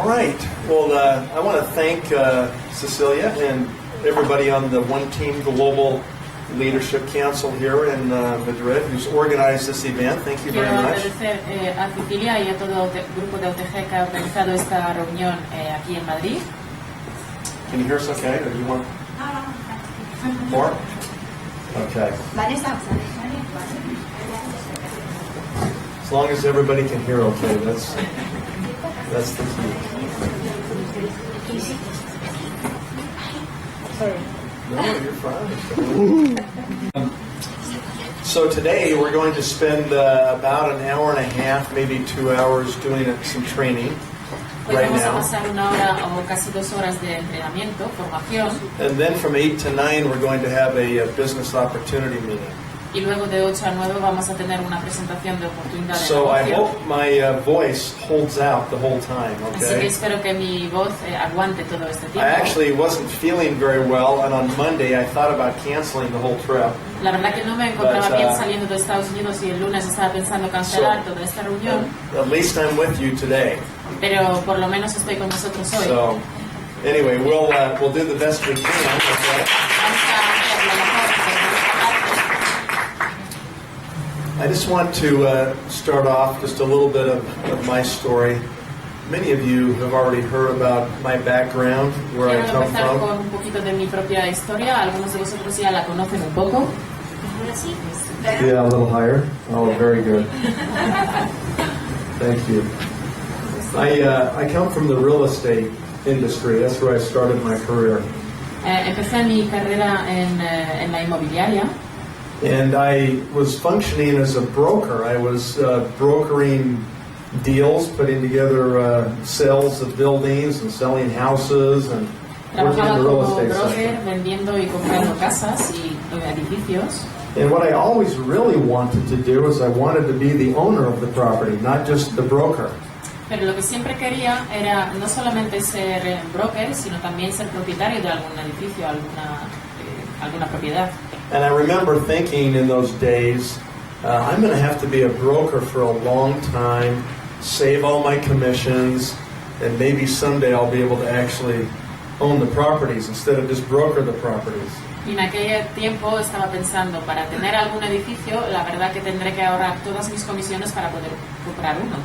All right. Well, I want to thank Cecilia and everybody on the One Team Global Leadership Council here in Madrid who's organized this event. Thank you very much. Quiero agradecer a Cecilia y a todo el grupo de OTG que ha organizado esta reunión aquí en Madrid. Can you hear us okay? Or do you want more? Okay. As long as everybody can hear okay, that's the key. Sorry. No, you're fine. So today we're going to spend about an hour and a half, maybe 2 hours doing some training. Right Vamos a now. pasar 1 hora o casi 2 horas de entrenamiento, formación, And then from 8 to 9 we're going to have a business opportunity meeting. y luego de 8 a 9 vamos a tener una presentación de oportunidad de So I negocio. hope my voice holds out the whole time, Así que okay? espero que mi voz aguante todo este I tiempo. actually wasn't feeling very well, and on Monday I thought about canceling the whole trip. La verdad que no me encontraba But, bien saliendo de Estados Unidos y el lunes estaba pensando cancelar toda esta reunión, At least I'm with you today. pero por lo menos estoy con vosotros hoy. So anyway, we'll do the best we can, okay? Vamos a hacer lo mejor que podemos. I just want to start off just a little bit of my story. Many of you have already heard about my background, where I Quiero come empezar from. con un poquito de mi propia historia. Algunos de vosotros ya la conocen un poco. Yeah, a little higher. Oh, very good. Thank you. I come from the real estate industry. That's where I started my career. Empecé mi carrera en la inmobiliaria. And I was functioning as a broker. I was brokering deals, putting together sales of buildings and selling houses and working in Trabajaba the real como estate broker, sector. vendiendo y comprando casas y edificios. And what I always really wanted to do is I wanted to be the owner of the property, not just the broker. Pero lo que siempre quería era no solamente ser broker, sino también ser propietario de algún edificio, alguna propiedad. And I remember thinking in those days, I'm going to have to be a broker for a long time, save all my commissions, and maybe someday I'll be able to actually own the properties instead of just broker the properties. Y en aquel tiempo estaba pensando, para tener algún edificio, la verdad que tendré que ahorrar todas mis comisiones para poder comprar uno.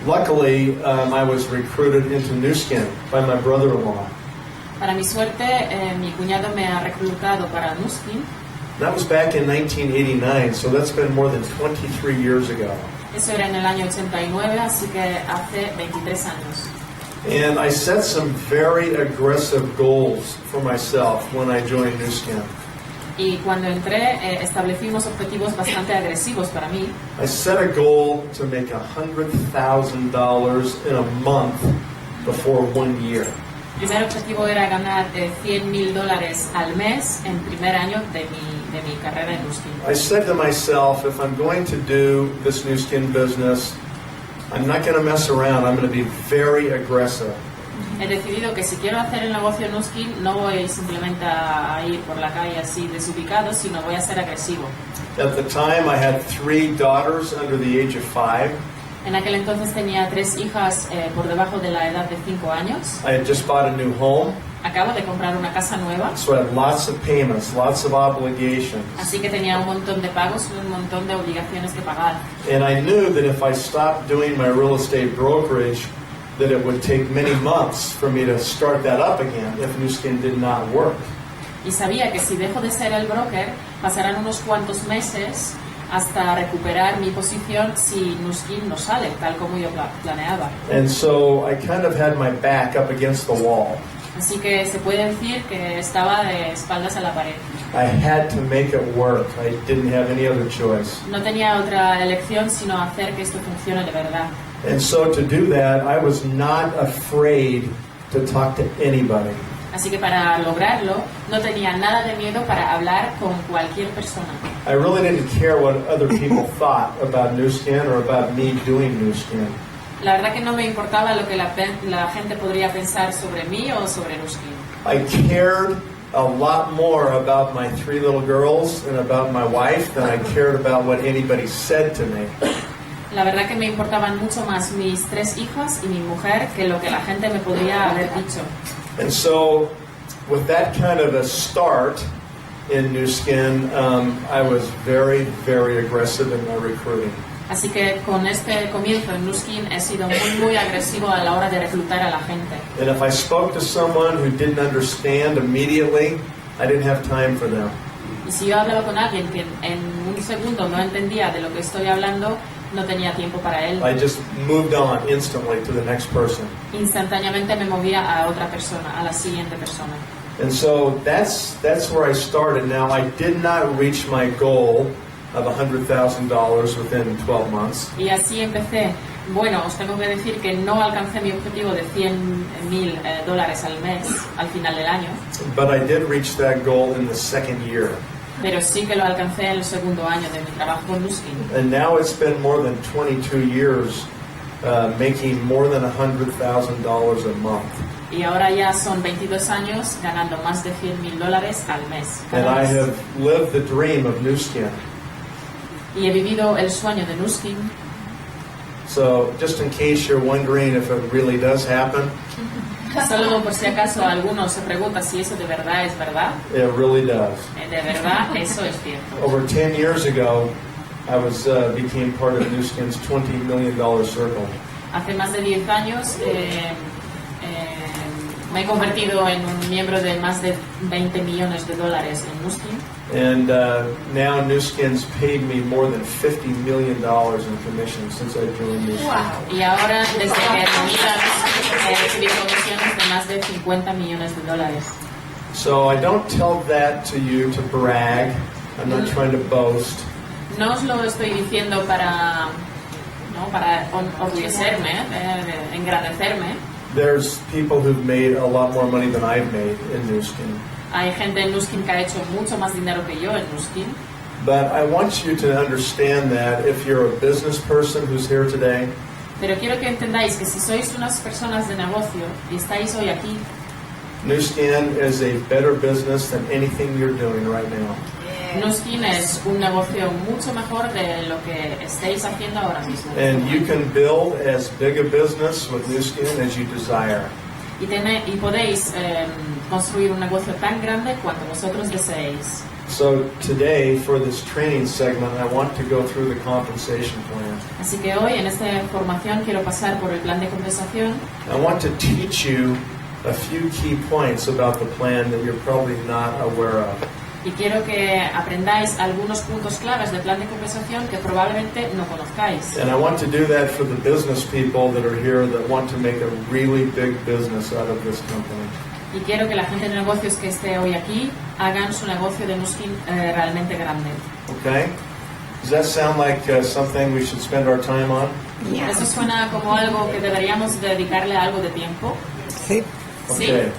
Luckily, I was recruited into Nu Skin by my brother-in-law. Para mi suerte, mi cuñado me ha reclutado para Nu Skin. That was back in 1989, so that's been more than 23 years ago. Eso era en el año 89, así que hace 23 años. And I set some very aggressive goals for myself when I joined Nu Skin. Y cuando entré, establecí unos objetivos bastante agresivos para mí. I set a goal to make $100,000 in a month before 1 year. El primer objetivo era ganar $100,000 al mes en primer año de mi carrera en Nu Skin. I said to myself, if I'm going to do this Nu Skin business, I'm not going to mess around. I'm going to be very aggressive. He decidido que si quiero hacer el negocio Nu Skin, no voy simplemente a ir por la calle así desubicado, sino voy a ser agresivo. At the time, I had 3 daughters under the age of 5. En aquel entonces tenía 3 hijas por debajo de la edad de 5 años. I had just bought a new home, Acabo de comprar una casa nueva, so I had lots of payments, lots of obligations. así que tenía un montón de pagos y un montón de obligaciones que pagar. And I knew that if I stopped doing my real estate brokerage, that it would take many months for me to start that up again if Nu Skin did not work. Y sabía que si dejo de ser el broker, pasarán unos cuantos meses hasta recuperar mi posición si Nu Skin no sale, tal como yo planeaba. And so I kind of had my back up against the wall. Así que se puede decir que estaba de espaldas a la pared. I had to make it work. I didn't have any other choice. No tenía otra elección sino hacer que esto funcione de verdad. And so to do that, I was not afraid to talk to anybody. Así que para lograrlo, no tenía nada de miedo para hablar con cualquier persona. I really didn't care what other people thought about Nu Skin or about me doing Nu Skin. La verdad que no me importaba lo que la gente podría pensar sobre mí o sobre Nu Skin. I cared a lot more about my 3 little girls and about my wife than I cared about what anybody said to me. La verdad que me importaban mucho más mis 3 hijas y mi mujer que lo que la gente me podría haber dicho. And so, with that kind of a start in Nu Skin, I was very, very aggressive in my recruiting. Así que con este comienzo en Nu Skin he sido muy agresivo a la hora de reclutar a la gente. And if I spoke to someone who didn't understand immediately, I didn't have time for them. Y si yo hablaba con alguien que en un segundo no entendía de lo que estoy hablando, no tenía tiempo para él. I just moved on instantly to the next person. Instantáneamente me movía a otra persona, a la siguiente persona. And so that's where I started. Now, I did not reach my goal of $100,000 within 12 months. Y así empecé. Bueno, os tengo que decir que no alcancé mi objetivo de $100,000 al mes al final del año. But I did reach that goal in the second year. Pero sí que lo alcancé en el segundo año de mi trabajo con Nu Skin. And now it's been more than 22 years making more than $100,000 a month. Y ahora ya son 22 años ganando más de $100,000 al mes. And I have lived the dream of Nu Skin. Y he vivido el sueño de Nu Skin. So, just in case you're wondering if it really does happen, Solo por si acaso alguno se pregunta si eso de verdad es verdad. it really does. De verdad, eso es cierto. Over 10 years ago, I became part of Nu Skin's $20 million circle. Hace más de 10 años me he convertido en un miembro de más de $20 millones en Nu Skin. And now Nu Skin's paid me more than $50 million in commissions since I joined Nu Skin. Wow. Y ahora, desde que he recibido comisiones de más de $50 millones. So I don't tell that to you to brag. I'm not trying to boast. No os lo estoy diciendo para orgullecerme, engrandecerme. There's people who've made a lot more money than I've made in Nu Skin. Hay gente en Nu Skin que ha hecho mucho más dinero que yo en Nu Skin. But I want you to understand that if you're a business person who's here today, Pero quiero que entendáis que si sois unas personas de negocio y estáis hoy aquí, Nu Skin is a better business than anything you're doing right now. Nu Skin es un negocio mucho mejor de lo que estáis haciendo ahora mismo. And you can build as big a business with Nu Skin as you desire. Y podéis construir un negocio tan grande cuanto vosotros deseéis. So today, for this training segment, I want to go through the compensation plan. Así que hoy en esta formación quiero pasar por el plan de compensación. I want to teach you a few key points about the plan that you're probably not aware of. Y quiero que aprendáis algunos puntos claves del plan de compensación que probablemente no conozcáis. And I want to do that for the business people that are here that want to make a really big business out of this company. Y quiero que la gente de negocios que esté hoy aquí hagan su negocio de Nu Skin realmente grande. Okay? Does that sound like something we should spend our time on? ¿Eso suena como algo que deberíamos dedicarle algo de tiempo? Sí. Okay.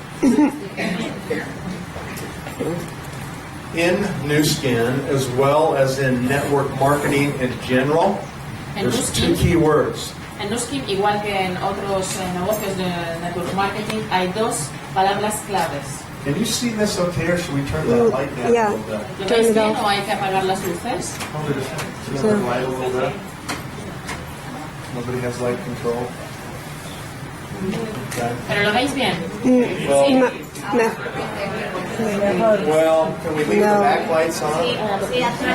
In Nu Skin, as well as in network marketing in general, En Nu there's two Skin, key words. en Nu Skin, igual que en otros negocios de network marketing, hay dos palabras claves. Can you see this okay, or should we turn that light down yeah. a little bit? ¿Lo Turn veis it bien off. o hay que apagar las luces? Hold it, turn the light a little bit. Nobody has light control. Okay. ¿Pero lo veis bien? Well, No. well, can we leave the No. back lights on? Estoy haciendo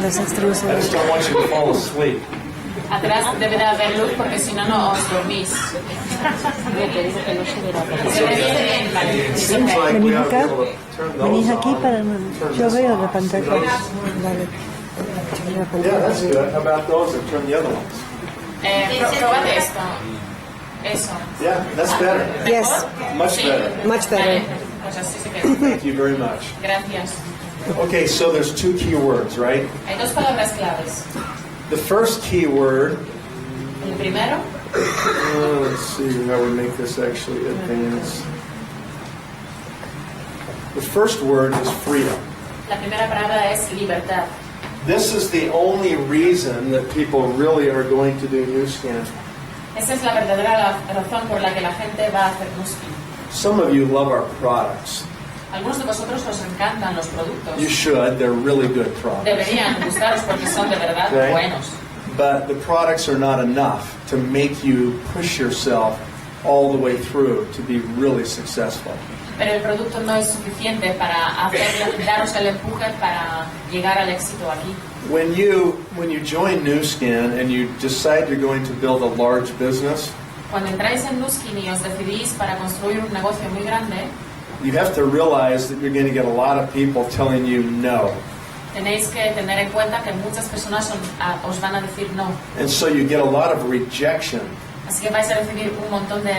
los extremos. I just don't want you to fall asleep. Atrás debe de haber luz porque si no, no os dormís. Se ve bien, vale. It seems like we Venid ought to be acá. able to turn Venís those aquí on. para... Turn Yo this veo on. la pantalla. See those? Vale. La Yeah, pantalla. that's good. How about those and turn the other ones? Probad esto. Eso. Yeah, that's better. Yes. Much Sí. better. Much better. Vale, pues así se queda. Thank you very much. Gracias. Okay, so there's two key words, right? Hay dos palabras claves. The first key word, El primero, let's see how we make this actually advance. The first word is freedom. la primera palabra es libertad. This is the only reason that people really are going to do Nu Skin. Esa es la verdadera razón por la que la gente va a hacer Nu Skin. Some of you love our products. Algunos de vosotros os encantan los productos. You should. They're really good products. Deberían gustaros porque son de verdad Okay. buenos. But the products are not enough to make you push yourself all the way through to be really successful. Pero el producto no es suficiente para daros el empuje para llegar al éxito aquí. When you join Nu Skin and you decide you're going to build a large business, Cuando entráis en Nu Skin y os decidís para construir un negocio muy grande, you have to realize that you're going to get a lot of people telling you no. tenéis que tener en cuenta que muchas personas os van a decir no. And so you get a lot of rejection. Así que vais a recibir un montón de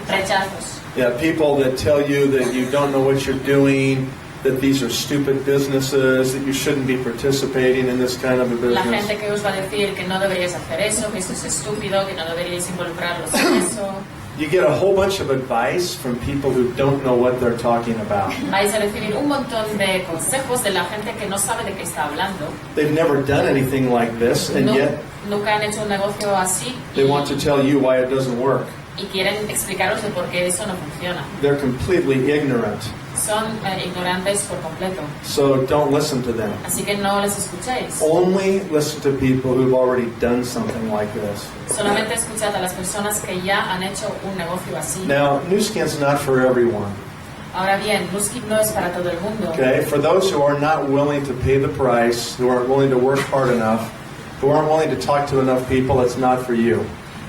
rechazos. Yeah, people that tell you that you don't know what you're doing, that these are stupid businesses, that you shouldn't be participating in this kind of a La business. gente que os va a decir que no deberíais hacer eso, que esto es estúpido, que no deberíais involucraros en eso. You get a whole bunch of advice from people who don't know what they're talking about. Vais a recibir un montón de consejos de la gente que no sabe de qué está hablando. They've never done anything like this, and yet Nunca han hecho un negocio así they want to tell you why it doesn't work. y quieren explicaros de por qué eso no funciona. They're completely ignorant, Son ignorantes por completo. so don't listen to them. Así que no les escuchéis. Only listen to people who've already done something like this. Solamente escuchad a las personas que ya han hecho un negocio así. Now, Nu Skin's not for everyone. Ahora bien, Nu Skin no es para todo el mundo. Okay, for those who are not willing to pay the price, who aren't willing to work hard enough, who aren't willing to talk to enough people, it's not for you.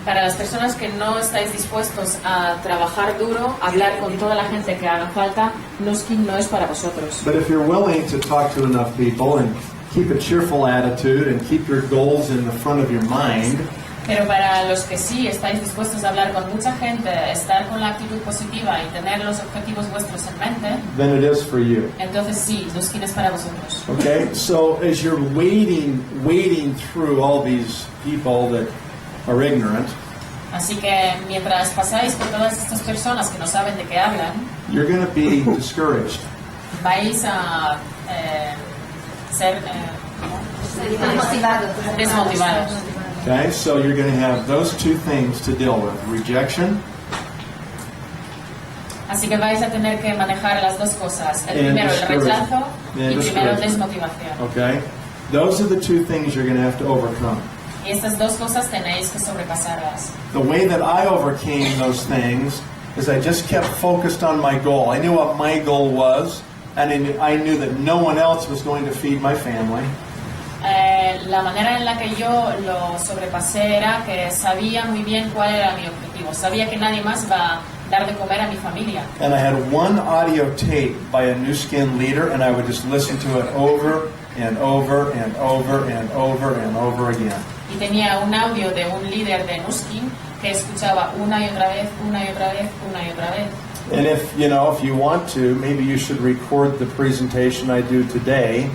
Para las personas que no estáis dispuestos a trabajar duro, a hablar con toda la gente que haga falta, Nu Skin no es para vosotros. But if you're willing to talk to enough people and keep a cheerful attitude and keep your goals in the front of your mind, Pero para los que sí estáis dispuestos a hablar con mucha gente, estar con la actitud positiva y tener los objetivos vuestros en mente, then it is for you. entonces sí, Nu Skin es para vosotros. Okay, so as you're wading through all these people that are ignorant, Así que mientras pasáis por todas estas personas que no saben de qué hablan, you're going to be discouraged. vais a ser desmotivados. Okay, so you're going to have those two things to deal with: rejection Así que vais a tener que manejar las dos cosas. El and primero, el rechazo, y And primero, discouragement. desmotivación. Okay, those are the two things you're going to have to overcome. Y estas dos cosas tenéis que sobrepasarlas. The way that I overcame those things is I just kept focused on my goal. I knew what my goal was, and I knew that no one else was going to feed my family. La manera en la que yo lo sobrepasé era que sabía muy bien cuál era mi objetivo. Sabía que nadie más va a dar de comer a mi familia. And I had one audio tape by a Nu Skin leader, and I would just listen to it over and over and over and over and over again. Y tenía un audio de un líder de Nu Skin que escuchaba una y otra vez, una y otra vez, una y otra vez. And if you want to, maybe you should record the presentation I do today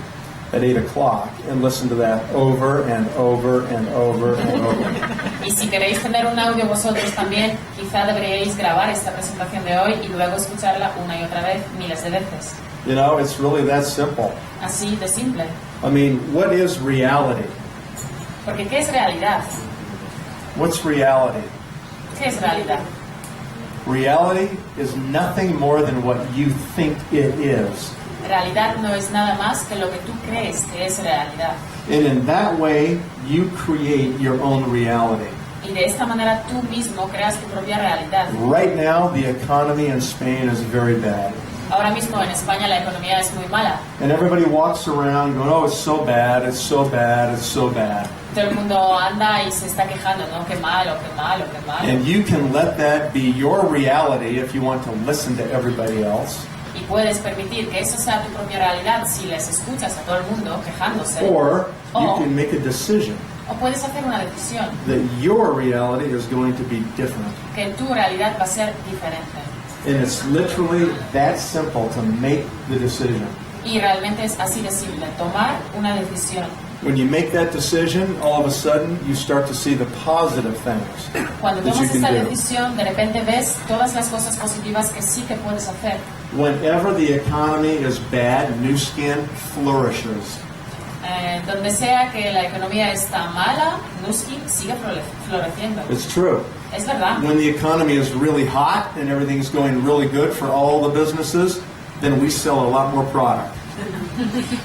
at 8 o'clock and listen to that over and over and over and over. Y si queréis tener un audio vosotros también, quizá deberíais grabar esta presentación de hoy y luego escucharla una y otra vez, miles de veces. It's really that simple. Así de simple. I mean, what is reality? Porque ¿qué es realidad? What's reality? ¿Qué es realidad? Reality is nothing more than what you think it is. Realidad no es nada más que lo que tú crees que es realidad. And in that way, you create your own reality. Y de esta manera tú mismo creas tu propia realidad. Right now, the economy in Spain is very bad. Ahora mismo en España la economía es muy mala. And everybody walks around going, oh, it's so bad, it's so bad, it's so bad. Todo el mundo anda y se está quejando, ¿no? Qué malo, qué malo, qué malo. And you can let that be your reality if you want to listen to everybody else. Y puedes permitir que eso sea tu propia realidad si les escuchas a todo el mundo quejándose. Or you O- can make a decision O puedes hacer una decisión that your reality is going to be different. que tu realidad va a ser diferente. And it's literally that simple to make the decision. Y realmente es así de simple, tomar una decisión. When you make that decision, all of a sudden you start to see the positive things Cuando that you tomas esta can do. decisión, de repente ves todas las cosas positivas que sí que puedes hacer. Whenever the economy is bad, Nu Skin flourishes. Donde sea que la economía está mala, Nu Skin sigue floreciendo. It's true. Es verdad. When the economy is really hot and everything's going really good for all the businesses, then we sell a lot more product.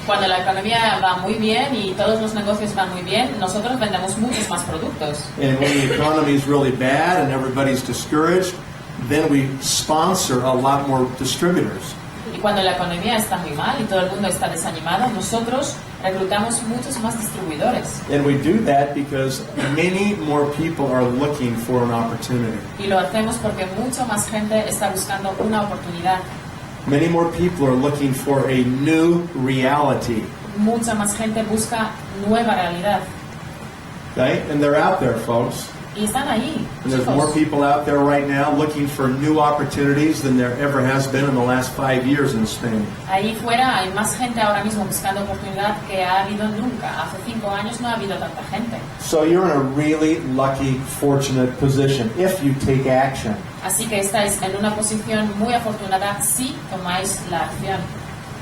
Cuando la economía va muy bien y todos los negocios van muy bien, nosotros vendemos muchos más productos. And when the economy is really bad and everybody's discouraged, then we sponsor a lot more distributors. Y cuando la economía está muy mal y todo el mundo está desanimado, nosotros reclutamos muchos más distribuidores. And we do that because many more people are looking for an opportunity. Y lo hacemos porque mucha más gente está buscando una oportunidad. Many more people are looking for a new reality. Mucha más gente busca nueva realidad. Okay? And they're out there, folks. Y están ahí, And there's more chicos. people out there right now looking for new opportunities than there ever has been in the last 5 years in Spain. Ahí fuera hay más gente ahora mismo buscando oportunidad que ha habido nunca. Hace 5 años no ha habido tanta gente. So you're in a really lucky, fortunate position if you take action. Así que estáis en una posición muy afortunada si tomáis la acción.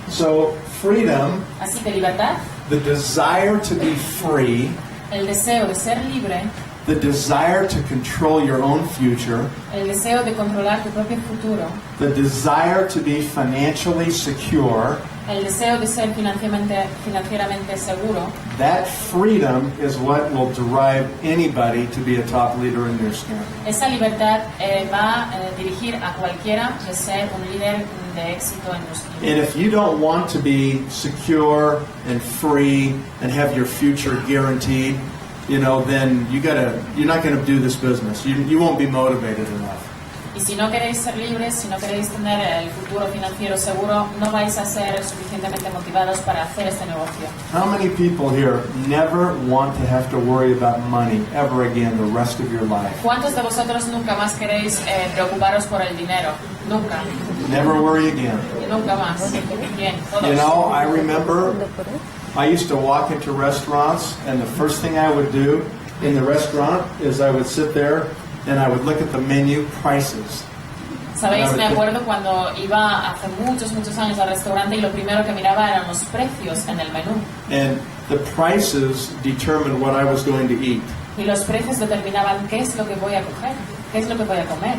So freedom, Así que libertad, the desire to be free, el deseo de ser libre, the desire to control your own future, el deseo de controlar tu propio futuro, the desire to be financially secure, el deseo de ser financieramente seguro, that freedom is what will drive anybody to be a top leader in their skin. esa libertad va a dirigir a cualquiera de ser un líder de éxito en nuestro And if you don't want to be secure and free and have your future guaranteed, then you're not going to do this business. You won't be motivated enough. Y si no queréis ser libres, si no queréis tener el futuro financiero seguro, no vais a ser suficientemente motivados para hacer este negocio. How many people here never want to have to worry about money ever again the rest of your life? ¿Cuántos de vosotros nunca más queréis preocuparos por el dinero? Nunca. Never worry again. Nunca más. Bien, todos. I remember I used to walk into restaurants, and the first thing I would do in the restaurant is I would sit there and I would look at the menu prices. Sabéis, me acuerdo cuando iba hace muchos años al restaurante y lo primero que miraba eran los precios en el menú. And the prices determined what I was going to eat. Y los precios determinaban qué es lo que voy a coger, qué es lo que voy a comer.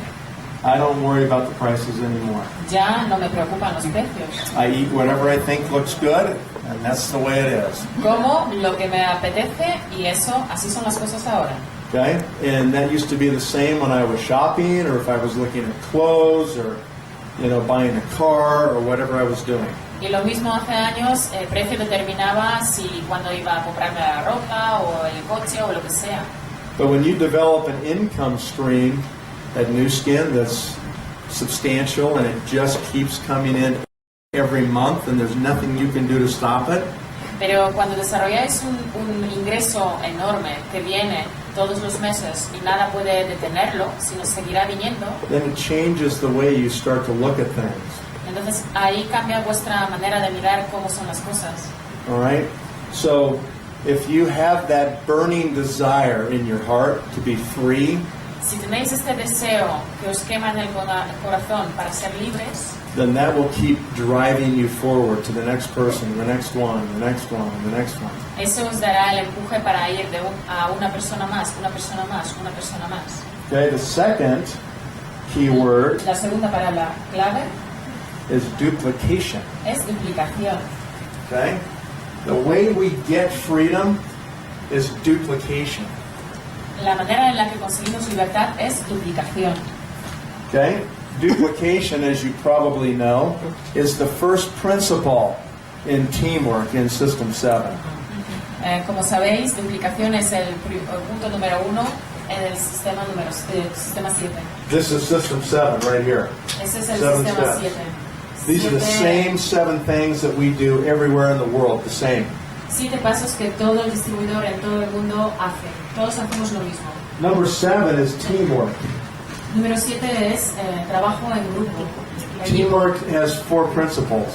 I don't worry about the prices anymore. Ya no me preocupan los precios. I eat whatever I think looks good, and that's the way it is. Como lo que me apetece y eso, así son las cosas ahora. Okay? And that used to be the same when I was shopping, or if I was looking at clothes, or buying a car, or whatever I was doing. Y lo mismo hace años, el precio determinaba si cuando iba a comprarme la ropa o el coche o lo que sea. But when you develop an income stream at Nu Skin that's substantial and it just keeps coming in every month and there's nothing you can do to stop it, Pero cuando desarrolláis un ingreso enorme que viene todos los meses y nada puede detenerlo, sino seguirá viniendo, then it changes the way you start to look at things. entonces ahí cambia vuestra manera de mirar cómo son las cosas. All right? So if you have that burning desire in your heart to be free, Si tenéis este deseo que os quema en el corazón para ser libres, then that will keep driving you forward to the next person, the next one, the next one, the next one. eso os dará el empuje para ir a una persona más, una persona más, una persona más. Okay, the second key word La segunda palabra clave is duplication. es duplicación. Okay? The way we get freedom is duplication. La manera en la que conseguimos libertad es duplicación. Okay? Duplication, as you probably know, is the first principle in teamwork in System 7. Como sabéis, duplicación es el punto número 1 en el sistema 7. This is System 7 right here. Ese es el 7 sistema steps. 7. These are the same 7 things that we do everywhere in the world, the same. 7 pasos que todo el distribuidor en todo el mundo hace. Todos hacemos lo mismo. Number 7 is teamwork. Número 7 es trabajo en grupo. Teamwork has 4 principles.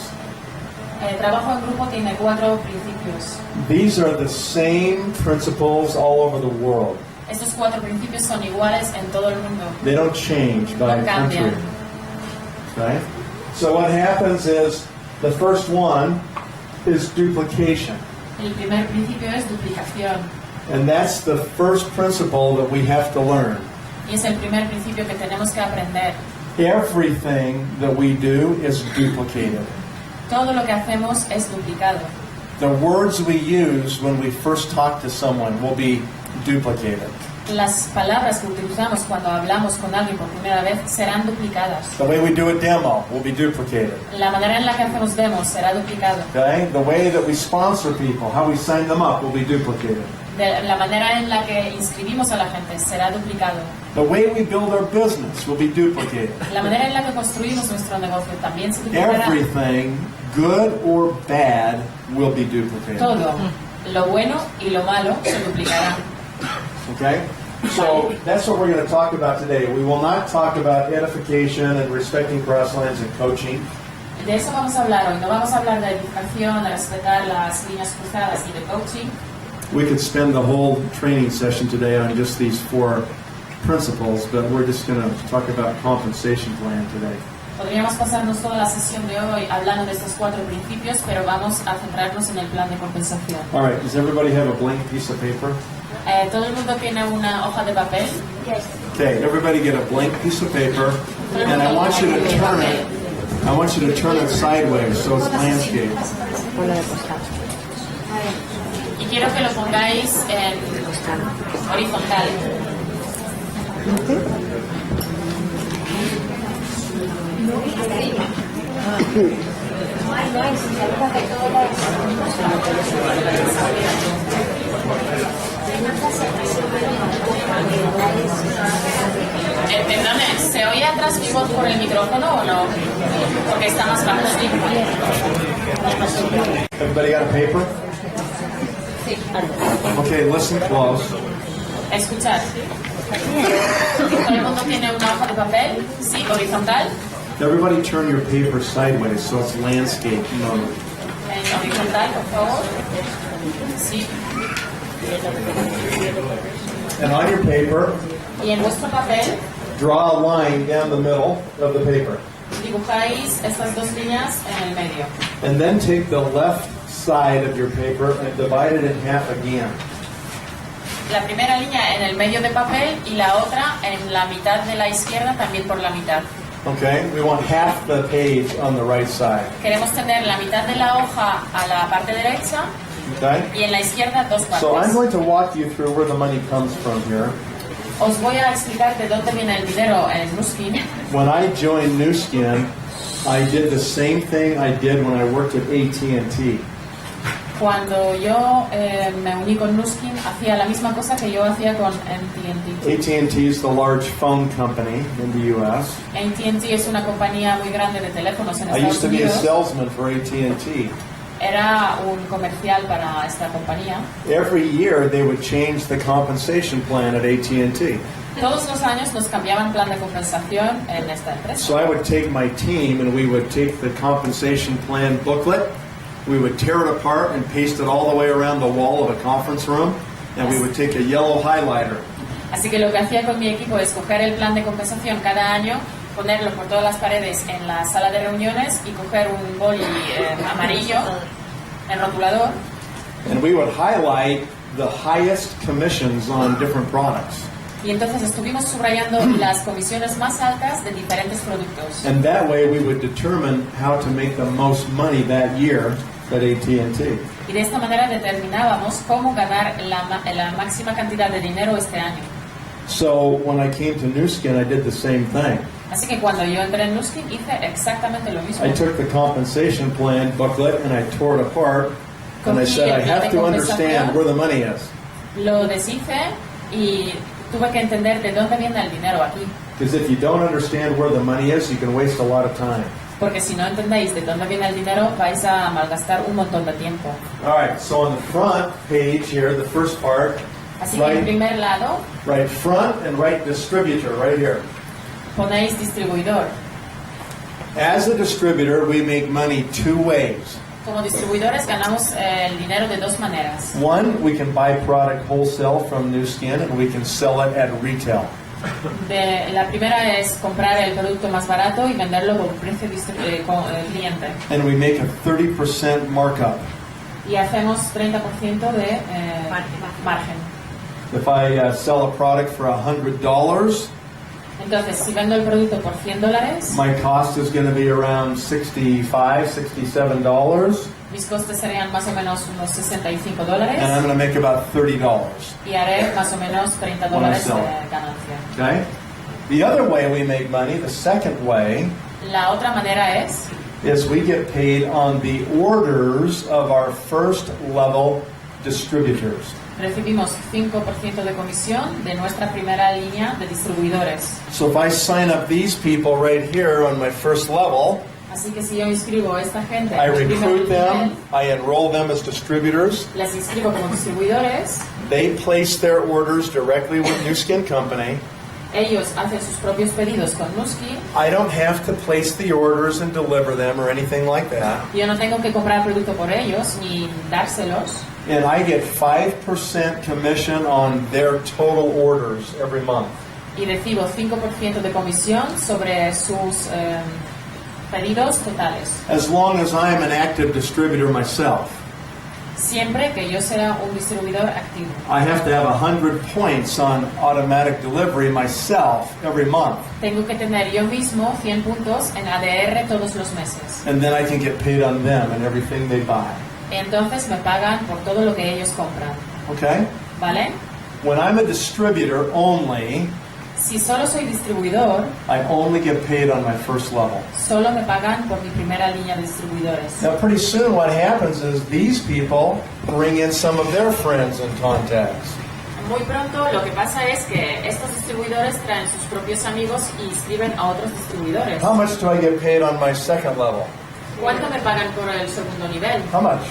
Trabajo en grupo tiene 4 principios. These are the same principles all over the world. Estos 4 principios son iguales en todo el mundo. They don't change by No country. cambian. Okay? So what happens is the first one is duplication. El primer principio es duplicación. And that's the first principle that we have to learn. Y es el primer principio que tenemos que aprender. Everything that we do is duplicated. Todo lo que hacemos es duplicado. The words we use when we first talk to someone will be duplicated. Las palabras que utilizamos cuando hablamos con alguien por primera vez serán duplicadas. The way we do a demo will be duplicated. La manera en la que hacemos demos será duplicado. Okay? The way that we sponsor people, how we sign them up, will be duplicated. La manera en la que inscribimos a la gente será duplicado. The way we build our business will be duplicated. La manera en la que construimos nuestro negocio también se duplicará. Everything, good or bad, will be duplicated. Todo, lo bueno y lo malo se duplicará. Okay? So that's what we're going to talk about today. We will not talk about edification and respecting cross lines and coaching. De eso vamos a hablar hoy. No vamos a hablar de edificación, de respetar las líneas cruzadas y de coaching. We could spend the whole training session today on just these 4 principles, but we're just going to talk about compensation plan today. Podríamos pasarnos toda la sesión de hoy hablando de estos 4 principios, pero vamos a centrarnos en el plan de compensación. All right, does everybody have a blank piece of paper? ¿Todo el mundo tiene una hoja de papel? Okay, everybody get a blank piece of paper, and I want you to turn it. I want you to turn it sideways so it's landscape. Y quiero que lo pongáis en horizontal. Perdone, ¿se oye atrás mi voz por el micrófono o no? Porque está más bajo, ¿sí? Everybody got a paper? Okay, listen close. Escuchar. ¿Todo el mundo tiene una hoja de papel? Sí, horizontal. Everybody turn your paper sideways so it's landscape mode. En horizontal, por favor. Sí. And on your paper, Y en vuestro papel draw a line down the middle of the paper. dibujáis estas 2 líneas en el medio. And then take the left side of your paper and divide it in half again. La primera línea en el medio de papel y la otra en la mitad de la izquierda también por la mitad. Okay? We want half the page on the right side. Queremos tener la mitad de la hoja a la parte derecha Okay? y en la izquierda 2 So I'm partes. going to walk you through where the money comes from here. Os voy a explicar de dónde viene el dinero en Nu Skin. When I joined Nu Skin, I did the same thing I did when I worked at AT&T. Cuando yo me uní con Nu Skin, hacía la misma cosa que yo hacía con AT&T. AT&T is the large phone company in the U.S. AT&T es una compañía muy grande de teléfonos en I used Estados to be a Unidos. salesman for AT&T. Era un comercial para esta compañía. Every year they would change the compensation plan at AT&T. Todos los años nos cambiaban plan de compensación en esta empresa. So I would take my team and we would take the compensation plan booklet, we would tear it apart and paste it all the way around the wall of a conference room, and we would take a yellow highlighter. Así que lo que hacía con mi equipo es coger el plan de compensación cada año, ponerlo por todas las paredes en la sala de reuniones y coger un boli amarillo, el rotulador, And we would highlight the highest commissions on different products. y entonces estuvimos subrayando las comisiones más altas de diferentes productos. And that way we would determine how to make the most money that year at AT&T. Y de esta manera determinábamos cómo ganar la máxima cantidad de dinero este año. So when I came to Nu Skin, I did the same thing. Así que cuando yo entré en Nu Skin hice exactamente lo mismo. I took the compensation plan booklet and I tore it apart, and I said I have to understand where the money is. Lo deshice y tuve que entender de dónde viene el dinero aquí. Because if you don't understand where the money is, you can waste a lot of time. Porque si no entendéis de dónde viene el dinero, vais a malgastar un montón de tiempo. All right, so on the front page here, the first part, Así que en primer lado right front and right distributor, right here. ponéis distribuidor. As a distributor, we make money 2 ways. Como distribuidores ganamos el dinero de 2 maneras. One, we can buy product wholesale from Nu Skin and we can sell it at retail. La primera es comprar el producto más barato y venderlo por precio cliente. And we make a 30% markup. y hacemos 30% de margen. If I sell a product for $100, Entonces, si vendo el producto por $100, my cost is going to be around $65, $67, mis costes serían más o menos unos $65 and I'm going to make about $30. y haré más o menos $30 de ganancia. Okay? The other way we make money, the second way, La otra manera es is we get paid on the orders of our first level distributors. recibimos 5% de comisión de nuestra primera línea de distribuidores. So if I sign up these people right here on my first level, Así que si yo inscribo a esta gente, I en el primer recruit them, nivel, I enroll them as distributors, les inscribo como distribuidores, they place their orders directly with Nu Skin Company. ellos hacen sus propios pedidos con Nu Skin, I don't have to place the orders and deliver them or anything like that. yo no tengo que comprar producto por ellos ni dárselos, And I get 5% commission on their total orders every month. y recibo 5% de comisión sobre sus pedidos totales, As long as I am an active distributor myself. siempre que yo sea un distribuidor activo. I have to have 100 points on automatic delivery myself every month. Tengo que tener yo mismo 100 puntos en ADR todos los meses. And then I can get paid on them and everything they buy. Entonces me pagan por todo lo que ellos compran, Okay? ¿vale? When I'm a distributor only, Si solo soy distribuidor, I only get paid on my first level. solo me pagan por mi primera línea de distribuidores. Now, pretty soon what happens is these people bring in some of their friends and contacts. Muy pronto lo que pasa es que estos distribuidores traen sus propios amigos y inscriben a otros distribuidores. How much do I get paid on my second level? ¿Cuánto me pagan por el segundo nivel? How much?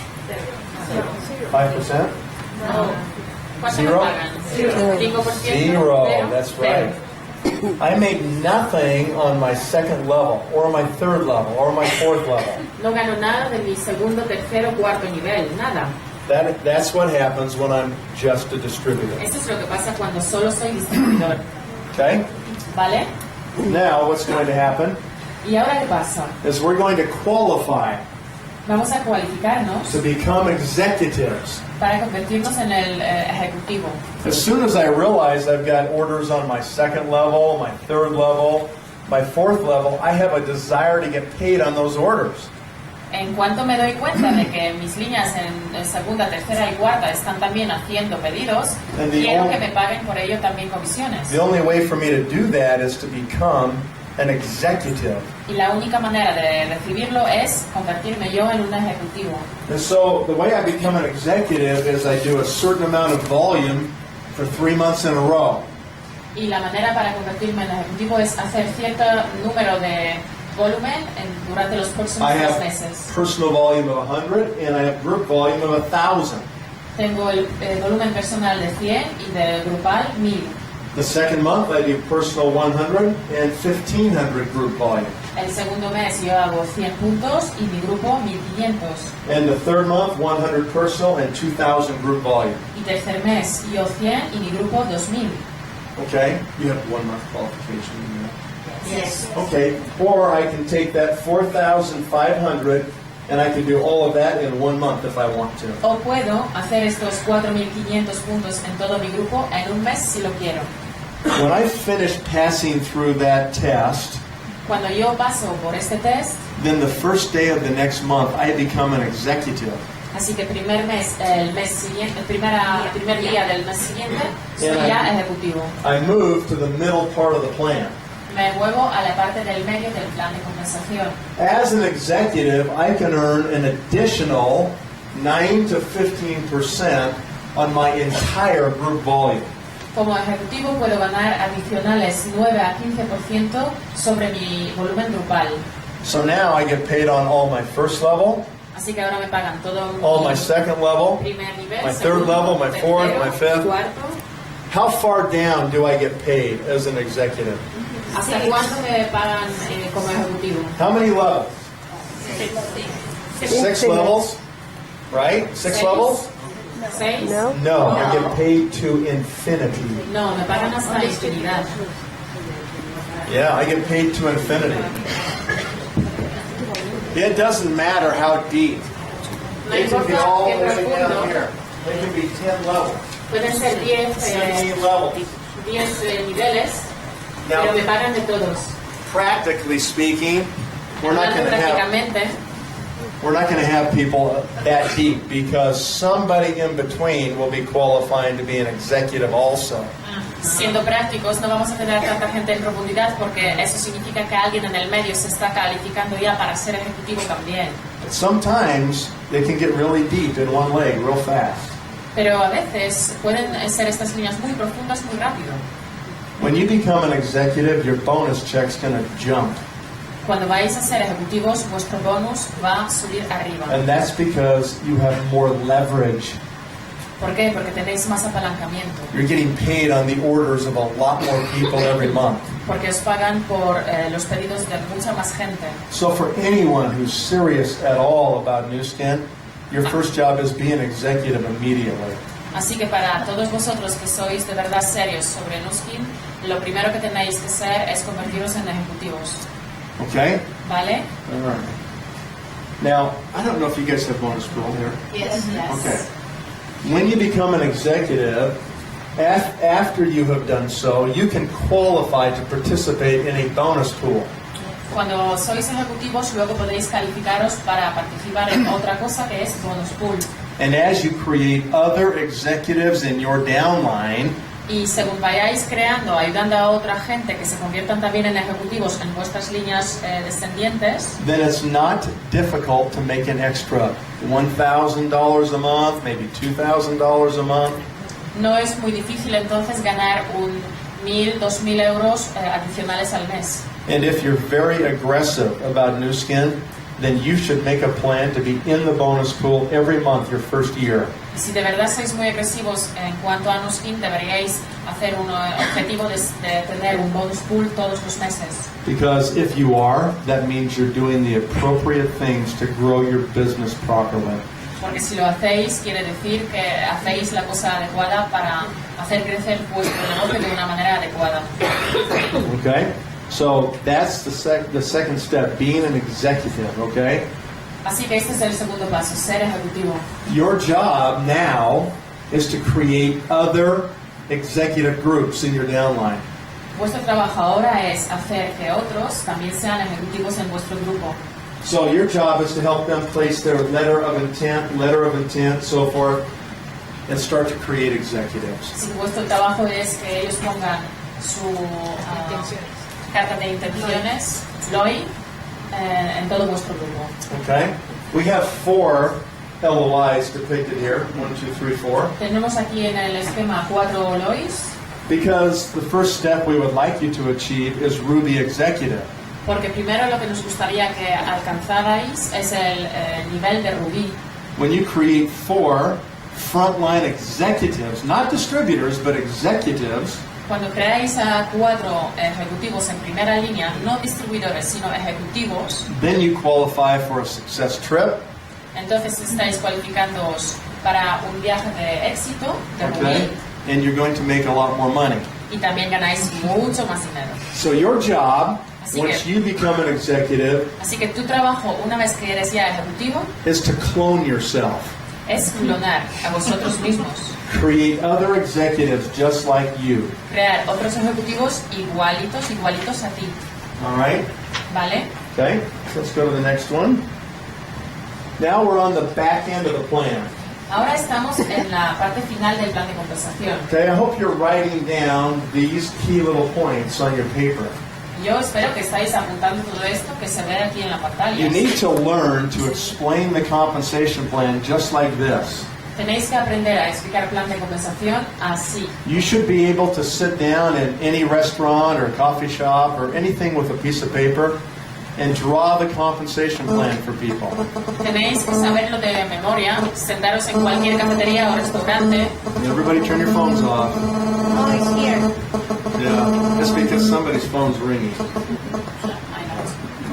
5%? No. ¿Cuánto Zero? me pagan? 5%. Zero, Cero. that's right. I make nothing on my second level, or my third level, or my fourth level. No gano nada de mi segundo, tercero, cuarto nivel, nada. That's what happens when I'm just a distributor. Esto es lo que pasa cuando solo soy distribuidor, Okay? ¿vale? Now, what's going to happen ¿Y ahora qué pasa? is we're going to qualify Vamos a cualificarnos to become executives. para convertirnos en el ejecutivo. As soon as I realize I've got orders on my second level, my third level, my fourth level, I have a desire to get paid on those orders. En cuanto me doy cuenta de que mis líneas en segunda, tercera y cuarta están también haciendo pedidos, And the quiero only- que me paguen por ello también comisiones. The only way for me to do that is to become an executive. Y la única manera de recibirlo es convertirme yo en un ejecutivo. And so the way I become an executive is I do a certain amount of volume for 3 months in a row. Y la manera para convertirme en ejecutivo es hacer cierto número de volumen durante los próximos I 3 have meses. personal volume of 100 and I have group volume of 1,000. Tengo el volumen personal de 100 y de grupal 1000. The second month I do personal 100 and 1,500 group volume. El segundo mes yo hago 100 puntos y mi grupo 1500. And the third month 100 personal and 2,000 group volume. Y tercer mes yo 100 y mi grupo 2000. Okay? You have 1 month qualification. Yes. Okay, or I can take that 4,500 and I can do all of that in 1 month if I want to. O puedo hacer estos 4500 puntos en todo mi grupo en un mes si lo quiero. When I finish passing through that test, Cuando yo paso por este test, then the first day of the next month I become an executive. así que primer mes, el mes siguiente, el primer día del mes siguiente, soy Yeah. ya ejecutivo. I move to the middle part of the plan. Me muevo a la parte del medio del plan de compensación. As an executive, I can earn an additional 9 to 15% on my entire group volume. Como ejecutivo puedo ganar adicionales 9 a 15% sobre mi volumen grupal. So now I get paid on all my first level, Así que ahora me pagan todo all my mi second level, primer nivel, my segundo, third level, my fourth, tercero, my fifth. cuarto. How far down do I get paid as an executive? ¿Hasta cuándo me pagan como ejecutivo? How many levels? 6 levels, right? 6 Seis. levels? 6? No. No, I get paid to infinity. No, me pagan hasta la infinidad. Yeah, I get paid to infinity. It doesn't matter how deep No They can be importa all qué the way down profundo. here. They can be 10 levels, Pueden ser 10 15 levels. niveles, pero Now, me pagan de todos. practically speaking, we're not Hablando going to have prácticamente, people that deep because somebody in between will be qualifying to be an executive also. siendo prácticos, no vamos a tener tanta gente en profundidad porque eso significa que alguien en el medio se está calificando ya para ser ejecutivo también. But sometimes they can get really deep in one leg real fast. Pero a veces pueden ser estas líneas muy profundas muy rápido. When you become an executive, your bonus check's going to jump. Cuando vais a ser ejecutivos, vuestro bonus va a subir arriba. And that's because you have more leverage. ¿Por qué? Porque tenéis más apalancamiento. You're getting paid on the orders of a lot more people every month. Porque os pagan por los pedidos de mucha más gente. So for anyone who's serious at all about Nu Skin, your first job is be an executive immediately. Así que para todos vosotros que sois de verdad serios sobre Nu Skin, lo primero que tenéis que ser es convertiros en ejecutivos. Okay? ¿Vale? All right. Now, I don't know if you guys have bonus pool here. Yes. Okay. When you become an executive, after you have done so, you can qualify to participate in a bonus pool. Cuando sois ejecutivos, luego podéis calificaros para participar en otra cosa que es bonus pool. And as you create other executives in your downline, Y según vayáis creando, ayudando a otra gente que se conviertan también en ejecutivos en vuestras líneas descendientes, then it's not difficult to make an extra $1,000 a month, maybe $2,000 a month. no es muy difícil entonces ganar 1.000, 2.000 euros adicionales al mes. And if you're very aggressive about Nu Skin, then you should make a plan to be in the bonus pool every month your first year. Y si de verdad sois muy agresivos en cuanto a Nu Skin, deberíais hacer un objetivo de tener un bonus pool todos los meses. Because if you are, that means you're doing the appropriate things to grow your business properly. Porque si lo hacéis, quiere decir que hacéis la cosa adecuada para hacer crecer vuestro negocio de una manera adecuada. Okay? So that's the second step, being an executive, okay? Así que este es el segundo paso, ser ejecutivo. Your job now is to create other executive groups in your downline. Vuestro trabajo ahora es hacer que otros también sean ejecutivos en vuestro grupo. So your job is to help them place their letter of intent, so forth, and start to create executives. Si vuestro trabajo es que ellos pongan su carta de intenciones, LOI, en todo vuestro grupo. Okay? We have 4 LOIs depicted here. 1, 2, 3, 4. Tenemos aquí en el esquema 4 LOIs, Because the first step we would like you to achieve is Ruby Executive. porque primero lo que nos gustaría que alcanzarais es el nivel de Rubí. When you create 4 frontline executives, not distributors, but executives, Cuando creáis a 4 ejecutivos en primera línea, no distribuidores, sino ejecutivos, then you qualify for a success trip. entonces estáis cualificándoos para un viaje de éxito, de Okay? Rubí, And you're going to make a lot more money. y también ganáis mucho más dinero. So your job, Así once que- you become an executive, Así que tu trabajo, una vez que eres ya ejecutivo, is to clone yourself. es clonar a vosotros mismos. Create other executives just like you. Crear otros ejecutivos igualitos a ti. All right? ¿Vale? Okay? So let's go to the next one. Now we're on the back end of the plan. Ahora estamos en la parte final del plan de compensación. Okay? I hope you're writing down these key little points on your paper. Yo espero que estáis apuntando todo esto que se ve aquí en la pantalla. You need to learn to explain the compensation plan just like this. Tenéis que aprender a explicar el plan de compensación así. You should be able to sit down in any restaurant or coffee shop or anything with a piece of paper and draw the compensation plan for people. Tenéis que saberlo de memoria, sentaros en cualquier cafetería o restaurante. Everybody turn your phones off. Oh, it's here. Yeah, just because somebody's phone's ringing.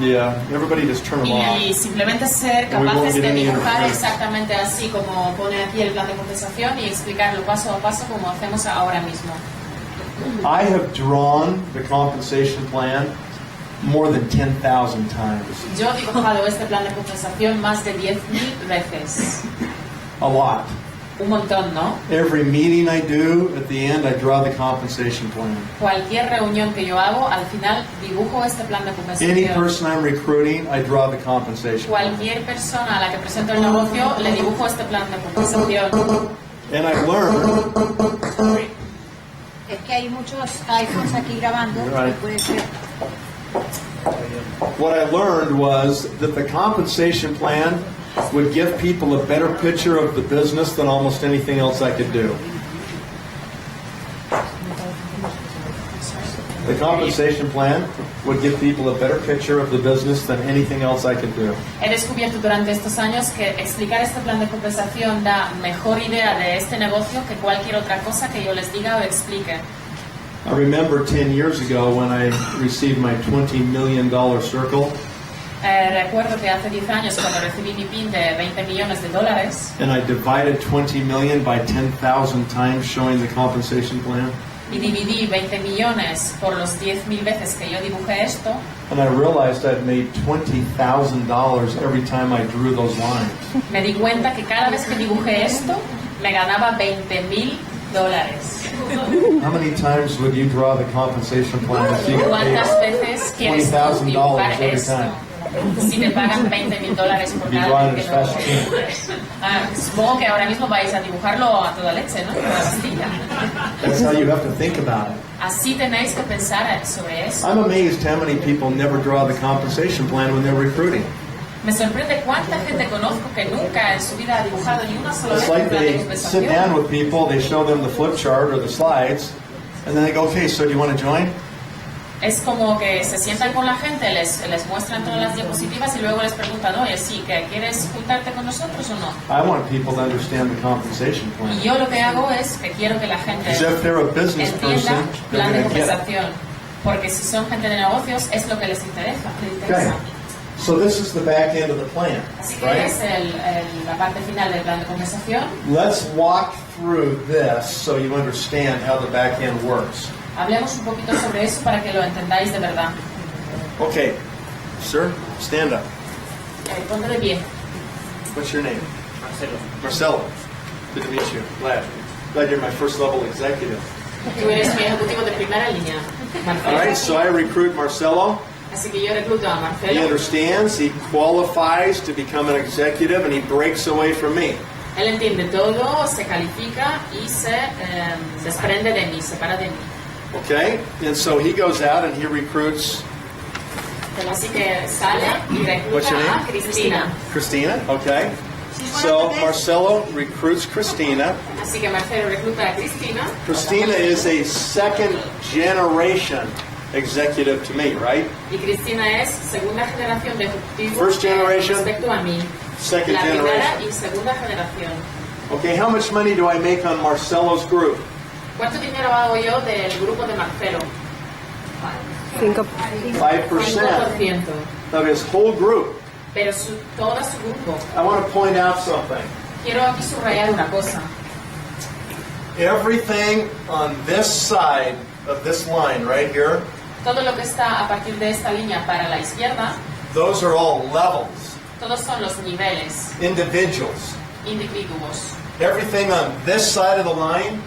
Yeah, everybody just turn them off. Y simplemente ser We won't capaces get de any dibujar interference. exactamente así como pone aquí el plan de compensación y explicarlo paso a paso como hacemos ahora mismo. I have drawn the compensation plan more than 10,000 times. Yo he dibujado este plan de compensación más de 10.000 veces. A lot. Un montón, ¿no? Every meeting I do, at the end I draw the compensation plan. Cualquier reunión que yo hago, al final dibujo este plan de Any compensación. person I'm recruiting, I draw the compensation plan. Cualquier persona a la que presento el negocio, le dibujo este plan de compensación. And I learned, Es que hay muchos iPhones aquí grabando. Right. Puede ser. what I learned was that the compensation plan would give people a better picture of the business than almost anything else I could do. The compensation plan would give people a better picture of the business than anything else I could do. He descubierto durante estos años que explicar este plan de compensación da mejor idea de este negocio que cualquier otra cosa que yo les diga o explique. I remember 10 years ago when I received my $20 million circle, Recuerdo que hace 10 años cuando recibí mi PIN de $20 millones, and I divided 20 million by 10,000 times showing the compensation plan. y dividí 20 millones por los 10.000 veces que yo dibujé esto, And I realized I'd made $20,000 every time I drew those lines. me di cuenta que cada vez que dibujé esto me ganaba $20.000. How many times would you draw the compensation plan if you ¿Cuántas paid veces quieres tú $20,000 dibujar every esto? time? Si te pagan $20.000 por You'd cada draw it vez as que lo fast as you can. supongo que ahora mismo vais a dibujarlo a toda leche, ¿no? A la pastilla. That's how you have to think about it. Así tenéis que pensar sobre eso. I'm amazed how many people never draw the compensation plan when they're recruiting. Me sorprende cuánta gente conozco que nunca en su vida ha dibujado ni una sola It's vez un like plan de they sit down compensación. with people, they show them the flip chart or the slides, and then they go, okay, so do you want to join? Es como que se sientan con la gente, les muestran todas las diapositivas y luego les preguntan, oye, sí, que ¿quieres juntarte con nosotros o no? I want people to understand the compensation Y plan. yo lo que hago es que quiero que la gente Because if they're a business entienda person, they're plan de going to get it. compensación. Porque si son gente de negocios, es lo que les interesa. Okay. So this is the back end of the plan, Así que right? es la parte final del plan de compensación. Let's walk through this so you understand how the back end works. Hablemos un poquito sobre eso para que lo entendáis de verdad. Okay, sir, stand up. Ponte de pie. What's your name? Marcelo. Good to meet you. Glad you're my first level executive. Tú eres mi ejecutivo de primera línea, All right, Marcelo. so I recruit Marcelo. Así que yo recluto a He Marcelo. understands, he qualifies to become an executive, and he breaks away from me. Él entiende todo, se califica y se desprende de mí, se separa de mí. Okay? And so he goes out and he recruits Así que sale y What's your recluta name? a Cristina. Christina. Okay? So Marcelo recruits Christina. Así que Marcelo recluta a Cristina. Christina is a second generation executive to me, right? Y Cristina es segunda generación de ejecutivos First generation, respecto a mí. second La primera generation. y segunda generación. Okay, how much money do I make on Marcelo's group? ¿Cuánto dinero hago yo del grupo de Marcelo? 5. 5% 5%. of his whole group. Pero todo su grupo. I want to point out something. Quiero aquí subrayar una cosa. Everything on this side of this line right here, Todo lo que está a partir de esta línea para la izquierda, those are all levels, todos son los niveles, individuals. individuos. Everything on this side of the line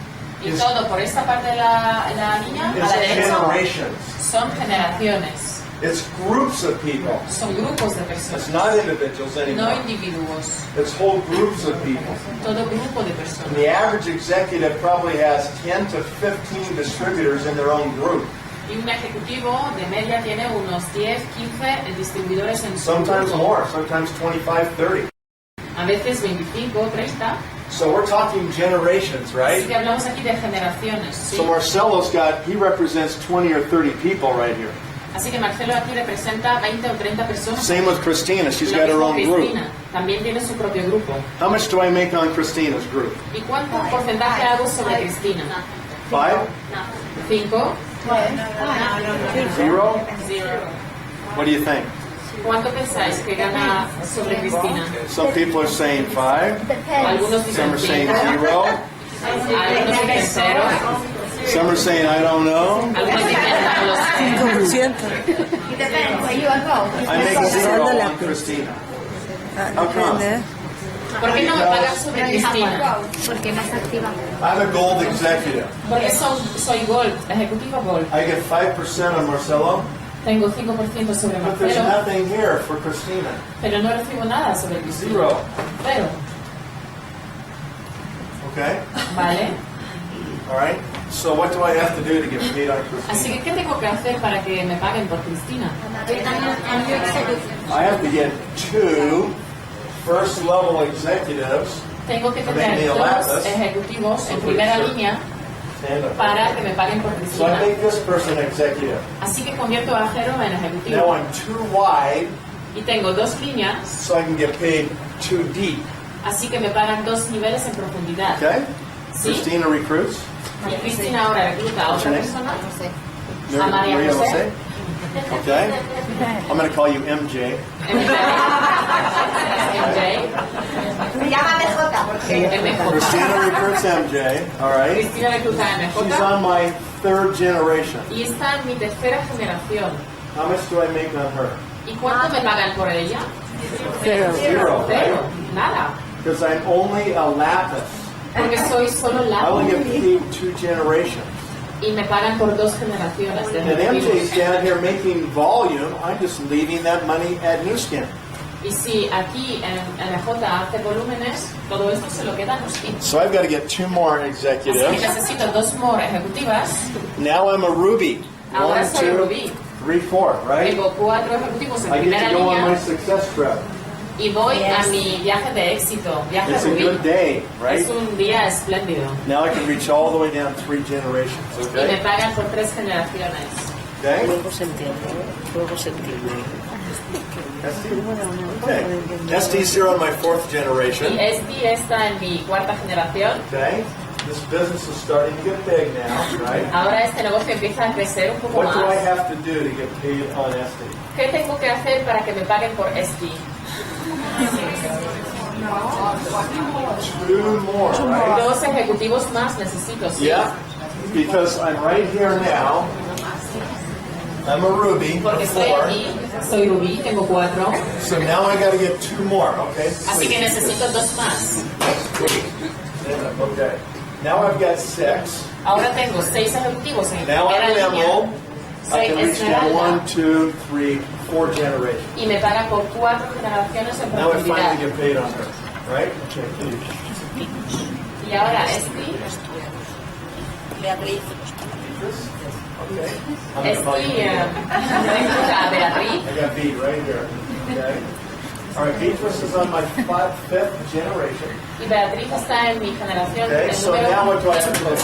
Y is, todo por esta parte de la línea, a is la derecha, generations. son generaciones, It's groups of people. son grupos de It's personas, not individuals no anymore. individuos, It's whole groups of people. todo grupo de And personas. the average executive probably has 10 to 15 distributors in their own group. Y un ejecutivo de media tiene unos 10, 15 distribuidores en su Sometimes grupo. more, sometimes 25, 30. A veces 25, 30. So we're talking generations, Así right? que hablamos aquí de generaciones. ¿sí? So Marcelo's he represents 20 or 30 people right here. Así que Marcelo aquí representa 20 o 30 personas. Same with Christina, she's Lo got her mismo own group. Cristina, también tiene su propio grupo. How much do I make on Christina's group? ¿Y cuánto porcentaje hago sobre Cristina? 5? 5, 0? 0. What do you think? ¿Cuánto pensáis que gana sobre Cristina? Some people are saying 5, Algunos some dicen are saying 5, 0, algunos dicen 0, some are saying I don't know. algunos dicen no lo sé. 5%. Depends where you are going. I make zero on Christina. How come? Depende. ¿Por qué no me pagas sobre Cristina? Porque no es activa. I'm a gold executive. Porque soy Gold, ejecutivo Gold. I get 5% on Marcelo, Tengo 5% sobre but there's Marcelo, nothing here for Christina. pero no recibo nada sobre Cristina. Zero. Pero, Okay? ¿vale? All right? So what do I have to do to get paid on Así Christina? que, ¿qué tengo que hacer para que me paguen por Cristina? I have to get 2 first-level executives Tengo que Make tener me a 2 lapis. ejecutivos en primera línea stand up. para que me paguen por So I Cristina. make this person executive. Así que convierto a Jero en Now ejecutivo. I'm too wide, Y tengo 2 líneas, so I can get paid too deep. así que me pagan 2 niveles en profundidad. Okay? ¿Sí? Christina recruits. Y Cristina ahora recluta a otra persona. A María Maria José. José. Okay? I'm going to call you MJ. MJ. Llámame Jota, porque MJ. Christina recruits MJ. All right? Cristina recluta a She's MJ. on my 3rd generation. Y está en mi tercera generación. How much do I make on her? ¿Y cuánto me pagan por ella? Cero. Zero, Cero. right? Nada. Because I'm only a lapis. Porque soy solo I only get lápiz. paid 2 generations. Y me pagan por 2 generaciones de And MJ's ejecutivos. down here making volume. I'm just leaving that money at Nu Skin. Y si aquí en MJ hace volúmenes, todo esto se lo queda a nosotros. So I've got to get 2 more Así que executives. necesito 2 more ejecutivas. Now I'm a Ruby. Ahora 1, soy 2, Rubí. 3, 4, right? Tengo 4 ejecutivos en I get primera to go on my línea success trip. y voy a mi viaje de éxito, viaje It's a Rubí. good day, right? Es un día espléndido. Now I can reach all the way down 3 generations, Y me okay? pagan por 3 generaciones. Okay? Luego se entiende. Luego se entiende. Okay. ST's here on my 4th Y generation. este está en mi 4ª generación. Okay? This business is starting to get big now, right? Ahora este negocio empieza a crecer un poco What do I más. have to do to get paid on ST? ¿Qué tengo que hacer para que me paguen por este? 2 more, right? 2 ejecutivos más necesito, ¿sí? Yeah, because I'm right here now. I'm a Ruby, Porque estoy 4. aquí, soy Rubí, tengo 4. So now I got to get 2 more, okay? Así que necesito 2 más. Okay. Now I've got 6. Ahora tengo 6 ejecutivos en Now primera I'm línea. emerald. I Soy can reach down esmeralda 1, 2, 3, 4 generations. y me pagan por 4 generaciones en Now I profundidad. finally get paid on her, right? Okay. Y ahora este Beatriz. Okay. I'm gonna call you recluta a Beatriz. I got B right here. Okay. All right, Beatrice is on my 5th generation. Y Beatriz está en mi generación Okay, el so now what do I have to número. do?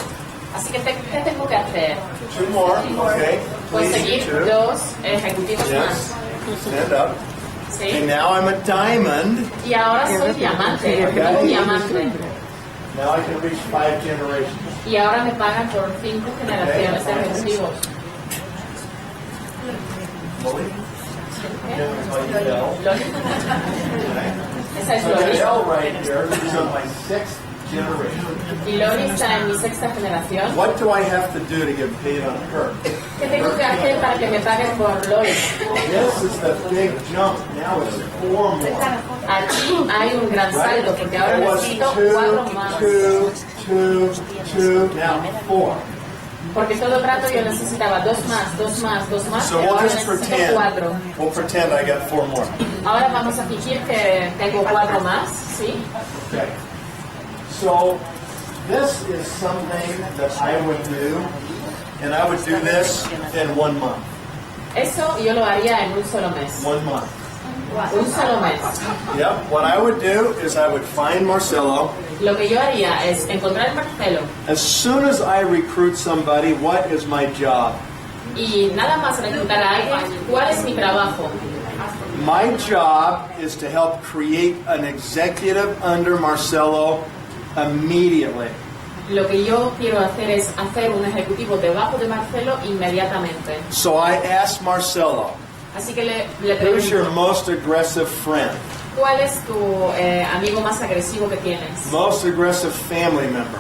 Así que, ¿qué tengo que hacer? 2 more, okay. Please, Conseguir 2. 2 ejecutivos Yes. más. Stand up. ¿Sí? And now I'm a diamond. Y ahora soy diamante, ejecutivo diamante. Now I can reach 5 generations. Y ahora me pagan por 5 generaciones de ejecutivos. Lily? I'm gonna call you Belle. Loli. Esa es So I got Loli. Elle right here. She's on my 6th generation. Y Loli está en mi 6ª generación. What do I have to do to get paid on her? ¿Qué tengo que hacer para que me paguen por Loli? This is the big jump. Now it's 4 more. Aquí hay un gran salto porque ahora It was necesito 2, 4 más. 2, 2, 2, now 4. Porque todo el rato yo necesitaba 2 más, 2 más, 2 más. So Y we'll ahora just necesito pretend. 4. We'll pretend I got 4 more. Ahora vamos a fingir que tengo 4 más, ¿sí? Okay. So this is something that I would do, and I would do this in 1 month. Eso yo lo haría en un solo mes. 1 month. Un solo mes. Yep. What I would do is I would find Marcelo. Lo que yo haría es encontrar a Marcelo As soon as I recruit somebody, what is my job? y nada más reclutar a alguien. ¿Cuál es mi trabajo? My job is to help create an executive under Marcelo immediately. Lo que yo quiero hacer es hacer un ejecutivo debajo de Marcelo inmediatamente. So I asked Marcelo, Así que le who's your pregunto, most aggressive friend? ¿cuál es tu amigo más agresivo que tienes? Most aggressive family member?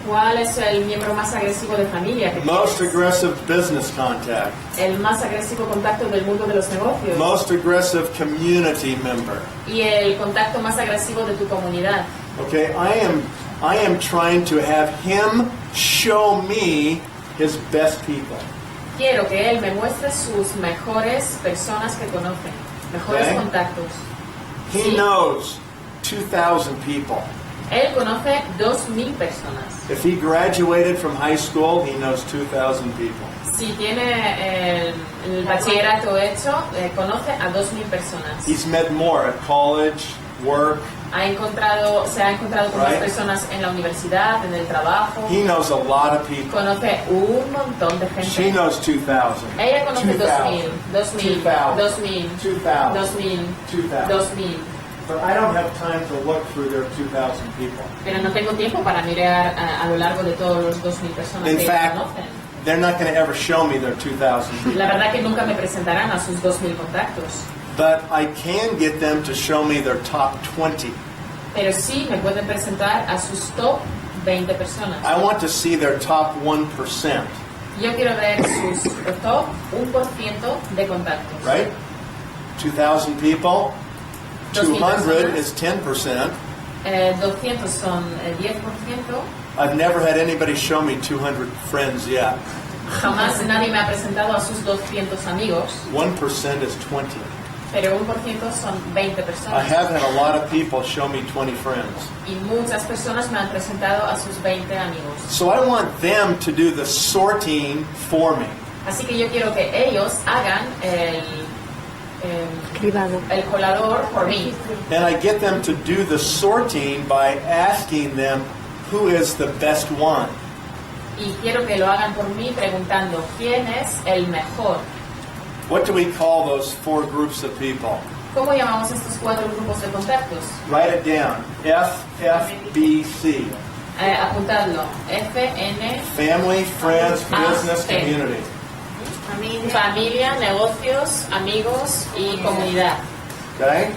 ¿Cuál es el miembro más agresivo de familia que Most tienes? aggressive business contact. El más agresivo contacto del mundo de los negocios. Most aggressive community member. Y el contacto más agresivo de tu comunidad. Okay, I am trying to have him show me his best people. Quiero que él me muestre sus mejores personas que conoce, mejores Okay. contactos. He Sí. knows 2,000 people. Él conoce 2.000 personas. If he graduated from high school, he knows 2,000 people. Si tiene el bachillerato hecho, conoce a 2.000 personas. He's met more at college, work. Se ha encontrado con más Right. personas en la universidad, en el trabajo. He knows a lot of people. Conoce un montón de She gente. knows 2,000. Ella conoce 2.000, 2,000, 2.000, 2,000, 2.000, 2,000. 2.000. But I don't have time to look through their 2,000 people. Pero no tengo tiempo para mirar a lo largo de todos los 2.000 personas In que fact, conocen. they're not going to ever show me their 2,000 people. La verdad que nunca me presentarán a sus 2.000 contactos. But I can get them to show me their top 20. Pero sí me pueden presentar a sus top 20 personas. I want to see their top 1%, Yo quiero ver sus top 1% de contactos. right? 2,000 people, 2,000 200 personas. is 10%. 200 son 10%. I've never had anybody show me 200 friends yet. Jamás nadie me ha presentado a sus 200 amigos, 1% is 20. pero 1% son 20 I personas. have had a lot of people show me 20 friends. Y muchas personas me han presentado a sus 20 amigos. So I want them to do the sorting for me. Así que yo quiero que ellos hagan Cribado. el colador por mí. And I get them to do the sorting by asking them who is the best one. Y quiero que lo hagan por mí preguntando quién es el mejor. What do we call those 4 groups of people? ¿Cómo llamamos estos 4 grupos de contactos? Write it down. F, F, B, C. Apuntadlo. F, N, Family, friends, business, C. community. familia, negocios, amigos y comunidad. Okay?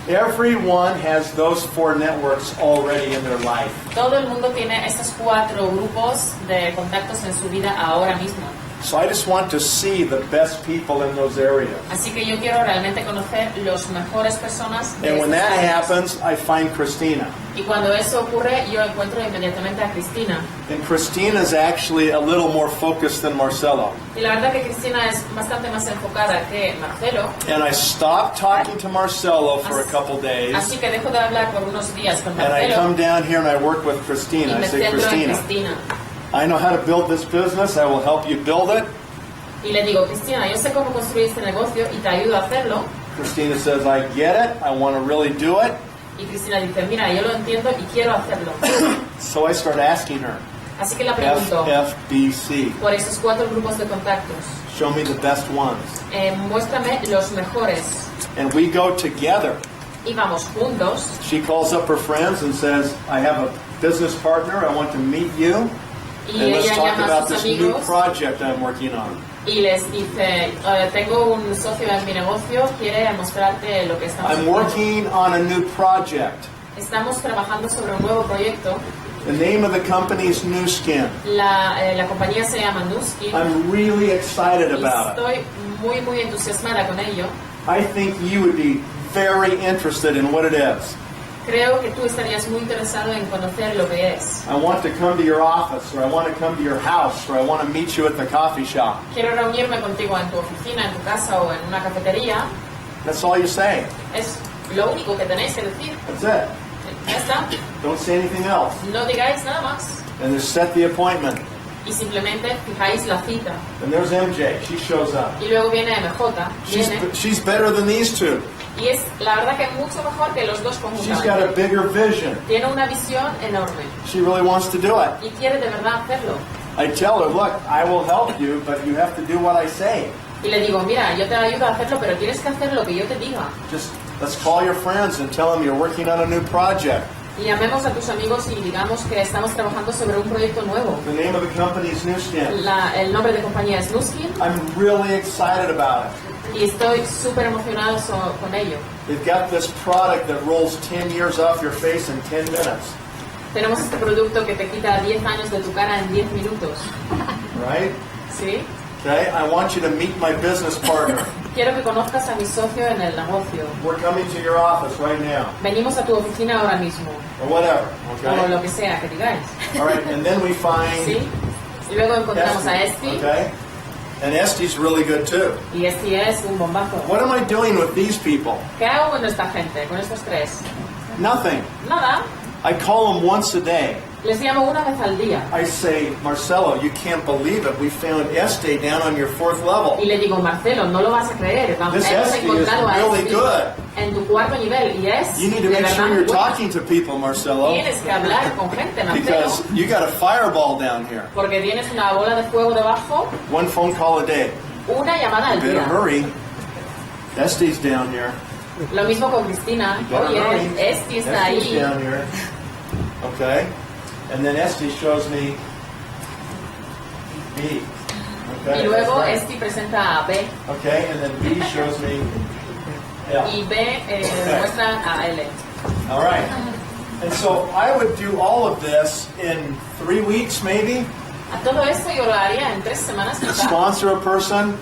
Everyone has those 4 networks already in their life. Todo el mundo tiene estos 4 grupos de contactos en su vida ahora mismo. So I just want to see the best people in those areas. Así que yo quiero realmente conocer los mejores personas de And when esas that áreas. happens, I find Christina. Y cuando eso ocurre, yo encuentro inmediatamente a Cristina. And Christina's actually a little more focused than Marcelo. Y la verdad que Cristina es bastante más enfocada que Marcelo. And I stopped talking to Marcelo for a couple days. Así que dejo de hablar por unos días con And I Marcelo come down here and I work with y Christina. I me say, centro en Christina, Cristina. I know how to build this business. I will help you build it. Y le digo, Cristina, yo sé cómo construir este negocio y te ayudo a hacerlo. Christina says, I get it. I want to really do it. Y Cristina dice, mira, yo lo entiendo y quiero hacerlo. So I start asking her, Así que la F, pregunto F, B, C. por esos 4 grupos de contactos. Show me the best ones. Muéstrame los mejores. And we go together. Y vamos juntos. She calls up her friends and says, I have a business partner. I want to meet you. Y And let's ella talk llama a about sus this new amigos project I'm working on. y les dice, tengo un socio en mi negocio, quiere mostrarte lo que estamos I'm haciendo. working on a new project. Estamos trabajando sobre un nuevo proyecto. The name of the company is Nu Skin. La compañía se llama Nu Skin I'm really excited y about it. estoy muy entusiasmada con ello. I think you would be very interested in what it is. Creo que tú estarías muy interesado en conocer lo que es. I want to come to your office, or I want to come to your house, or I want to meet you at the coffee shop. Quiero reunirme contigo en tu oficina, en tu casa o en una cafetería. That's all you say. Es lo único que tenéis que decir. That's it. Ya está. Don't say anything else. No digáis nada más. And just set the appointment. Y simplemente fijáis la cita. And there's MJ. She shows up. Y luego viene MJ. Viene. She's better than these two. Y es la verdad que mucho mejor que los dos She's got a conjuntamente. bigger vision. Tiene una visión enorme. She really wants to do it. Y quiere de verdad hacerlo. I tell her, look, I will help you, but you have to do what I say. Y le digo, mira, yo te ayudo a hacerlo, pero tienes que hacer lo que yo te diga. Just let's call your friends and tell them you're working on a new project. Y llamemos a tus amigos y digamos que estamos trabajando sobre un proyecto nuevo. The name of the company is Nu Skin. El nombre de compañía es Nu Skin I'm really excited about it. y estoy súper emocionado con ello. They've got this product that rolls 10 years off your face in 10 minutes. Tenemos este producto que te quita 10 años de tu cara en 10 minutos. Right? ¿Sí? Okay, I want you to meet my business partner. Quiero que conozcas a mi socio en el negocio. We're coming to your office right now, Venimos a tu oficina ahora mismo. or whatever. O Okay. lo que sea que digáis. All right, and then we find ¿Sí? Y luego encontramos a Esty. Esti. Okay, and Esty's really good too. Y Esti es un bombazo. What am I doing with these people? ¿Qué hago con esta gente, con estos tres? Nothing. Nada. I call them once a day. Les llamo una vez al día. I say, Marcelo, you can't believe it. We found Este down on your 4th level. Y le digo, Marcelo, no lo vas a creer. This Hemos Esti is encontrado a really Esti good. en tu cuarto nivel. Y es You need to de make sure verdad you're buena. talking to people, Marcelo, Tienes que hablar con gente, Marcelo. because you got a fireball down here. Porque tienes una bola de fuego debajo. One phone call a day. Una llamada al Better día. hurry. Este's down here. Lo mismo con Cristina. Better Oye, hurry. Esti está Este's ahí. down here. Okay. And then Este shows me B. Okay. Y luego that's right. Esti presenta a B. Okay, and then B shows me L. Y B muestra a L. All right. And so I would do all of this in 3 weeks, maybe. A todo esto yo lo haría en 3 semanas quizá. Sponsor a person.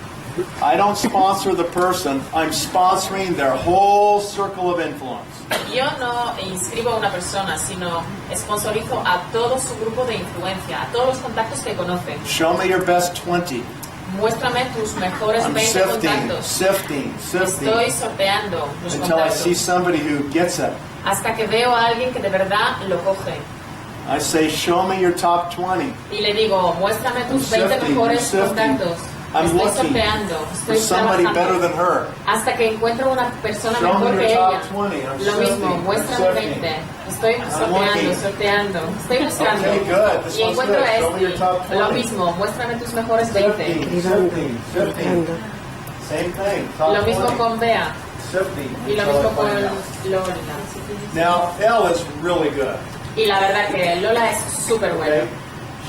I don't sponsor the person. I'm sponsoring their whole circle of influence. Yo no inscribo a una persona, sino sponsorizo a todo su grupo de influencia, a todos los contactos que conocen. Show me your best 20. Muéstrame tus mejores I'm 20 sifting, contactos. sifting, sifting Estoy sorteando los until I see contactos somebody who gets it. hasta que veo a alguien que de verdad lo coge. I say, show me your top 20. Y le digo, muéstrame tus 20 sifting, mejores I'm sifting. contactos. I'm Estoy looking sorteando, for estoy somebody better trabajando than her. hasta que encuentro una persona Show mejor me que your ella. top 20. I'm Lo mismo, sifting, muéstrame I'm sifting. 20. Estoy looking. sorteando, estoy buscando. Okay, good. This Y one's encuentro good. a Show me your top este. 20. Lo mismo, muéstrame tus mejores 20. Sifting, sifting, sifting. Same thing. Top Lo mismo 20. con Bea. Sifting. Y lo until I mismo con find out. Lola. Now, L is really good. Y la verdad que Lola es súper buena. Okay?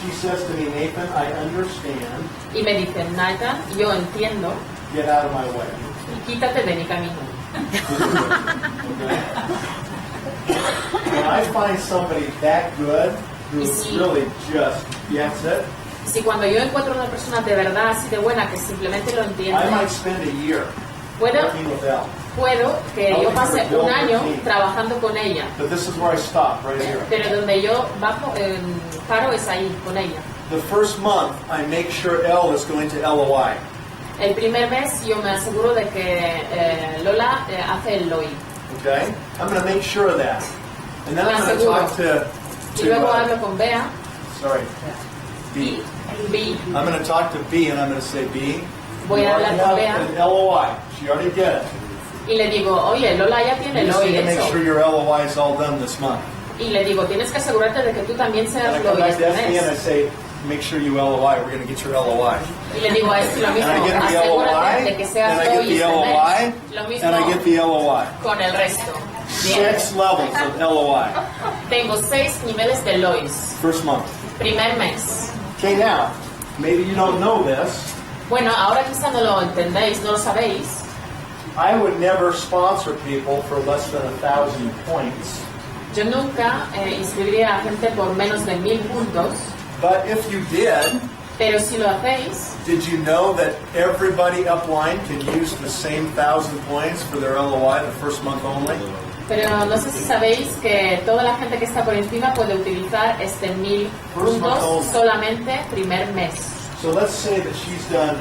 She says to me, Nathan, I understand. Y me dice, Nathan, yo entiendo, Get out of my way. y quítate de mi camino. Okay? When I find somebody that good who really just gets it, Si cuando yo encuentro una persona de verdad así de buena que simplemente lo entiende, I might spend a year puedo working with L. que yo pase un año trabajando con ella, But this is where I stop, right here. pero donde yo paro es ahí, con ella. The first month, I make sure L is going to LOI. El primer mes yo me aseguro de que Lola hace el LOI. Okay? I'm going to make sure of that. And then Me I'm going to aseguro. talk to Y luego hablo con Bea sorry, B. y B. I'm going to talk to B and I'm going to say, B, Voy you a hablar already con have Bea. an LOI. She already get it. Y le digo, oye, Lola ya tiene You el just LOI need to make hecho. sure your LOI is all done this month. Y le digo, tienes que asegurarte de que tú también And seas I come LOI back este to SB and I mes. say, make sure you LOI. We're going to get your LOI. Y le digo a este lo And mismo, I get the asegúrate de LOI, que and seas I get LOI the este LOI, mes. Lo and I get mismo the LOI. con el resto. Bien. 6 levels of LOI. Tengo 6 niveles de LOIs. First month. Primer mes. Okay, now, maybe you don't know this. Bueno, ahora quizá no lo entendéis, no lo sabéis. I would never sponsor people for less than 1,000 points. Yo nunca inscribiría a gente por menos de 1000 puntos, But if you did, pero si lo hacéis, did you know that everybody upline can use the same 1,000 points for their LOI the first month only? pero no sé si sabéis que toda la gente que está por encima puede utilizar 1000 puntos solamente primer mes. So let's say that she's done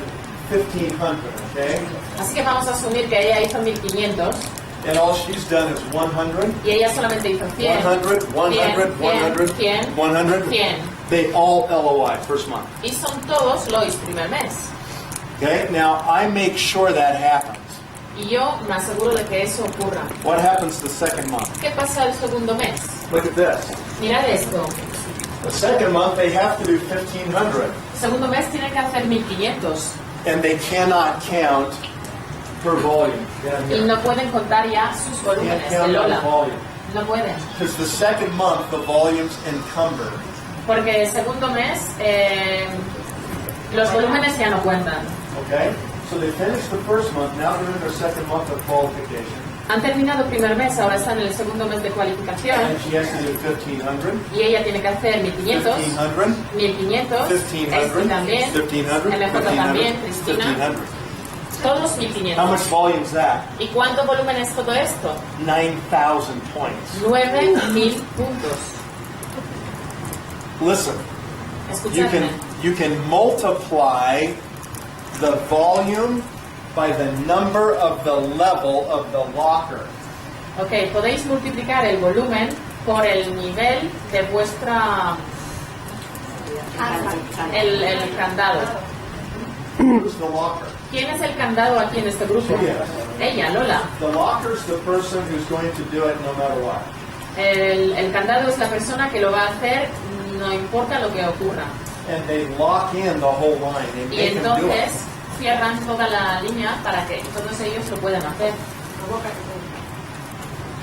1,500, okay? Así que vamos a asumir que ella hizo 1500 And all she's done is 100, y ella solamente hizo 100, 100, 100, 100, 100, 100. 100. They all LOI first month. Y son todos LOIs primer mes. Okay, now I make sure that happens. Y yo me aseguro de que eso ocurra. What happens the second month? ¿Qué pasa el segundo mes? Look at this. Mirad esto. The second month they have to do 1,500, El segundo mes tiene que hacer 1500 and they cannot count per volume. Down y here. no pueden contar ya sus Can't volúmenes de count on Lola. volume. No pueden. Because the second month the volume's encumbered. Porque el segundo mes los volúmenes ya no cuentan. Okay? So they finish the first month, now they're in their second month of qualification. Han terminado primer mes, ahora están en el segundo mes de cualificación. And she has to do 1,500. Y ella tiene que hacer 1500, 1,500. 1500, 1,500. este también, 1,500. el mejor también, Cristina. 1,500. Todos How 1500. much volume is that? ¿Y cuánto volumen es todo esto? 9,000 points. 9000 puntos. Listen, Escuchadme. you can multiply the volume by the number of the level of the locker. Ok, podéis multiplicar el volumen por el nivel de vuestra... el candado. Who's the locker? ¿Quién es el candado aquí en este grupo? Ella, Lola. The locker's the person who's going to do it no matter what. El candado es la persona que lo va a hacer no importa lo que ocurra. And they lock in the whole line. They Y make them do entonces it. cierran toda la línea para que todos ellos lo puedan hacer.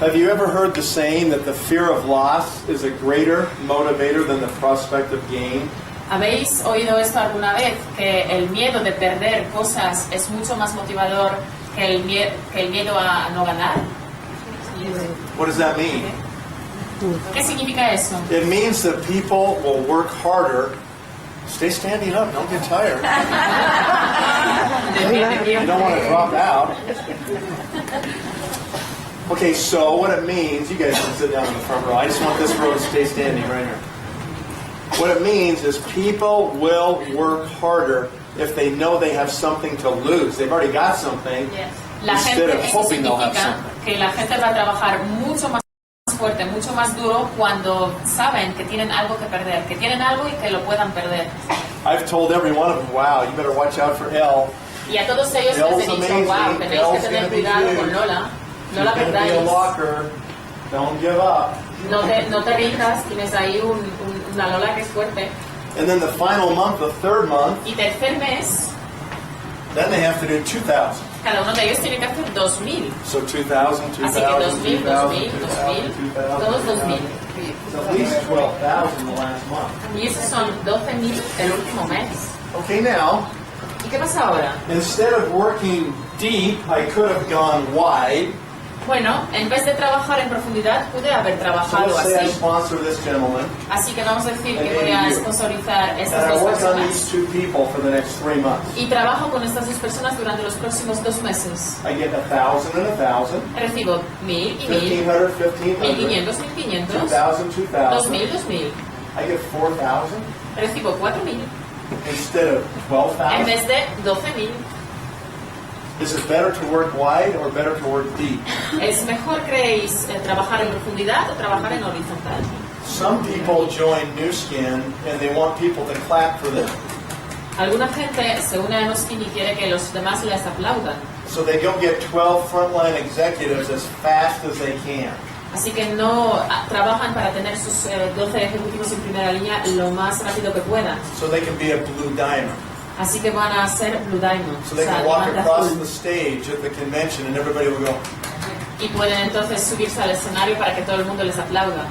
Have you ever heard the saying that the fear of loss is a greater motivator than the prospect of gain? ¿Habéis oído esto alguna vez? Que el miedo de perder cosas es mucho más motivador que el miedo a no ganar. What does that mean? ¿Qué significa eso? It means that people will work harder. Stay standing up, don't get tired. You don't want to drop out. Okay, so what it means, you guys can sit down in the front row. I just want this row to stay standing right here. What it means is people will work harder if they know they have something to lose. They've already got something, La instead gente, of esto hoping they'll have significa something. que la gente va a trabajar mucho más fuerte, mucho más duro cuando saben que tienen algo que perder, que tienen algo y que lo puedan perder. I've told every one of them, wow, you better watch out for Elle. Y a todos ellos les he Elle's dicho, amazing. wow, tenéis que Elle's tener gonna be cuidado huge. con Lola, no la She's gonna be a perdáis, locker. Don't give up. no te rindas, tienes ahí una Lola que es fuerte. And then the final month, the third month, Y tercer mes, then they have to do 2,000. cada uno de ellos tiene que hacer 2000. So 2,000, 2,000, Así que 2000, 2,000, 2000, 2,000, 2000, 2,000, todos 2000. So at least 12,000 the last month. Y esos son 12.000 el último mes. Okay, now, ¿Y qué pasa ahora? instead of working deep, I could have gone wide. Bueno, en vez de trabajar en profundidad, pude haber So trabajado let's say I así. sponsor this gentleman, Así que vamos a decir que And voy a you. sponsorizar and estas I dos work on these personas. two people for the next 3 months. Y trabajo con estas dos personas durante los próximos 2 meses. I get 1,000 and 1,000, Recibo 1000 y 1000, 1,500, 1,500, 1500, 1500, 2,000, 2,000. 2000, 2000. I get 4,000 Recibo 4000 instead of en 12,000. vez de 12000. Is it better to work wide or better to work deep? ¿Es mejor, creéis, trabajar en profundidad o trabajar en horizontal? Some people join Nu Skin and they want people to clap for them. Alguna gente se une a Nu Skin y quiere que los demás les aplaudan. So they go get 12 frontline executives as fast as they can. Así que no trabajan para tener sus 12 ejecutivos en primera línea lo más rápido que puedan. So they can be a blue diamond. Así que van a ser Blue Diamond. So they o sea, can walk diamante across azul. the stage at the convention and everybody will go, Y pueden entonces subirse al escenario para que todo el mundo les aplauda.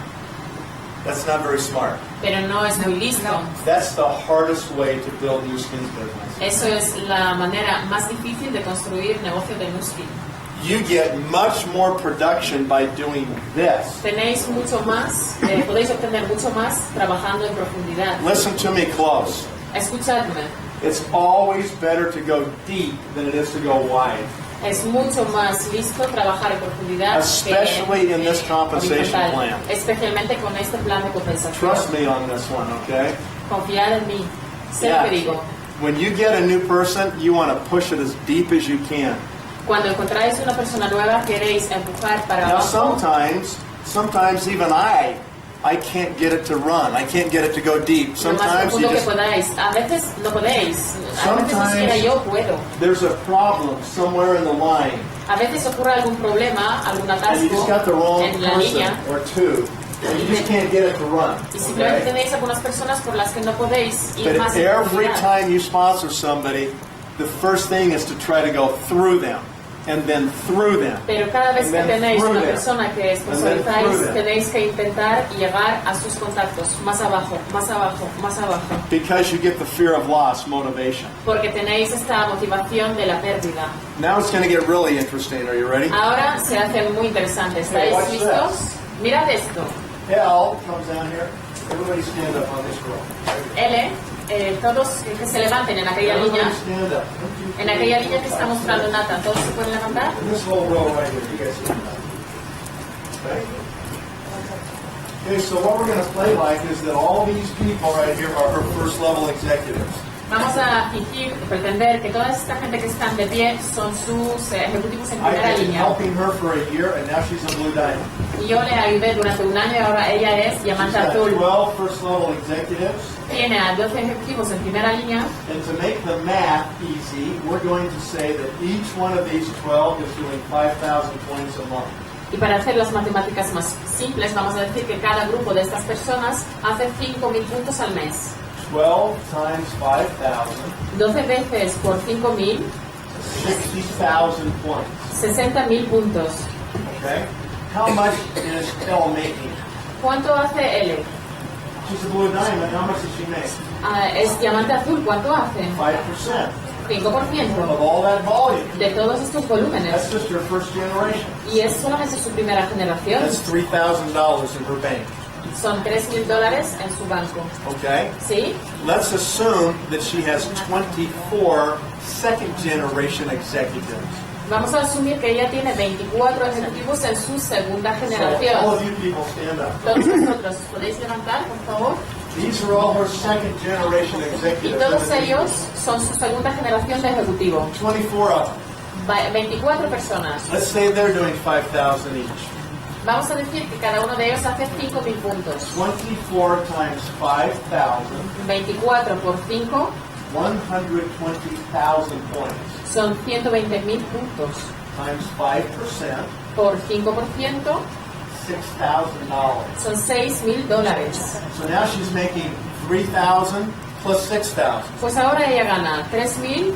that's not very smart. Pero no es muy listo. That's the hardest way to build Nu Skin's business. Eso es la manera más difícil de construir negocio de Nu Skin. You get much more production by doing this. Tenéis mucho más, podéis obtener mucho más trabajando en profundidad. Listen to me close. Escuchadme. It's always better to go deep than it is to go wide. Es mucho más listo trabajar en profundidad Especially in this compensation horizontal, plan. especialmente con este plan de compensación. Trust me on this one, okay? Confiar en mí. Yeah. Siempre digo, When you get a new person, you want to push it as deep as you can. cuando encontráis una persona nueva, queréis empujar para Now, abajo. sometimes even I can't get it to run. I can't get it to go deep. Lo más Sometimes profundo que just, podáis. A veces no podéis. A veces ni Sometimes- siquiera yo puedo. there's a problem somewhere in the line, A veces ocurre algún problema, algún and you just got the atasco wrong en la person línea or two, and you just can't get it to run. y simplemente Okay? tenéis algunas personas por las que no podéis ir But más en every profundidad. time you sponsor somebody, the first thing is to try to go through them. and then through them. Pero cada vez que And then tenéis through una them. persona que And then sponsorizáis, through them. tenéis que intentar llegar a sus contactos, más abajo, más abajo, más abajo. Because you get the fear of loss motivation. Porque tenéis esta motivación de la pérdida. Now it's going to get really interesting. Are you ready? Ahora se hace muy interesante. Okay, ¿Estáis watch listos? this. Mirad esto. L comes down here. Everybody stand up on this row. L, todos que se levanten en aquella línea. Everybody stand up. En aquella línea que está mostrando Nathan, ¿todos se pueden levantar? In this whole row right here, you guys stand up. Okay? Okay, so what we're going to play like is that all these people right here are her first level executives. Vamos a fingir, pretender que toda esta gente que están de pie son sus ejecutivos en primera I've been línea. helping her for a year, and now she's a blue diamond. Y yo le ayudé durante un año y ahora ella es She's diamante got azul. 12 first level executives. Tiene a 12 ejecutivos en primera línea. And to make the math easy, we're going to say that each one of these 12 is doing 5,000 points a month. Y para hacer las matemáticas más simples, vamos a decir que cada grupo de estas personas hace 5.000 puntos al mes. 12 times 5,000, 12 veces por 5.000, 60,000 points. 60.000 puntos. Okay? How much is L making? ¿Cuánto hace L? She's a blue diamond. How much does she make? Es diamante azul, ¿cuánto hace? 5% 5% of all that volume. de todos estos That's volúmenes. just her first generation. Y es solamente su primera generación. That's $3,000 in her bank. Son $3.000 en su banco. Okay? ¿Sí? Let's assume that she has 24 second generation executives. Vamos a asumir que ella tiene 24 ejecutivos en su segunda So all generación. of you people stand up. Todos vosotros, ¿podéis levantar, por favor? These are all her second generation Y executives. todos ellos son su segunda generación de ejecutivo. 24 of them. 24 personas. Let's say they're doing 5,000 each. Vamos a decir que cada uno de ellos hace 5.000 puntos. 24 times 5,000, 24 por 5 120,000 points. son 120.000 puntos. Times 5%, Por 5% $6,000. son $6.000. So now she's making 3,000 plus 6,000. Pues ahora ella gana $3.000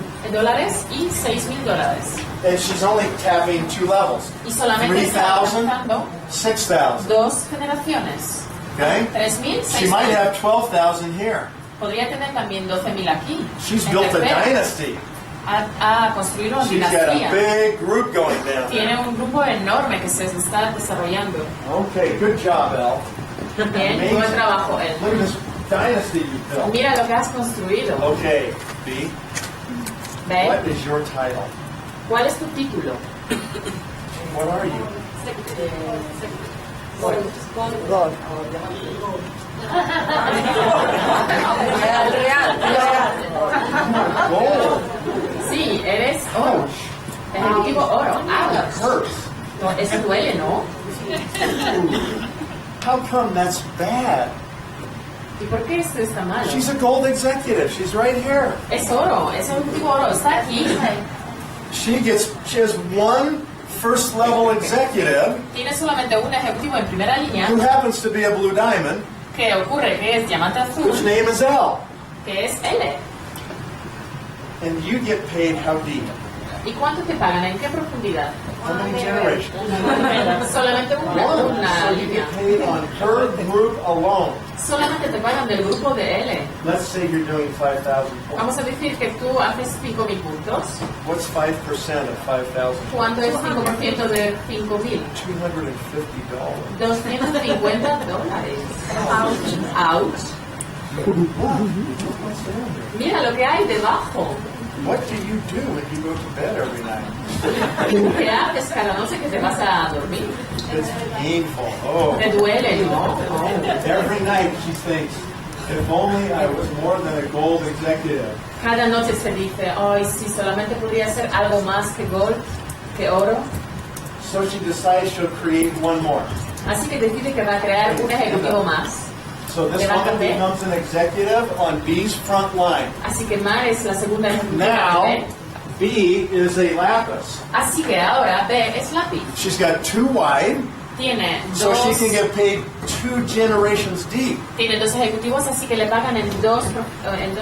y $6.000. And she's only tapping 2 levels. Y solamente está 3,000, alcanzando 6,000. 2 generaciones. Okay? 3.000, She might 6.000. have 12,000 here. Podría tener también 12.000 aquí. She's En built a tercera. dynasty. Ha construido una She's got a dinastía. big group going down Tiene there. un grupo enorme que se está desarrollando. Okay, good job, Elle. Bien, buen trabajo, él. Look at this dynasty you built. Mira lo que has construido. Okay, B, ¿Ve? what is your title? ¿Cuál es tu título? What are you? Gold. Sí, eres oro. Ejecutivo oro. That Ouch. hurts. No, eso duele, ¿no? How come that's bad? ¿Y por qué esto está mal? She's a gold executive. She's right here. Es oro, es ejecutivo oro, está aquí. She has one first level executive Tiene solamente un ejecutivo en primera línea. who happens to be a blue diamond, Que ocurre que es diamante whose azul, name is L. que es L. And you get paid how deep? ¿Y cuánto te pagan? ¿En qué profundidad? How many generations? Solamente One. una So you línea. get paid on her group alone. Solamente te pagan del grupo de L. Let's say you're doing 5,000 points. Vamos a decir que tú haces 5.000 puntos. What's 5% of 5,000? ¿Cuánto es 5% de 5.000? $250. $250. Ouch. Mira lo que hay debajo. What do you do when you go to bed every night? ¿Qué haces cada noche que te vas a dormir? It's painful. Oh. Te duele, ¿no? Every night she thinks, if only I was more than a gold executive. Cada noche se dice, ay, si solamente podría ser algo más que gold, que oro. So she decides she'll create one more. Así que decide que va a crear un ejecutivo más. So this woman becomes an executive on B's front line. Así que Mar es la segunda ejecutiva. Now, ¿Ve? B is a lapis. Así que ahora B es lápiz. She's got 2 wide, Tiene so dos, she can get paid 2 generations deep. tiene 2 ejecutivos, así que le pagan en dos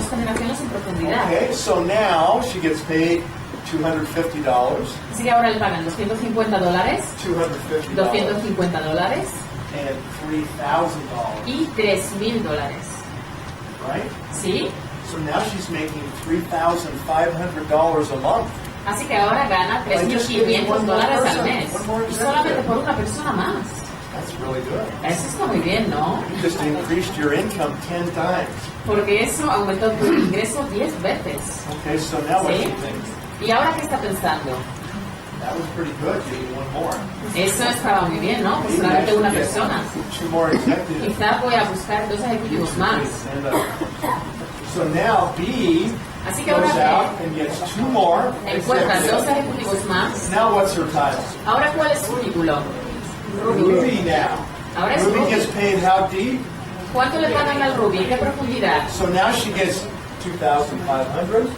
generaciones en profundidad. Okay, so now she gets paid $250, Así que ahora le pagan $250, $250, $250 and $3,000, y $3,000. right? ¿Sí? So now she's making $3,500 a month. Así que ahora gana $3,500 al mes. Y solamente por una persona más. That's really good. Eso está muy bien, ¿no? You just increased your income 10 times. Porque eso aumentó tu ingreso 10 veces. Okay, so now what do ¿Sí? you think? ¿Y ahora qué está pensando? That was pretty good. You need one more. Eso estaba muy bien, ¿no? Pues solamente una persona. 2 more executives. Quizá voy a buscar 2 ejecutivos más. Stand up. So now B Así que goes ahora out and gets 2 more encuentra 2 executives. ejecutivos más. Now what's her title? Ahora, ¿cuál es su título? Ruby now. Ahora es Ruby Ruby. gets paid how deep? ¿Cuánto le pagan al Ruby? ¿Qué profundidad? So now she gets 2,500,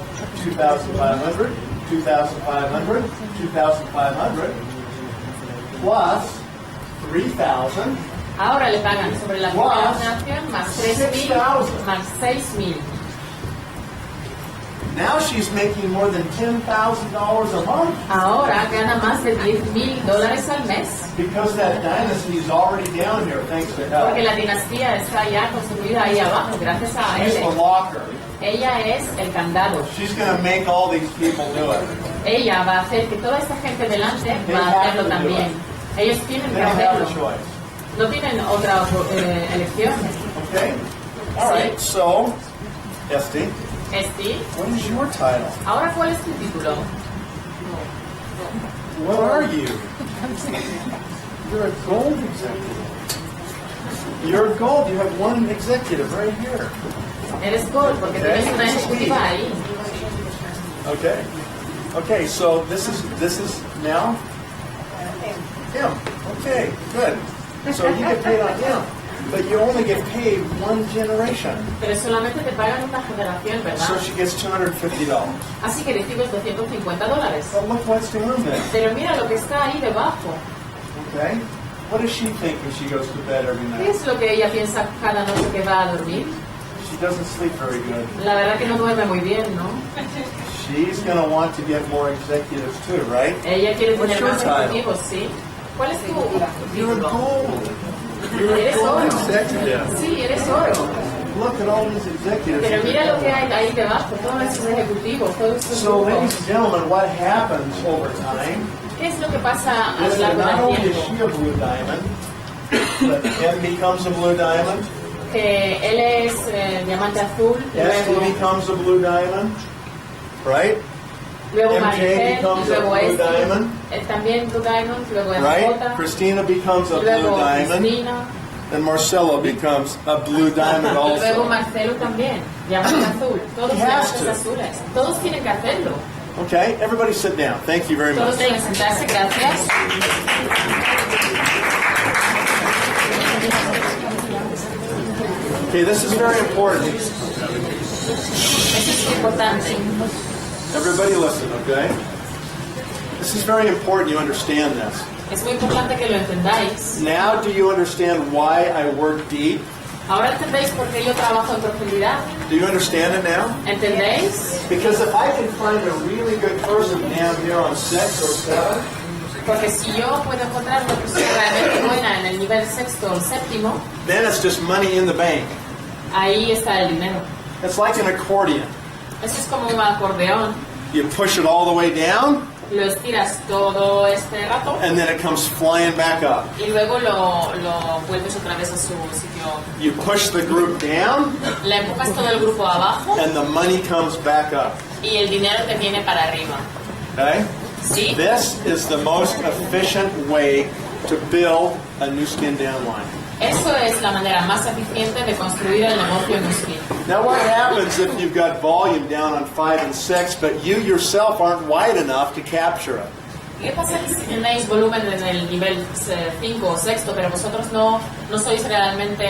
2,500, 2,500, 2,500, plus 3,000. Ahora le pagan sobre la primera Plus generación más 6,000. 3,000 más 6,000. Now she's making more than $10,000 a month Ahora gana más de $10,000 al mes. because that dynasty is already down here thanks to Porque her. la dinastía está ya construida ahí abajo, gracias a She's the él. locker. Ella es el candado. She's going to make all these people do it. Ella va a hacer que toda esta gente delante They va a have hacerlo to do también. Ellos tienen They que don't have a hacerlo. choice. No tienen otra elección. Okay? All right, so, Esty, Esti, what is your title? ahora ¿cuál es tu título? What are you? You're a gold executive. You're gold. You have one executive right here. Eres Gold porque Okay. tienes una ejecutiva ahí. Okay. Okay, so this is now him. Okay, good. So you get paid on him, but you only get paid one generation. Pero solamente te pagan una generación, ¿verdad? So she gets $250. Así que recibes $250. But look what's doing there. Pero mira lo que está ahí debajo. Okay. What does she think when she goes to bed every ¿Qué night? es lo que ella piensa cada noche que va a dormir? She doesn't sleep very good. La verdad que no duerme muy bien, ¿no? She's going to want to get more executives too, right? Ella quiere What's tener your más title? ejecutivos, ¿sí? ¿Cuál es tu You're a título? gold. You're a Eres gold oro. executive. Sí, eres oro. Look at all these executives. Pero mira lo que hay ahí debajo, todos esos ejecutivos, todos esos So, ladies grupos. and gentlemen, what happens over time ¿Qué es lo que pasa a is lo that largo not only del is tiempo? she a blue diamond, but M becomes a blue diamond, Que él es diamante azul, ST becomes a blue diamond, right? luego MJ Maricel, becomes a luego blue este, diamond. También Blue Diamond, luego Right? MJ, Christina becomes a blue luego diamond, Cristina, and Marcelo becomes a blue diamond y luego also. Marcelo también, diamante azul, todos He has diamantes to. azules, todos tienen que hacerlo. Okay, everybody sit down. Thank you very Todos much. deben sentarse, gracias. Okay, this is very important. Eso es importante. Everybody listen, okay? This is very important you understand this. Es muy importante que lo entendáis. Now do you understand why I work deep? Ahora entendéis por qué yo trabajo en profundidad. Do you understand it now? ¿Entendéis? Because if I can find a really good person down here on 6 or 7, Porque si yo puedo encontrar una persona realmente buena en el nivel sexto o séptimo, then it's just money in the bank. ahí está el dinero. It's like an accordion. Eso es como un acordeón. You push it all the way down, Lo estiras todo este rato and then it comes flying back up. y luego lo vuelves otra vez a su sitio. You push the group down, Le empujas todo el grupo abajo and the money comes back up. y el dinero te viene para arriba. Okay? ¿Sí? This is the most efficient way to build a Nu Skin downline. Eso es la manera más eficiente de construir el negocio Nu Skin. Now what happens if you've got volume down on 5 and 6, but you yourself aren't wide enough to capture it? ¿Qué pasa si tenéis volumen en el nivel 5 o sexto, pero vosotros no sois realmente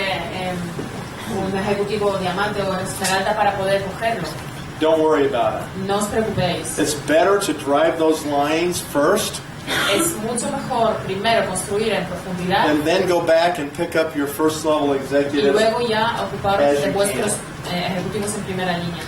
un ejecutivo diamante o esmeralda para poder cogerlo? Don't worry about it. No os preocupéis. It's better to drive those lines first Es mucho mejor primero construir en profundidad and then go back and pick up your first level y executive. luego ya ocuparos As de you vuestros ejecutivos en primera línea.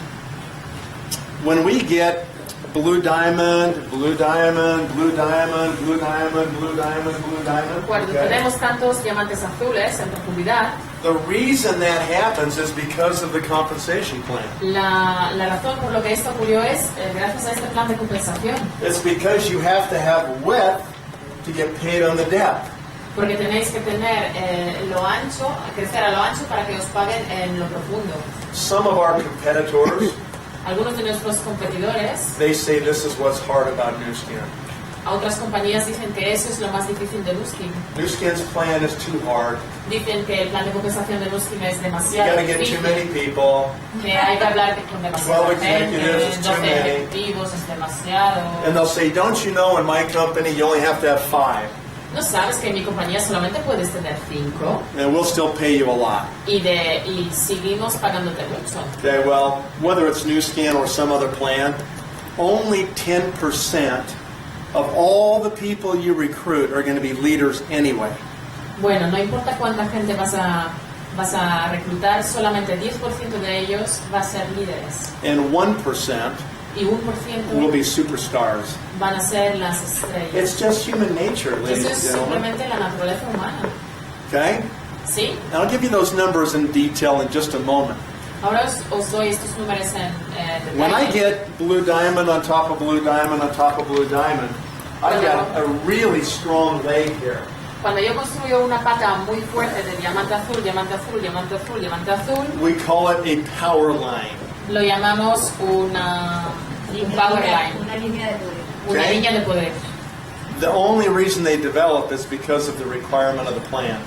When we get blue diamond, blue diamond, blue diamond, blue diamond, blue diamond, blue diamond. Cuando tenemos tantos diamantes azules en profundidad, The reason that happens is because of the compensation plan. la razón por lo que esto ocurrió es gracias a este plan de compensación. It's because you have to have width to get paid on the depth. Porque tenéis que tener lo ancho, crecer a lo ancho para que os paguen en lo profundo. Some of our competitors, Algunos de nuestros competidores, they say this is what's hard about Nu Skin. a otras compañías dicen que eso es lo más difícil de Nu Skin. Nu Skin's plan is too hard. Dicen que el plan de compensación de Nu Skin es You demasiado gotta get difícil, too many people, que hay que hablar con demasiada 12 executives is gente, too 12 many. ejecutivos es demasiado. and they'll say, don't you know in my company you only have to have 5, ¿No sabes que en mi compañía solamente puedes tener 5? and we'll still pay you a lot. Y seguimos pagándote mucho. Okay, well, whether it's Nu Skin or some other plan, only 10% of all the people you recruit are going to be leaders anyway. Bueno, no importa cuánta gente vas a reclutar, solamente 10% de ellos va a ser líderes. And 1% Y 1% will be superstars. van a ser las estrellas. It's just human nature, ladies Eso and es gentlemen. simplemente la naturaleza humana. Okay? ¿Sí? And I'll give you those numbers in detail in just a moment. Ahora os doy estos números en When I detalle. get blue diamond on top of blue diamond on top of blue diamond, I've got a really strong leg here. Cuando yo construyo una pata muy fuerte de diamante azul, diamante azul, diamante azul, diamante azul, We call it a power line. lo llamamos un power line, Una línea de poder. una Okay. línea de poder. The only reason they develop is because of the requirement of the plan.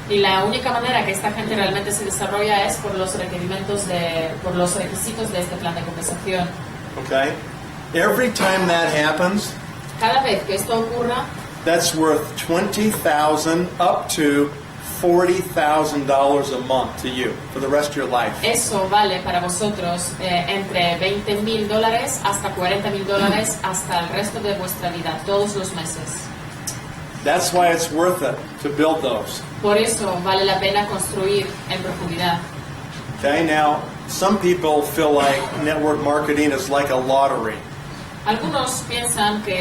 Y la única manera que esta gente realmente se desarrolla es por los requerimientos por los requisitos de este plan de compensación. Okay? Every time that happens, Cada vez que esto ocurra, that's worth $20,000 up to $40,000 a month to you for the rest of your life. eso vale para vosotros entre $20,000 hasta $40,000 hasta el resto de vuestra vida, todos los meses. That's why it's worth it to build those. Por eso vale la pena construir en profundidad. Okay? Now, some people feel like network marketing is like a lottery. Algunos piensan que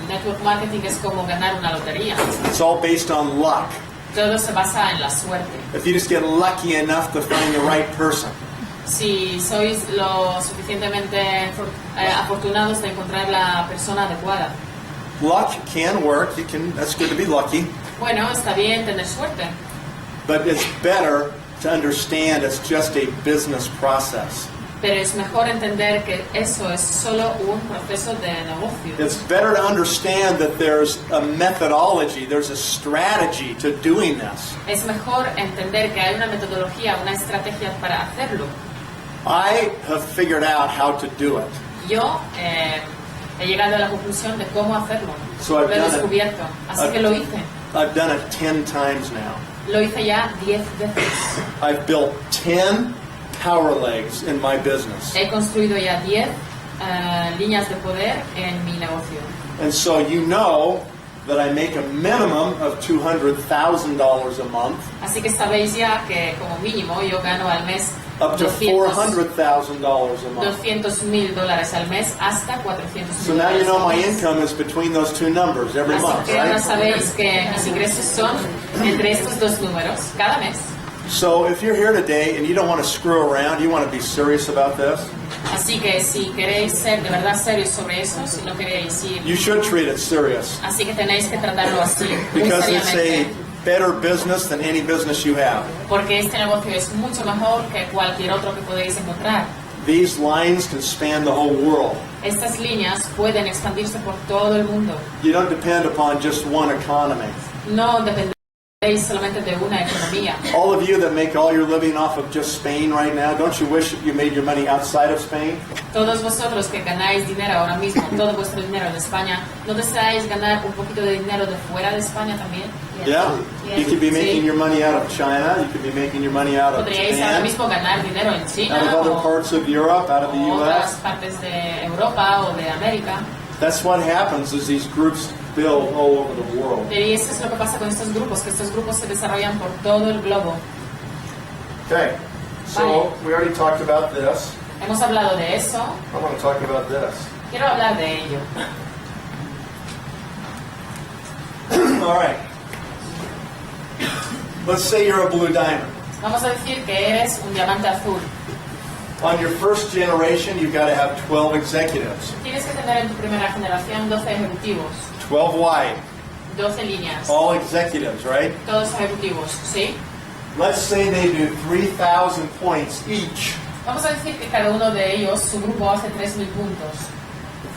network marketing es como ganar una lotería. It's all based on luck. Todo se basa en la suerte. If you just get lucky enough to find the right person. Si sois lo suficientemente afortunados de encontrar la persona adecuada. Luck can work. That's good to be lucky. Bueno, está bien tener suerte, But it's better to understand it's just a business process. pero es mejor entender que eso es solo un proceso de negocio. It's better to understand that there's a methodology, there's a strategy to doing this. Es mejor entender que hay una metodología, una estrategia para hacerlo. I have figured out how to do it. Yo he llegado a la conclusión de cómo hacerlo. So I've Lo he done it. descubierto, así que lo hice. I've done it 10 times now. Lo hice ya 10 veces. I've built 10 power legs in my business. He construido ya 10 líneas de poder en mi negocio. And so you know that I make a minimum of $200,000 a month, Así que sabéis ya que como mínimo yo gano al mes up to $400,000 a month. $200,000 al mes hasta $400,000. So now you know my al mes. income is between those two numbers every Así month, que ahora right? sabéis que mis ingresos son entre estos dos números cada mes. So if you're here today and you don't want to screw around, you want to be serious about this, Así que si queréis ser de verdad serios sobre eso, si no queréis ir, you should treat it serious así que tenéis que tratarlo así, muy because it's a seriamente. better business than any business you have. Porque este negocio es mucho mejor que cualquier otro que podéis encontrar. These lines can span the whole world. Estas líneas pueden expandirse por todo el mundo. You don't depend upon just one economy. No dependéis solamente de una economía. All of you that make all your living off of just Spain right now, don't you wish you made your money outside of Spain? Todos vosotros que ganáis dinero ahora mismo, todo vuestro dinero en España, ¿no deseáis ganar un poquito de dinero de fuera de España también? Yeah. You could be making Sí. your money out of China. You could be making your money out of Podríais ahora Japan, mismo ganar dinero en China out of other o parts of Europe, out of the otras U.S. partes de Europa o de América. That's what happens as these groups build all over the world. Y eso es lo que pasa con estos grupos, que estos grupos se desarrollan por todo el globo. Okay. So we already talked about this. Hemos hablado de eso, I want to talk about this. Quiero hablar de ello. All right. Let's say you're a blue diamond. Vamos a decir que eres un diamante azul. On your first generation, you've got to have 12 executives. Tienes que tener en tu primera generación 12 ejecutivos, 12 wide. 12 líneas. All executives, right? Todos ejecutivos, ¿sí? Let's say they do 3,000 points each. Vamos a decir que cada uno de ellos, su grupo hace 3.000 puntos.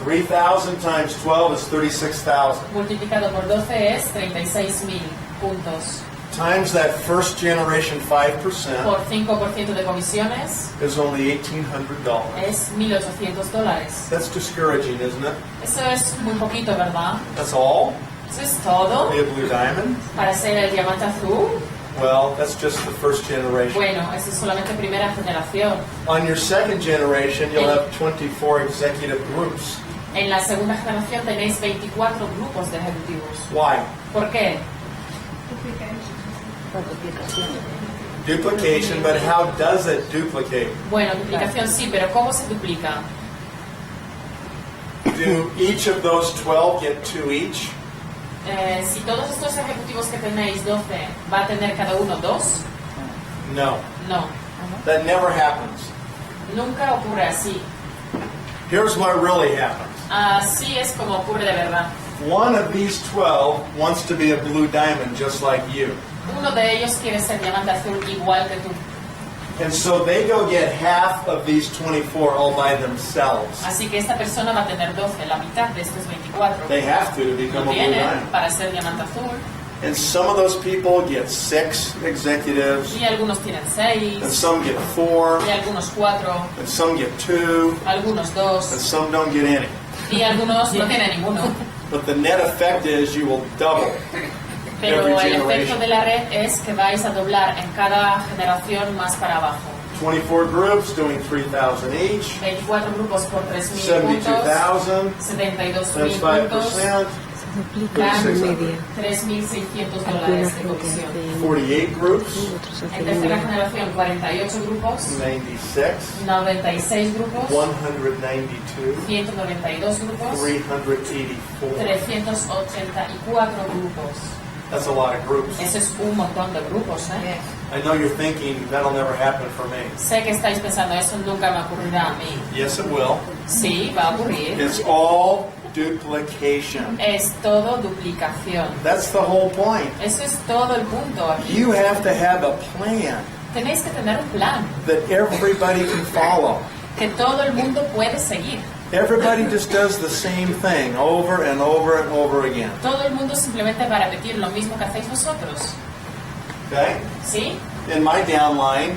3,000 times 12 is 36,000. Multiplicado por 12 es 36.000 puntos. Times that first generation 5% Por 5% de comisiones is only $1,800. es $1.800. That's discouraging, isn't it? Eso es muy poquito, ¿verdad? That's all? Eso es todo Be a blue diamond? para ser el diamante azul. Well, that's just the first generation. Bueno, eso es solamente primera generación. On your second generation, you'll have 24 executive groups. En la segunda generación tenéis 24 grupos de ejecutivos. Why? ¿Por qué? Duplication, but how does it duplicate? Bueno, duplicación sí, pero ¿cómo se duplica? Do each of those 12 get 2 each? Si todos estos ejecutivos que tenéis, 12, ¿va a tener cada uno 2? No. No. That never happens. Nunca ocurre así. Here's what really happens. Así es como ocurre de verdad. One of these 12 wants to be a blue diamond just like you. Uno de ellos quiere ser diamante azul igual que tú. And so they go get half of these 24 all by themselves. Así que esta persona va a tener 12, la mitad de estos 24. They have to become Lo a blue tienen diamond. para ser diamante azul. And some of those people get 6 executives, Y algunos tienen 6, and some get 4, y algunos 4, and some get 2, algunos and 2, some don't get any. y algunos no tienen ninguno. But the net effect is you will double Pero every el efecto generation. de la red es que vais a doblar en cada generación más para abajo. 24 groups doing 3,000 each, 24 grupos por 3.000 puntos, 72,000 times 72.000 puntos, 5%, Duplica en media. $3.600 Alguna de gente comisión. hace 48 groups, otros En hacen tercera una. generación, 48 grupos, 96, 96 grupos, 192, 192 grupos, 384. 384 grupos. That's a lot of groups. Eso es un montón de grupos, ¿eh? I know you're thinking that'll never happen for me. Sé que estáis pensando, eso nunca me ocurrirá a mí. Yes, it will. Sí, va a ocurrir. It's all duplication. Es todo duplicación. That's the whole point. Eso es todo el punto aquí. You have to have a plan Tenéis que tener un plan that everybody can follow. que todo el mundo puede seguir. Everybody just does the same thing over and over and over again. Todo el mundo simplemente va a repetir lo mismo que hacéis vosotros. Okay? ¿Sí? In my downline,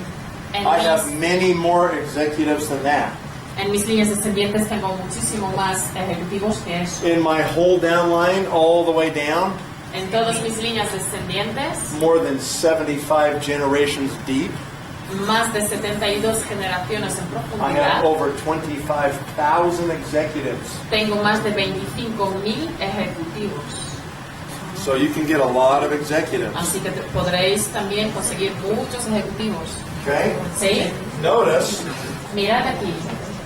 En I have mis, many more executives than that. en mis líneas descendientes tengo muchísimo más ejecutivos que eso. In my whole downline, all the way down, En todas mis líneas descendientes, more than 75 generations deep, más de 72 generaciones en I profundidad, have over 25,000 executives. tengo más de 25.000 ejecutivos. So you can get a lot of executives. Así que podréis también conseguir muchos ejecutivos. Okay? ¿Sí? Notice Mirad aquí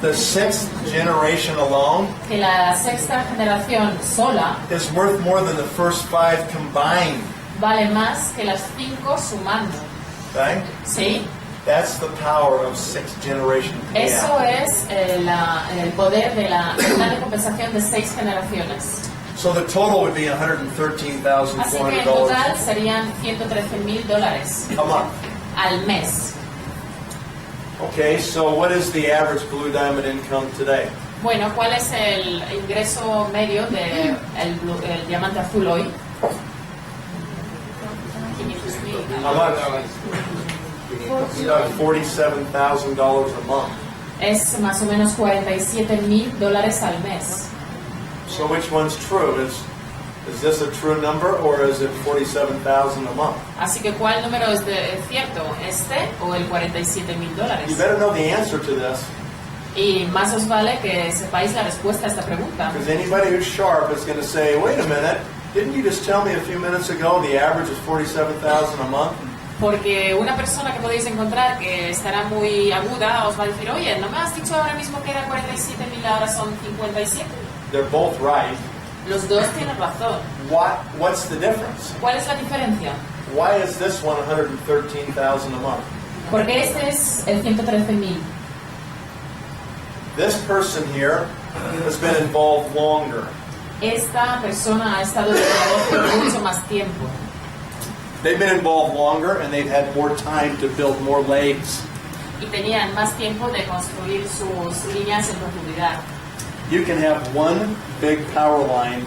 the 6th generation alone que la sexta generación sola is worth more than the first 5 combined. vale más que las 5 sumando. Okay? ¿Sí? That's the power of 6th generation Eso payout. es el poder de la plan de compensación de 6 generaciones. So the total would be Así que en $113,400 total serían $113.000 a month. al mes. Okay, so what is the average blue diamond income today? Bueno, ¿cuál es el ingreso medio del el diamante azul hoy? How much? It's about $47,000 a month. Es más o menos $47.000 al mes. So which one's true? Is this a true number or is it $47,000 a month? Así que ¿cuál número es cierto? ¿Este o el You $47.000? better know the answer to this, Y más os vale que sepáis la respuesta a esta pregunta. because anybody who's sharp is going to say, wait a minute, didn't you just tell me a few minutes ago the average is $47,000 a month? Porque una persona que podéis encontrar que estará muy aguda os va a decir, oye, ¿no me has dicho ahora mismo que era 47.000, ahora son 57? They're both right. Los dos tienen razón. What's the difference? ¿Cuál es la diferencia? Why is this one 113,000 a month? Porque este es el 113.000. This person here has been involved longer. Esta persona ha estado en el negocio mucho más tiempo. They've been involved longer and they've had more time to build more legs. Y tenían más tiempo de construir sus líneas en profundidad. You can have one big power line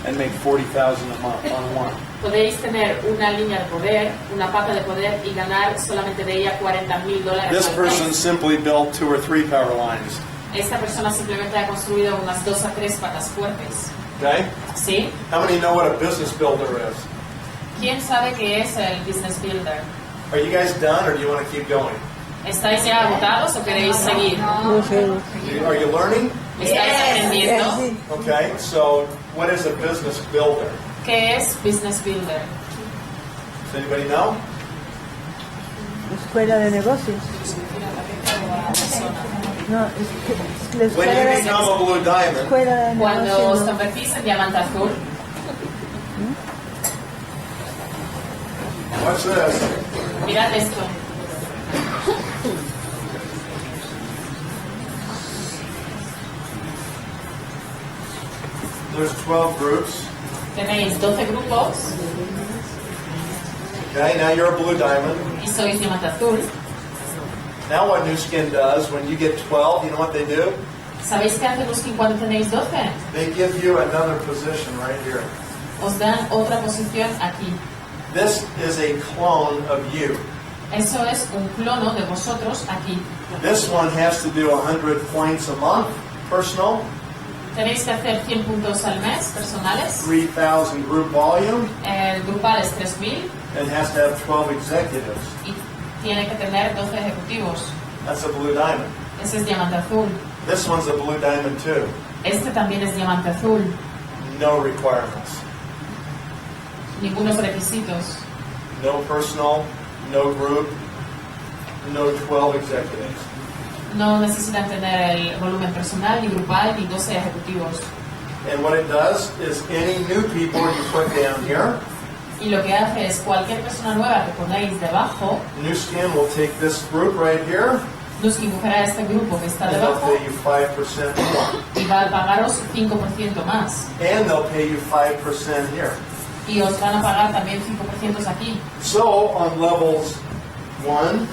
and make 40,000 a month on one. Podéis tener una línea de poder, una pata de poder y ganar solamente de ella $40,000 This al person mes. simply built 2 or 3 power lines. Esta persona simplemente ha construido unas 2 a 3 patas fuertes. Okay? ¿Sí? How many know what a business builder is? ¿Quién sabe qué es el business builder? Are you guys done or do you want to keep going? ¿Estáis ya agotados o queréis seguir? No sé. Are you learning? ¿Estáis aprendiendo? Sí. Okay, so what is a business builder? ¿Qué es business builder? Does anybody know? Escuela de negocios. No, es la When escuela you de, become a blue diamond, escuela de Cuando os negocios. No. convertís en diamante azul, watch this. mirad esto. There's 12 groups. Tenéis 12 grupos Okay, now you're a blue diamond. y sois diamante azul. Now what Nu Skin does, when you get 12, you know what they do? ¿Sabéis qué hace Nu Skin cuando tenéis 12? They give you another position right here. Os dan otra posición aquí. This is a clone of you. Eso es un clono de vosotros aquí. This one has to do 100 points a month, personal, Tenéis que hacer 100 puntos al mes personales. 3,000 group volume, El grupal es 3.000 and has to have 12 executives. y tiene que tener 12 ejecutivos. That's a blue diamond. Ese es diamante azul. This one's a blue diamond too. Este también es diamante azul. No requirements. Ningunos requisitos. No personal, no group, no 12 executives. No necesitan tener el volumen personal, ni grupal, ni 12 ejecutivos. And what it does is any new people you put down here, Y lo que hace es cualquier persona nueva que ponéis debajo, Nu Skin will take this group right here, Nu Skin cogerá este grupo que está and they'll debajo pay you 5% more. y va a pagaros 5% más. And they'll pay you 5% here. Y os van a pagar también 5% aquí. So on levels 1,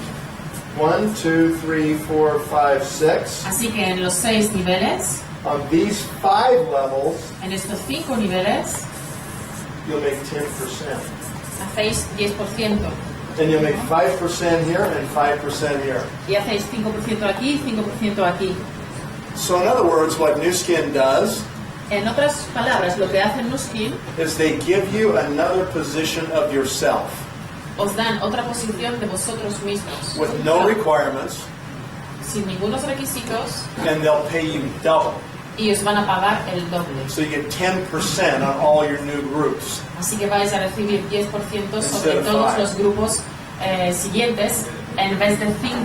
2, 3, 4, 5, 6, Así que en los 6 niveles, on these 5 levels, en estos 5 niveles, you'll make 10%. hacéis 10%. And you'll make 5% here and 5% here. Y hacéis 5% aquí y 5% aquí. So in other words, what Nu Skin does En otras palabras, lo que hace Nu Skin, is they give you another position of yourself os dan otra posición de vosotros mismos, with no requirements, sin ningunos requisitos, and they'll pay you double. y os van a pagar el doble. So you get 10% on all your new groups. Así que vais a recibir 10% sobre Instead of todos 5. los grupos siguientes en vez de 5.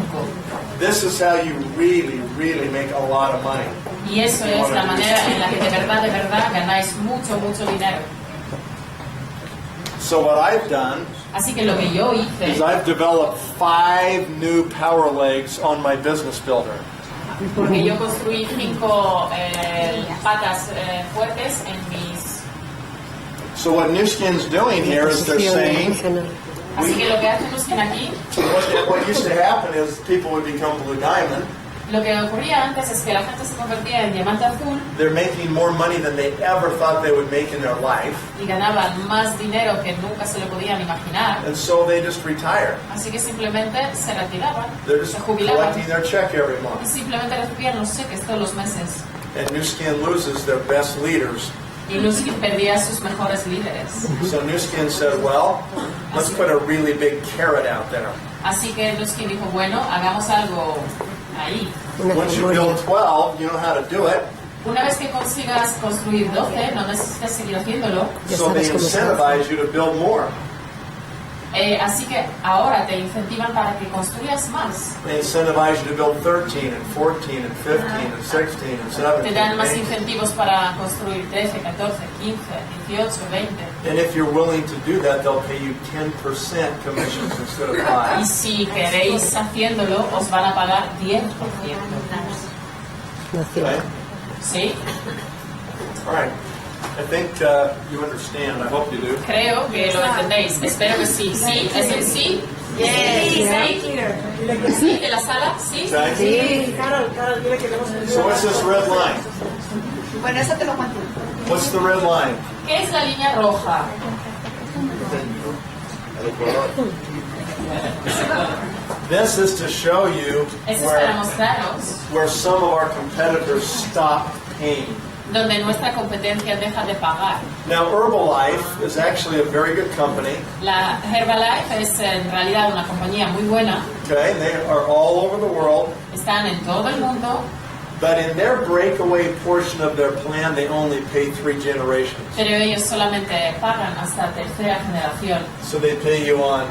This is how you really, really make a lot of money. Y eso es la manera en la que de verdad ganáis mucho, mucho dinero. So what I've done Así que lo que yo is hice, I've developed 5 new power legs on my business builder. porque yo construí 5 patas fuertes en mis... So what Nu Skin's doing here is they're saying, Así que lo que hace Nu Skin aquí, what used to happen is people would become blue diamond. lo que ocurría antes es que la gente se convertía en diamante azul They're making more money than they ever thought they would make in their life. y ganaban más dinero que nunca se lo podían imaginar. And so they just retire. Así que simplemente se retiraban, They're just se jubilaban collecting their check every y month. simplemente recibían los cheques todos los meses. And Nu Skin loses their best leaders. Y Nu Skin perdía a sus mejores líderes. So Nu Skin said, well, let's put a really big carrot out there. Así que Nu Skin dijo, bueno, hagamos algo ahí. Once you build 12, you know how to do it. Una vez que consigas construir 12, no necesitas seguir haciéndolo. Ya So they sabes cómo se hace. incentivize you to build more. Así que ahora te incentivan para que construyas más. They incentivize you to build 13 and 14 and 15 and 16 and 17. Te dan más 18. incentivos para construir 13, 14, 15, 18, 20. And if you're willing to do that, they'll pay you 10% commissions instead of Y 5. si queréis haciéndolo, os van a pagar 10%. Okay? ¿Sí? All right. I think you understand. I hope you do. Creo que lo entendéis. Espero que sí. ¿Sí? ¿Es el sí? Sí. ¿Sí? ¿De la sala? ¿Sí? Okay? So what's this red line? Bueno, eso te lo cuento. What's the red line? ¿Qué es la línea roja? This is to show you Eso es para mostraros where some of our competitors stop paying. donde nuestra competencia deja de pagar. Now, Herbalife is actually a very good company. La Herbalife es en realidad una compañía muy buena. Okay, they are all over the world. Están en todo el mundo, But in their breakaway portion of their plan, they only pay 3 generations. pero ellos solamente pagan hasta tercera generación. So they pay you on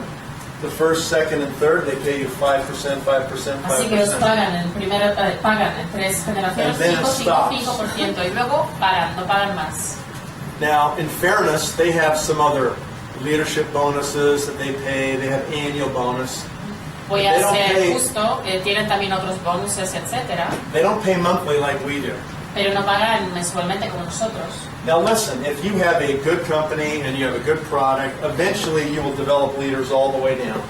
the first, second, and third. They pay you 5%, 5%, Así que os 5%. pagan en primero, pagan en 3 generaciones, And then 5, it 5, stops. 5%, y luego pagan, no pagan más. Now, in fairness, they have some other leadership bonuses that they pay. They have annual bonus. Voy a They don't ser pay- justo, tienen también otros bonuses, etcétera, They don't pay monthly like we do. pero no pagan mensualmente como nosotros. Now listen, if you have a good company and you have a good product, eventually you will develop leaders all the way down.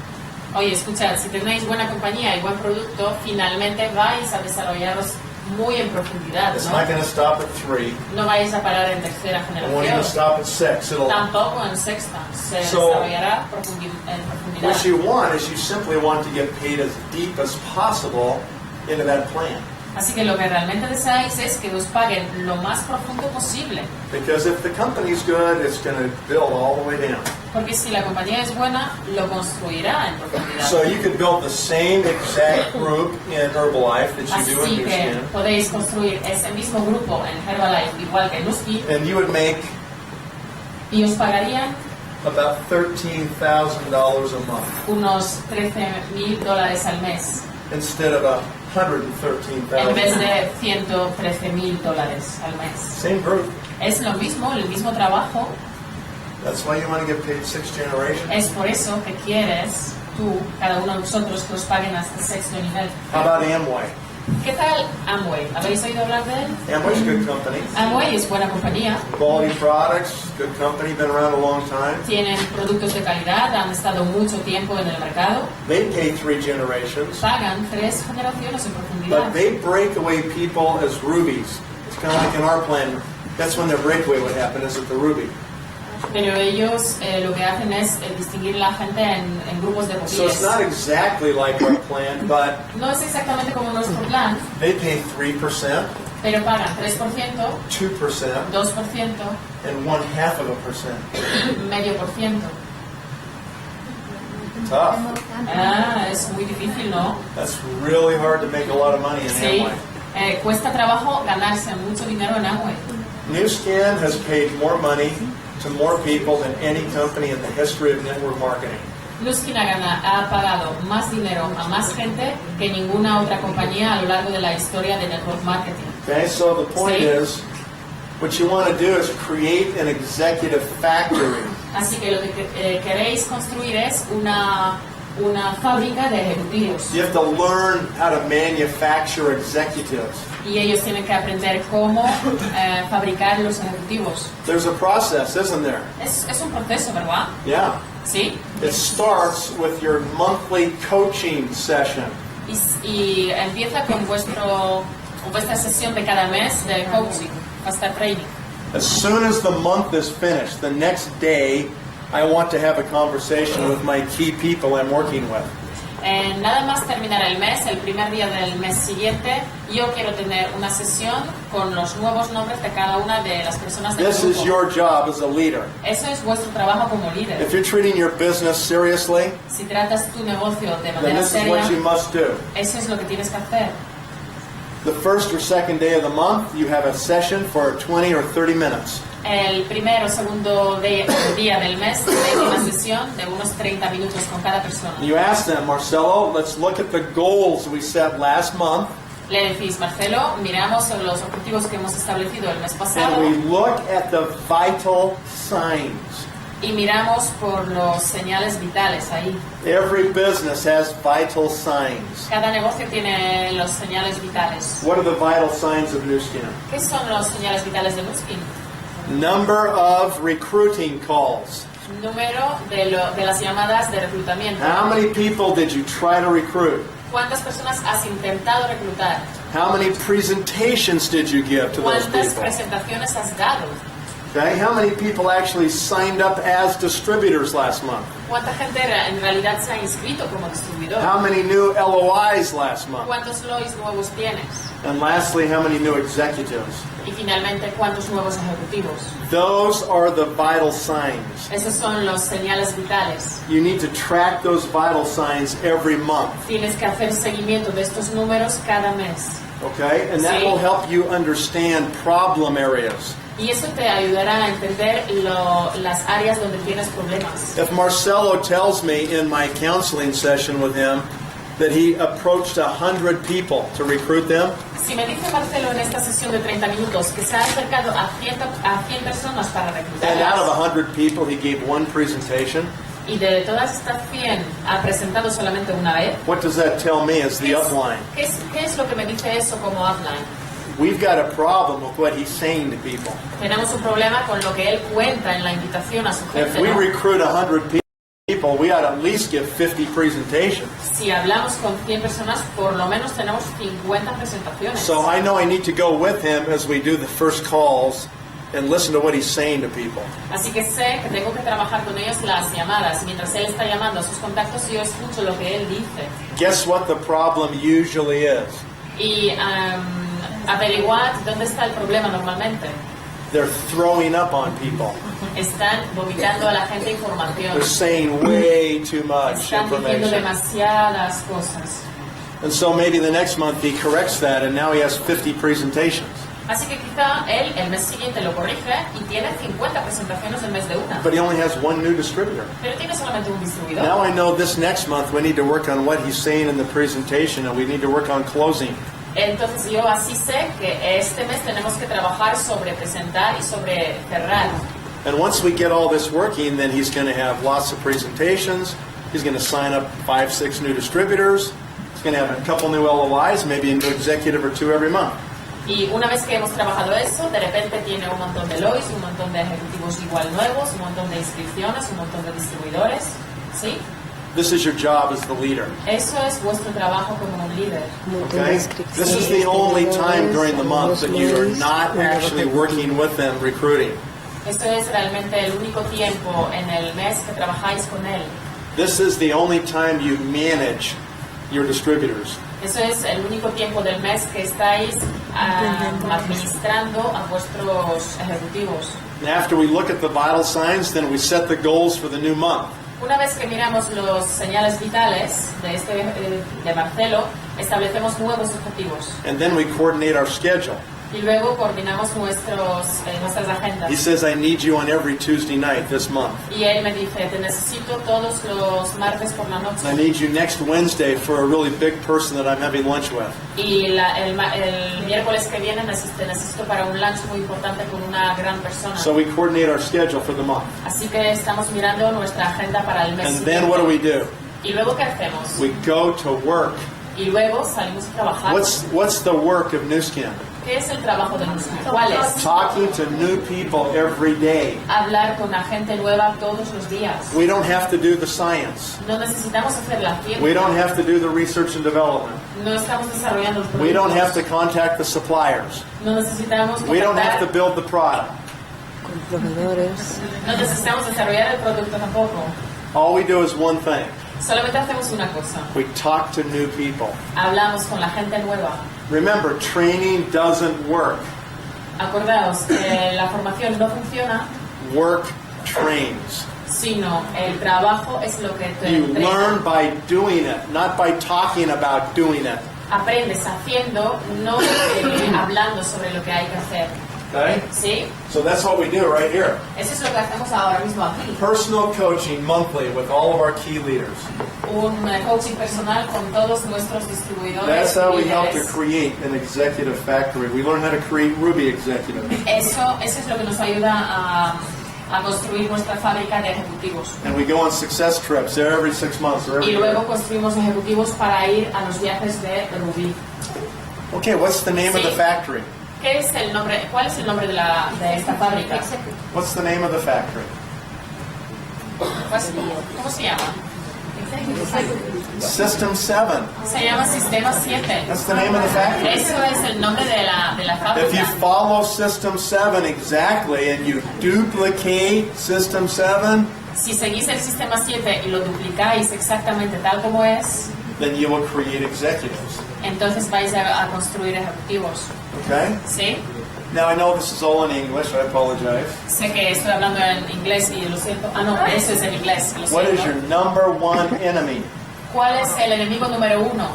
Oye, escuchad, si tenéis buena compañía y buen producto, finalmente vais a desarrollaros muy en profundidad, It's ¿no? not going to stop at 3. No vais a parar en tercera It won't even generación, stop at 6. It'll, tampoco en sexta, se So, desarrollará en profundidad. what you want is you simply want to get paid as deep as possible into that plan. Así que lo que realmente deseáis es que os paguen lo más profundo posible, Because if the company's good, it's going to build all the way down. porque si la compañía es buena, lo construirá en profundidad. So you could build the same exact group in Herbalife that you do in Así Nu que Skin, podéis construir ese mismo grupo en Herbalife, igual que en Nu Skin, and you would make y os pagarían about $13,000 a month unos $13,000 al mes, instead of en vez $113,000. de $113,000 al mes. Same group. Es lo mismo, el mismo trabajo. That's why you want to get paid 6 generations. Es por eso que quieres tú, cada uno de nosotros, que os paguen hasta el sexto nivel. How about Amway? ¿Qué tal Amway? ¿Habéis oído hablar de él? Amway's a good company. Amway es buena compañía, Quality products, good company, been around a long time. tienen productos de calidad, han estado mucho tiempo en el mercado, They pay 3 generations, pagan 3 generaciones en profundidad. but they break away people as rubies. It's kind of like in our plan. That's when their breakaway would happen, is at the ruby. Pero ellos lo que hacen es distinguir la gente en grupos de So it's rubíes. not exactly like our plan, but No es exactamente como nuestro plan, they pay 3%, pero pagan 3%, 2%, 2% and 1/2%. y medio por ciento. Tough. Ah, es muy difícil, ¿no? That's really hard to make a lot of money in Sí. Amway. Cuesta trabajo ganarse mucho dinero en Amway. Nu Skin has paid more money to more people than any company in the history of network marketing. Nu Skin ha pagado más dinero a más gente que ninguna otra compañía a lo largo de la historia de network marketing. Okay, so the point Sí. is, what you want to do is create an executive factory. Así que lo que queréis construir es una fábrica de ejecutivos. You have to learn how to manufacture executives. Y ellos tienen que aprender cómo fabricar los ejecutivos. There's a process, isn't there? Es un proceso, ¿verdad? Yeah. Sí. It starts with your monthly coaching session. Y empieza con vuestra sesión de cada mes de coaching, hasta training. As soon as the month is finished, the next day, I want to have a conversation with my key people I'm working with. Nada más terminar el mes, el primer día del mes siguiente, yo quiero tener una sesión con los nuevos nombres de cada una de las personas del This is grupo. your job as a leader. Eso es vuestro trabajo como líder. If you're treating your business seriously, Si tratas tu negocio de then manera this is seria, what you must do. eso es lo que tienes que hacer. The first or second day of the month, you have a session for 20 or 30 minutes. El primero o segundo día del mes tenéis una sesión de unos 30 minutos con cada persona. You ask them, Marcelo, let's look at the goals we set last month. Le decís, Marcelo, miramos los objetivos que hemos establecido el mes pasado And we look at the vital signs. y miramos por los señales vitales ahí. Every business has vital signs. Cada negocio tiene los señales vitales. What are the vital signs of Nu Skin? ¿Qué son los señales vitales de Nu Skin? Number of recruiting calls. Número de las llamadas de reclutamiento. How many people did you try to recruit? ¿Cuántas personas has intentado reclutar? How many presentations did you give to those ¿Cuántas people? presentaciones has dado? Okay, how many people actually signed up as distributors last month? ¿Cuánta gente en realidad se ha inscrito como distribuidor? How many new LOIs last month? ¿Cuántos LOIs nuevos tienes? And lastly, how many new executives? Y finalmente, ¿cuántos nuevos ejecutivos? Those are the vital signs. Esos son los señales vitales. You need to track those vital signs every month. Tienes que hacer seguimiento de estos números cada mes. Okay? And that Sí. will help you understand problem areas. Y eso te ayudará a entender las áreas donde tienes problemas. If Marcelo tells me in my counseling session with him that he approached 100 people to recruit them, Si me dice Marcelo en esta sesión de 30 minutos que se ha acercado a 100 personas para and out of reclutarlas 100 people he gave one presentation, y de todas estas 100 ha presentado solamente una vez, what does that tell me as the upline? ¿Qué es lo que me dice eso como upline? We've got a problem with what he's saying to people. Tenemos un problema con lo que él cuenta en la invitación a su If gente, we ¿no? recruit 100 people, we ought to at least give 50 presentations. Si hablamos con 100 personas, por lo menos tenemos 50 presentaciones. So I know I need to go with him as we do the first calls and listen to what he's saying to people. Así que sé que tengo que trabajar con ellos las llamadas. Mientras él está llamando a sus contactos, yo escucho lo que él dice. Guess what the problem usually is? Y averiguad dónde está el problema normalmente. They're throwing up on people. Están vomitando a la gente información. They're saying way too much Están diciendo information. demasiadas cosas. And so maybe the next month he corrects that and now he has 50 presentations. Así que quizá él el mes siguiente lo corrige y tiene 50 presentaciones en vez de una. But he only has one new distributor. Pero tiene solamente un distribuidor. Now I know this next month we need to work on what he's saying in the presentation and we need to work on closing. Entonces yo así sé que este mes tenemos que trabajar sobre presentar y sobre cerrar. And once we get all this working, then he's going to have lots of presentations. He's going to sign up 5, 6 new distributors. He's going to have a couple new LOIs, maybe a new executive or two every month. Y una vez que hemos trabajado eso, de repente tiene un montón de LOIs, un montón de ejecutivos igual nuevos, un montón de inscripciones, un montón de distribuidores. ¿Sí? This is your job as the leader. Eso es vuestro trabajo como un líder. Okay? This is the only time during the month that you are not actually working with them recruiting. Eso es realmente el único tiempo en el mes que trabajáis con él. This is the only time you manage your distributors. Eso es el único tiempo del mes que estáis administrando a vuestros ejecutivos. And after we look at the vital signs, then we set the goals for the new month. Una vez que miramos los señales vitales de Marcelo, establecemos nuevos objetivos. And then we coordinate our schedule. Y luego coordinamos nuestras agendas. He says, I need you on every Tuesday night this month. Y él me dice, te necesito todos los martes por la noche. I need you next Wednesday for a really big person that I'm having lunch with. Y el miércoles que viene te necesito para un lunch muy importante con una gran persona. So we coordinate our schedule for the month. Así que estamos mirando nuestra agenda para el mes And siguiente. then what do we do? Y luego, ¿qué hacemos? We go to work. Y luego salimos a trabajar. What's the work of Nu Skin? ¿Qué es el trabajo de nosotros? ¿Cuál es? Talking to new people every day. Hablar con la gente nueva todos los días. We don't have to do the science. No necesitamos hacer la ciencia. We don't have to do the research and development. No estamos desarrollando los productos. We don't have to contact the suppliers. No necesitamos We don't have to contactar. build the product. Con proveedores. No necesitamos desarrollar el producto tampoco. All we do is one thing. Solamente hacemos una cosa. We talk to new people. Hablamos con la gente nueva. Remember, training doesn't work. Acordaos que la formación no funciona, Work trains. sino el trabajo es lo que te You entrena. learn by doing it, not by talking about doing it. aprendes haciendo, no hablando sobre lo que hay que hacer. Okay? ¿Sí? So that's what we do right here. Eso es lo que hacemos ahora mismo aquí. Personal coaching monthly with all of our key leaders. Un coaching personal con todos nuestros distribuidores. That's how we help to líderes. create an executive factory. We learn how to create Ruby executives. Eso es lo que nos ayuda a construir nuestra fábrica de ejecutivos. And we go on success trips every 6 months or Y every luego year. construimos ejecutivos para ir a los viajes de Rubí. Okay, what's the name of Sí. the factory? ¿Qué es el nombre? ¿Cuál es el nombre de esta fábrica? What's the name of the factory? ¿Cómo se llama? System 7. Se llama Sistema 7. That's the name of the factory. Eso es el nombre de la If you fábrica. follow System 7 exactly and you duplicate System 7, Si seguís el Sistema 7 y lo duplicáis exactamente tal como es, then you will create executives. entonces vais a construir ejecutivos. Okay? ¿Sí? Now I know this is all in English. I apologize. Sé que estoy hablando en inglés y lo siento. Ah, no, eso es en inglés. Lo What is your siento. number one enemy? ¿Cuál es el enemigo número 1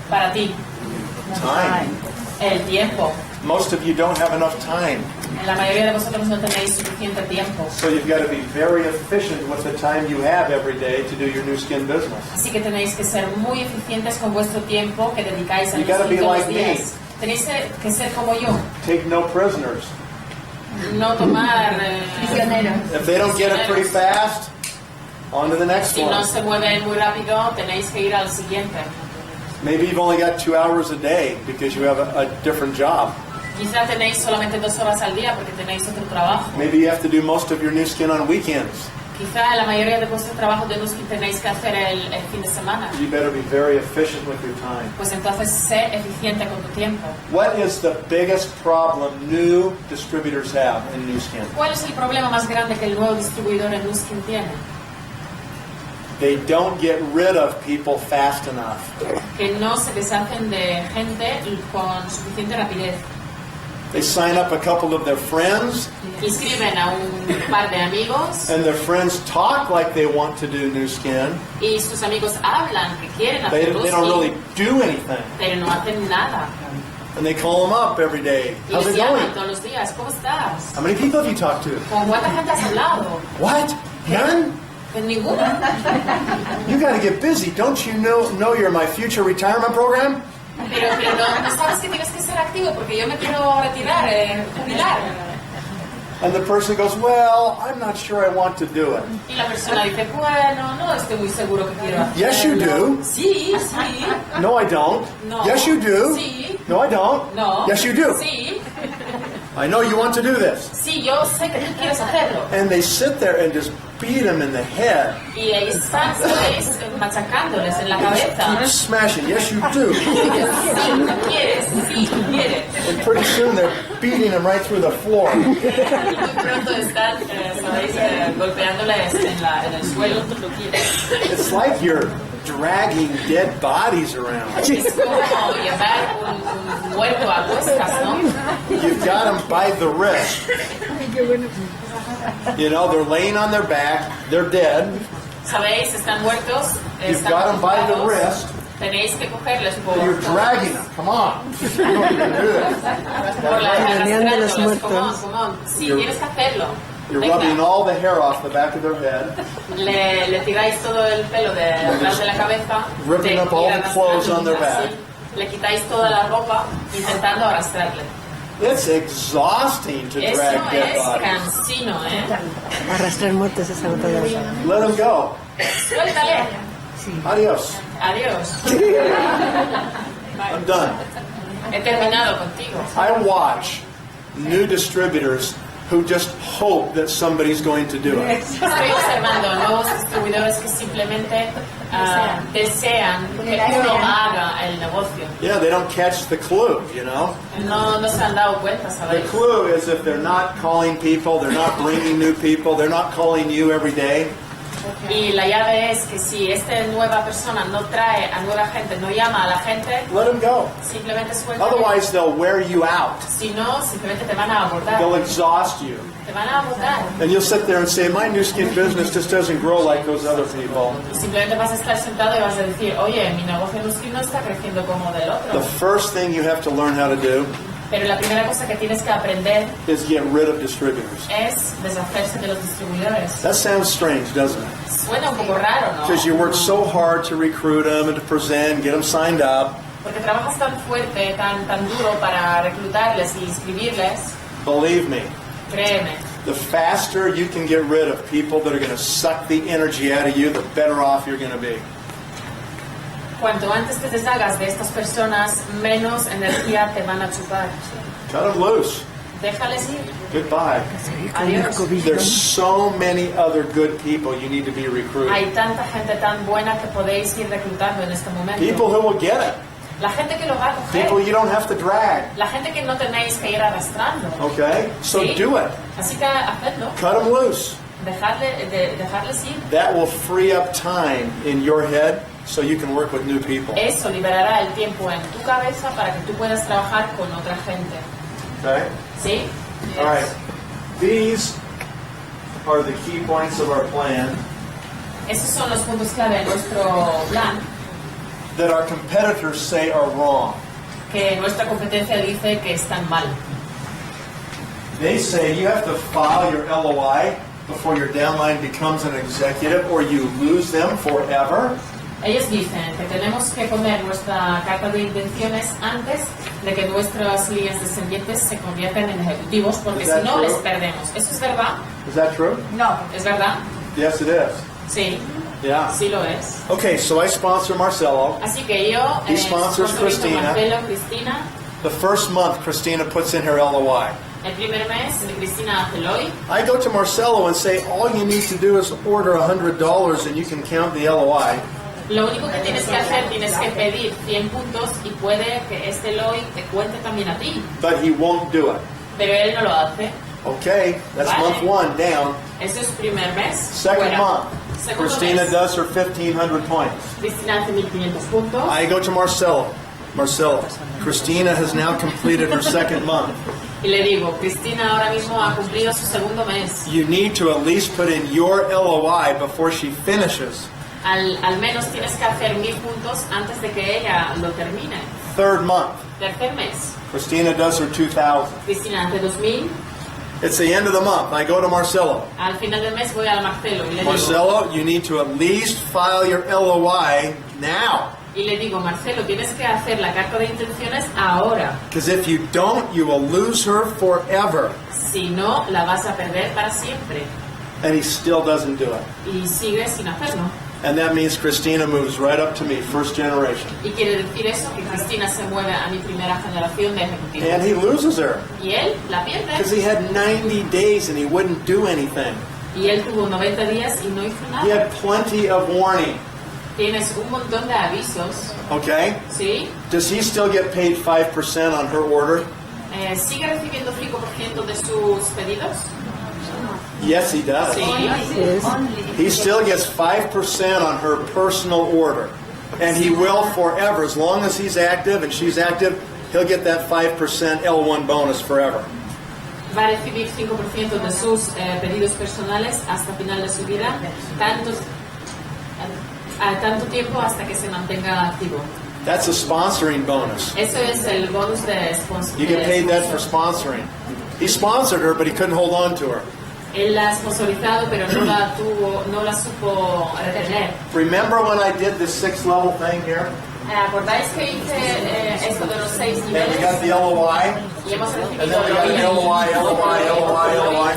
para ti? Time. El tiempo. Most of you don't have enough time. La mayoría de vosotros no tenéis suficiente tiempo. So you've got to be very efficient with the time you have every day to do your Nu Skin business. Así que tenéis que ser muy eficientes con vuestro tiempo que dedicáis a You gotta be todos los like días. Tenéis que ser como yo. Take no prisoners. No tomar Prisioneros. If they don't get it pretty fast, on to the next Si no one. se mueven muy rápido, tenéis que ir al siguiente. Maybe you've only got 2 hours a day because you have a different job. Quizá tenéis solamente 2 horas al día porque tenéis otro trabajo. Maybe you have to do most of your Nu Skin on weekends. Quizá la mayoría de vuestro trabajo de Nu Skin tenéis que hacer el fin de semana. You better be very efficient with your time. Pues entonces sé eficiente con tu tiempo. What is the biggest problem new distributors have in Nu Skin? ¿Cuál es el problema más grande que el nuevo distribuidor en Nu Skin tiene? They don't get rid of people fast enough. Que no se deshacen de gente con suficiente rapidez. They sign up a couple of their friends, Inscriben a un par de amigos and their friends talk like they want to do Nu Skin. y sus amigos hablan que quieren They hacer Nu don't really Skin, do anything. pero no hacen nada. And they call them up every day. Y How's les it llaman going? todos los días. ¿Cómo estás? How many people have you talked to? ¿Con cuánta gente has hablado? What? None? Con ninguna. You got to get busy. Don't you know you're my future retirement program? Pero no sabes que tienes que ser activo porque yo me quiero retirar, jubilar. And the person goes, well, I'm not sure I want to do it. Y la persona dice, bueno, no estoy muy seguro que quiero hacerlo. Yes, you do. Sí, sí. No, I don't. No. Yes, you do. Sí. No, I don't. No. Yes, you do. Sí. I know you want to do this. Sí, yo sé que tú quieres hacerlo. And they sit there and just beat them in the head. Y ahí están, ¿sabéis? Machacándoles en la cabeza. Keep smashing. Yes, you do. Sí, tú quieres, sí, tú quieres. And pretty soon they're beating them right through the floor. Y muy pronto están, ¿sabéis? Golpeándoles en el suelo. It's like you're dragging dead bodies around. Es como llevar un muerto a cuestas, ¿no? You've got them by the wrist. You know, they're laying on their back. They're dead. ¿Sabéis? Están muertos. You've Están got them by the tumbados. wrist. Tenéis que cogerles por, You're dragging them. Come on. You can do this. por la Reunión de los arrastrándoles. muertos. Come on. Sí, You're- tienes que hacerlo. You're Venga. rubbing all the hair off the back of their head. Le tiráis todo el pelo de atrás de la cabeza. Ripping up all the clothes on their back. Sí. Le quitáis toda la ropa intentando arrastrarle. It's exhausting to Eso drag dead es bodies. cansino, ¿eh? Arrastrar muertes es agotador. Let them go. Suéltale. Adios. Adiós. I'm done. He terminado contigo. I watch new distributors who just hope that somebody's going to do it. Estoy observando nuevos distribuidores que simplemente desean que uno haga el negocio. Yeah, they don't catch the clue, you know? No se han dado cuenta, The ¿sabéis? clue is if they're not calling people, they're not bringing new people, they're not calling you every day, Y la llave es que si esta nueva persona no trae a nueva gente, no llama a la gente, let them go. simplemente suelta. Otherwise, they'll wear you out. Si no, simplemente te van a abordar. They'll exhaust you. Te van a abordar. And you'll sit there and say, my Nu Skin business just doesn't grow like those other people. Y simplemente vas a estar sentado y vas a decir, oye, mi negocio Nu Skin no está creciendo como del The otro. first thing you have to learn how to do Pero la primera cosa que tienes que aprender is get rid of distributors. es deshacerse de los distribuidores. That sounds strange, doesn't it? Suena un poco raro, ¿no? Because you work so hard to recruit them and to present, get them signed up. Porque trabajas tan fuerte, tan duro para reclutarles y inscribirles. Believe me, Créeme, the faster you can get rid of people that are going to suck the energy out of you, the better off you're going to be. cuanto antes te deshagas de estas personas, menos energía te van a chupar. Cut them loose. Déjales ir. Goodbye. Adiós. There's so many other good people you need to be recruiting. Hay tanta gente tan buena que podéis ir reclutando en este momento. People who will get it. La gente que lo va a People coger. you don't have to drag. La gente que no tenéis que ir arrastrando. Okay? So Sí. do it. Así que hacedlo. Cut them loose. Dejarles ir. That will free up time in your head so you can work with new people. Eso liberará el tiempo en tu cabeza para que tú puedas trabajar con otra gente. Okay? ¿Sí? All right. These are the key points of our plan Esos son los puntos clave de nuestro plan, that our competitors say are wrong. que nuestra competencia dice que están mal. They say you have to file your LOI before your downline becomes an executive or you lose them forever. Ellos dicen que tenemos que poner nuestra carta de intenciones antes de que nuestras líneas descendientes se conviertan en ejecutivos, porque Is that si no true? les perdemos. ¿Eso es verdad? Is that true? No. ¿Es verdad? Yes, it is. Sí, Yeah. sí lo es. Okay, so I sponsor Marcelo. Así que yo He sponsors sponsorizo Cristina. Marcelo, Cristina. The first month, Christina puts in her LOI. El primer mes, Cristina hace el hoy. I go to Marcelo and say, all you need to do is order $100 and you can count the LOI. Lo único que tienes que hacer, tienes que pedir 100 puntos y puede que este LOI te cuente también a ti. But he won't do it. Pero él no lo hace. Okay, that's Vale. month one down. Ese es su primer mes. Second Fuera. month, Segundo Christina mes, does her 1,500 points. Cristina hace 1500 puntos. I go to Marcelo. Marcelo, Christina has now completed her second month. Y le digo, Cristina ahora mismo ha cumplido su segundo mes. You need to at least put in your LOI before she finishes. Al menos tienes que hacer 1000 puntos antes de que ella lo termine. Third month, Tercer mes, Christina does her 2,000. Cristina hace 2000. It's the end of the month. I go to Marcelo. Al final del mes voy al Marcelo y le digo, Marcelo, you need to at least file your LOI now. Marcelo, tienes que hacer la carta de intenciones ahora. Because if you don't, you will lose her forever. Si no, la vas a perder para siempre. And he still doesn't do it. Y sigue sin hacerlo. And that means Christina moves right up to me, first generation. Y quiere decir eso, que Cristina se mueve a mi primera generación de ejecutivos. And he loses her. Y él la pierde. Because he had 90 days and he wouldn't do anything. Y él tuvo 90 días y no hizo He nada. had plenty of warning. Tienes un montón de avisos, Okay? ¿sí? Does he still get paid 5% on her order? ¿Sigue recibiendo 5% de sus pedidos? Yes, he does. Sí. He still gets 5% on her personal order. And he will forever. As long as he's active and she's active, he'll get that 5% L1 bonus forever. Va a recibir 5% de sus pedidos personales hasta final de su vida, tanto tiempo hasta que se mantenga activo. That's a sponsoring bonus. Eso es el bonus de sponsor. You get paid that for sponsoring. He sponsored her, but he couldn't hold on to her. Él la ha sponsorizado, pero no la supo retener. Remember when I did this 6-level thing here? ¿Acordáis que hice esto de los 6 And we niveles? got the LOI, Y hemos and recibido then we got an LOI.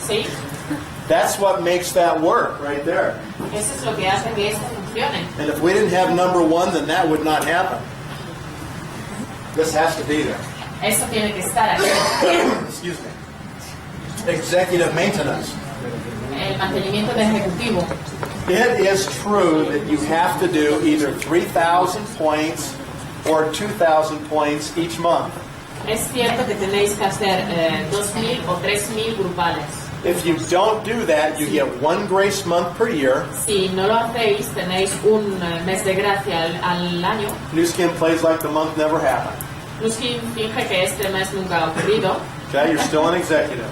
Sí, That's what makes that work right there. eso es lo que hace que esto funcione. And if we didn't have number one, then that would not happen. This has to be there. Eso tiene que estar aquí. Excuse me. Executive maintenance. El mantenimiento de ejecutivo. It is true that you have to do either 3,000 points or 2,000 points each month. Es cierto que tenéis que hacer 2000 o 3000 grupales. If you don't do that, you get one grace month per year. Si no lo hacéis, tenéis un mes de gracia al año. Nu Skin plays like the month never happened. Nu Skin finge que este mes nunca ha ocurrido. Okay, you're still an executive.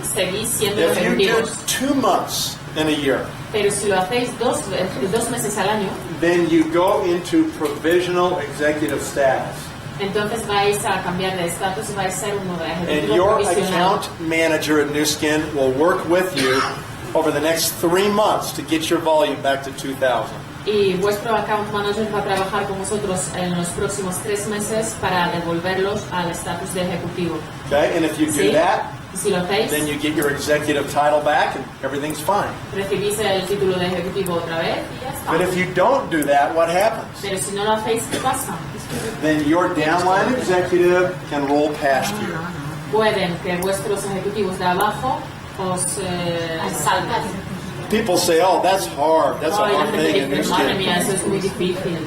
Seguís siendo If you do ejecutivos. 2 months in a year, Pero si lo hacéis dos meses al año, then you go into provisional executive status. entonces vais a cambiar de estatus y vais a ser un And ejecutivo your provisional. account manager at Nu Skin will work with you over the next 3 months to get your volume back to 2,000. Y vuestro account manager va a trabajar con vosotros en los próximos 3 meses para devolverlos al estatus de ejecutivo. Okay, and if you do ¿Sí? that, Y si lo hacéis, then you get your executive title back and everything's fine. recibís el título de ejecutivo otra vez y ya está. But if you don't do that, what happens? Pero si no lo hacéis, ¿qué pasa? Then your downline executive can roll past you. Pueden que vuestros ejecutivos de abajo os salten. People say, oh, that's hard. That's a Ay, la hard gente thing in Nu dice, madre mía, Skin. eso es muy difícil.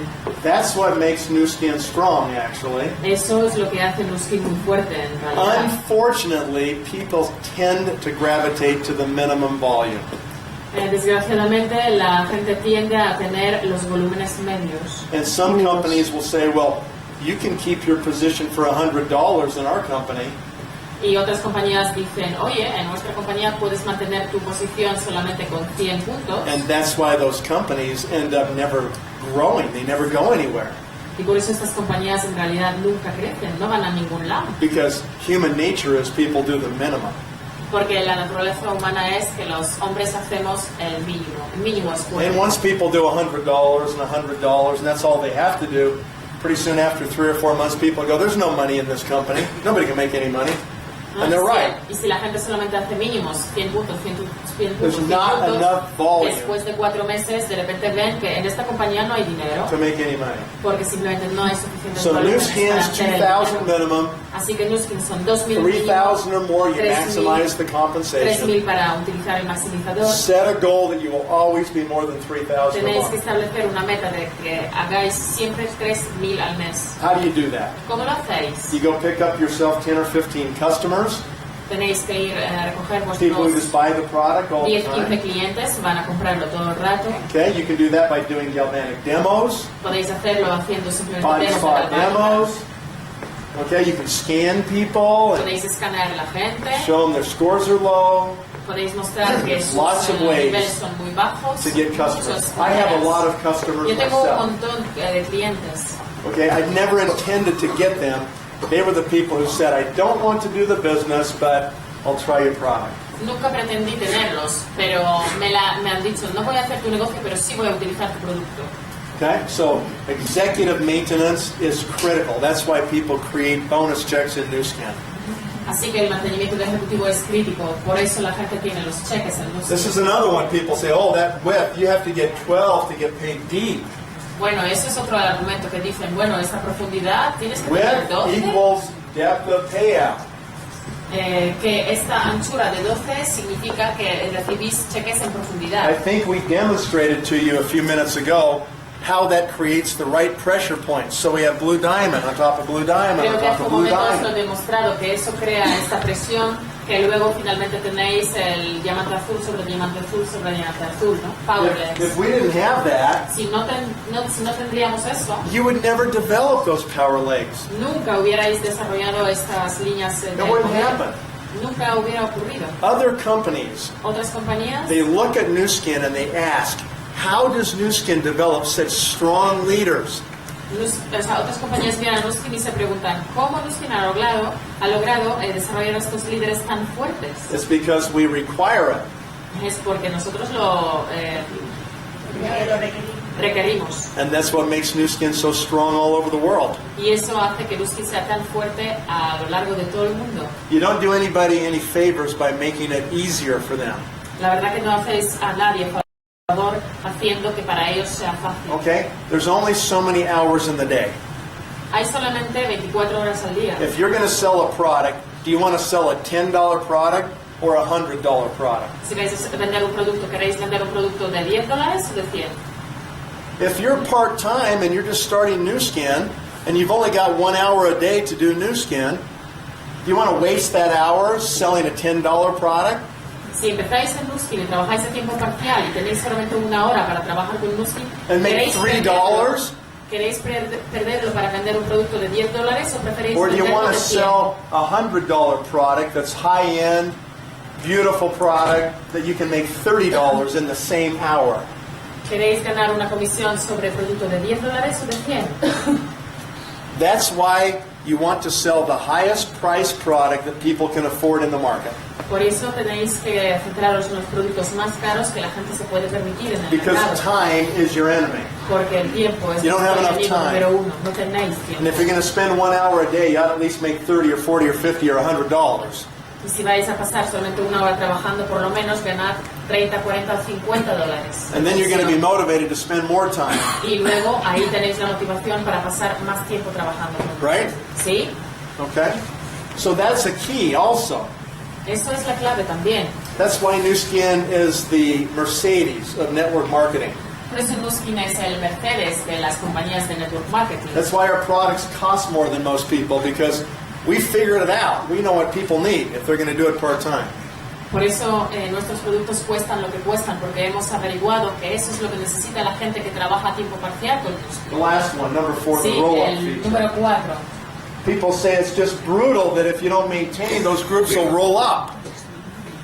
That's what makes Nu Skin strong, actually. Eso es lo que hace Nu Skin muy fuerte en realidad. Unfortunately, people tend to gravitate to the minimum volume. Desgraciadamente, la gente tiende a tener los volúmenes medios. And some companies will say, well, you can keep your position for $100 in our company, Y otras compañías dicen, oye, en nuestra compañía puedes mantener tu posición solamente con 100 puntos. and that's why those companies end up never growing. They never go anywhere. Y por eso estas compañías en realidad nunca crecen, no van a ningún lado. Because human nature is people do the minimum. Porque la naturaleza humana es que los hombres hacemos el mínimo. El mínimo es And bueno. once people do $100 and $100, and that's all they have to do, pretty soon after 3 or 4 months, people go, there's no money in this company. Nobody can make any money. And they're right. Y si la gente solamente hace mínimos, 100 puntos, 100 puntos, 100 There's puntos, 100 not puntos, enough volume después de 4 meses de repente ven que en esta compañía no hay dinero to make any money. porque simplemente no hay suficientes So Nu volúmenes para Skin's hacer el 2,000 dinero. minimum, Así que Nu Skin son 2.000 3,000 or more, you 3,000, maximize the compensation. 3.000 para utilizar el maximizador. Set a goal that you will always be more than 3,000 a Tenéis que month. establecer una meta de que hagáis siempre 3.000 al mes. How do you do that? ¿Cómo lo hacéis? You go pick up yourself 10 or 15 customers, Tenéis que ir a recoger people who vuestros just buy the product all the 10, 15 time. clientes, van a comprarlo todo el rato. Okay, you can do that by doing galvanic demos, Podéis hacerlo haciendo simplemente body demos de spot galvánica. demos. Okay, you can scan people and Podéis escanear a la gente. show them their scores are low Podéis mostrar que sus Lots of ways niveles son muy bajos. to get customers. Muchas I have a maneras. lot of customers Yo tengo un myself. montón de clientes. Okay, I never intended to get them. They were the people who said, I don't want to do the business, but I'll try your product. Nunca pretendí tenerlos, pero me han dicho, no voy a hacer tu negocio, pero sí voy a utilizar tu producto. Okay, so executive maintenance is critical. That's why people create bonus checks in Nu Skin. Así que el mantenimiento de ejecutivo es crítico, por eso la gente tiene los cheques en Nu Skin. This is another one. People say, oh, that width, you have to get 12 to get paid deep. Bueno, eso es otro argumento que dicen, bueno, esta profundidad tienes que tener Width 12, equals depth of payout. que esta anchura de 12 significa que recibís cheques en I profundidad. think we demonstrated to you a few minutes ago how that creates the right pressure points. So we have blue diamond on top of blue diamond Creo on que top hace of un blue momento os lo he diamond. demostrado, que eso crea esta presión, que luego finalmente tenéis el diamante azul sobre diamante azul sobre diamante azul, ¿no? Powerless. If we didn't have that, Si no tendríamos eso, you would never develop those power legs. nunca hubierais desarrollado estas líneas de That wouldn't poder. happen. Nunca hubiera ocurrido. Other companies, Otras compañías they look at Nu Skin and they ask, how does Nu Skin develop such strong leaders? otras compañías miran a Nu Skin y se preguntan ¿cómo Nu Skin ha logrado desarrollar estos líderes tan fuertes? It's because we require it. Es porque nosotros lo requerimos. And that's what makes Nu Skin so strong all over the world. Y eso hace que Nu Skin sea tan fuerte a lo largo de todo el mundo. You don't do anybody any favors by making it easier for them. La verdad que no hacéis a nadie favor haciendo que para ellos sea fácil. Okay? There's only so many hours in the day. Hay solamente 24 horas al día. If you're going to sell a product, do you want to sell a $10 product or a $100 product? Si vais a vender un producto, ¿queréis vender un producto de $10 o de 100? If you're part-time and you're just starting Nu Skin and you've only got 1 hour a day to do Nu Skin, do you want to waste that hour selling a $10 product? Si empezáis en Nu Skin y trabajáis a tiempo parcial y tenéis solamente una hora para trabajar con Nu Skin, and make $3, ¿queréis perderlo para vender un producto de $10 o preferís or do you venderlo want de to 100? sell a $100 product that's high-end, beautiful product that you can make $30 in the same hour? ¿Queréis ganar una comisión sobre el producto de $10 o de 100? That's why you want to sell the highest price product that people can afford in the market. Por eso tenéis que centraros en los productos más caros que la gente se puede permitir en el Because mercado. time is your enemy. Porque el tiempo es You don't have vuestro enough enemigo time. número uno. No tenéis And tiempo. if you're going to spend 1 hour a day, you ought to at least make 30 or 40 or 50 or $100. Y si vais a pasar solamente una hora trabajando, por lo menos ganad 30, 40 o $50. And then you're going to be motivated to spend more time, Y luego ahí tenéis la motivación para pasar más tiempo trabajando. right? ¿Sí? Okay? So that's a key also. Eso es la clave también. That's why Nu Skin is the Mercedes of network marketing. Por eso Nu Skin es el Mercedes de las compañías de network marketing. That's why our products cost more than most people, because we figured it out. We know what people need if they're going to do it part-time. Por eso nuestros productos cuestan lo que cuestan, porque hemos averiguado que eso es lo que necesita la gente que trabaja a tiempo parcial con Nu Skin. The last one, number 4, Sí, the roll-up el feature. número 4. People say it's just brutal that if you don't maintain, those groups will roll up.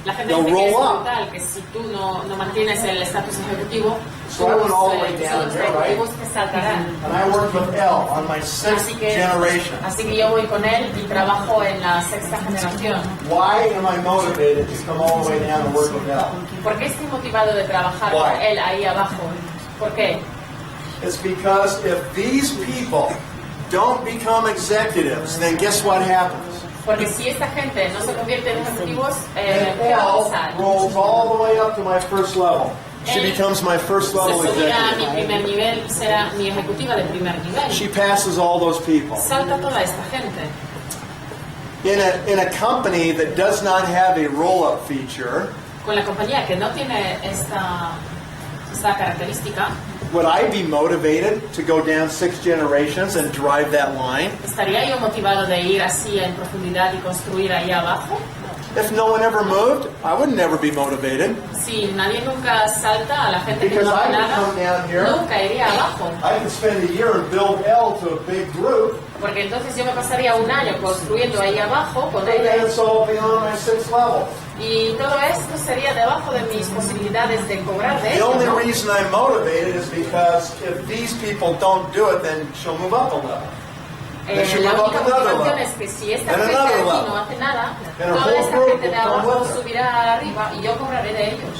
La gente They'll dice que es roll up. brutal, que si tú no mantienes el estatus ejecutivo, So I went all the way tus down here, right? ejecutivos te saltarán. And I worked with L on my 6th generation. Así que yo voy con él y trabajo en la 6ª generación. Why am I motivated to come all the way down and work with L? ¿Por qué estoy motivado de trabajar Why? con él ahí abajo? ¿Por qué? It's because if these people don't become executives, then guess what happens? Porque si esta gente no se convierte en ejecutivos, And ¿qué va a L pasar? rolls all the way up to my first level. She becomes my first level Se subirá a mi executive. primer nivel y será mi ejecutiva de primer nivel. She passes all those people. Salta toda esta gente. In a company that does not have a roll-up feature, Con la compañía que no tiene esta característica, would I be motivated to go down 6 generations and drive that line? ¿estaría yo motivado de ir así en profundidad y construir ahí abajo? If no one ever moved, I would never be motivated. Si nadie nunca salta, a la gente que Because no I hace would nada, come down here. nunca iría abajo. I could spend a year and build L to a big group, Porque entonces yo me pasaría un año construyendo ahí abajo con but then ellos. it's all beyond my 6th level. Y todo esto sería debajo de mis posibilidades de cobrar de The ellos, only ¿no? reason I'm motivated is because if these people don't do it, then she'll move up a level. They should La move up única another motivación level. es que si esta And gente another aquí level. no hace nada, And our toda whole esta group gente de will come abajo with her. subirá arriba y yo cobraré de ellos.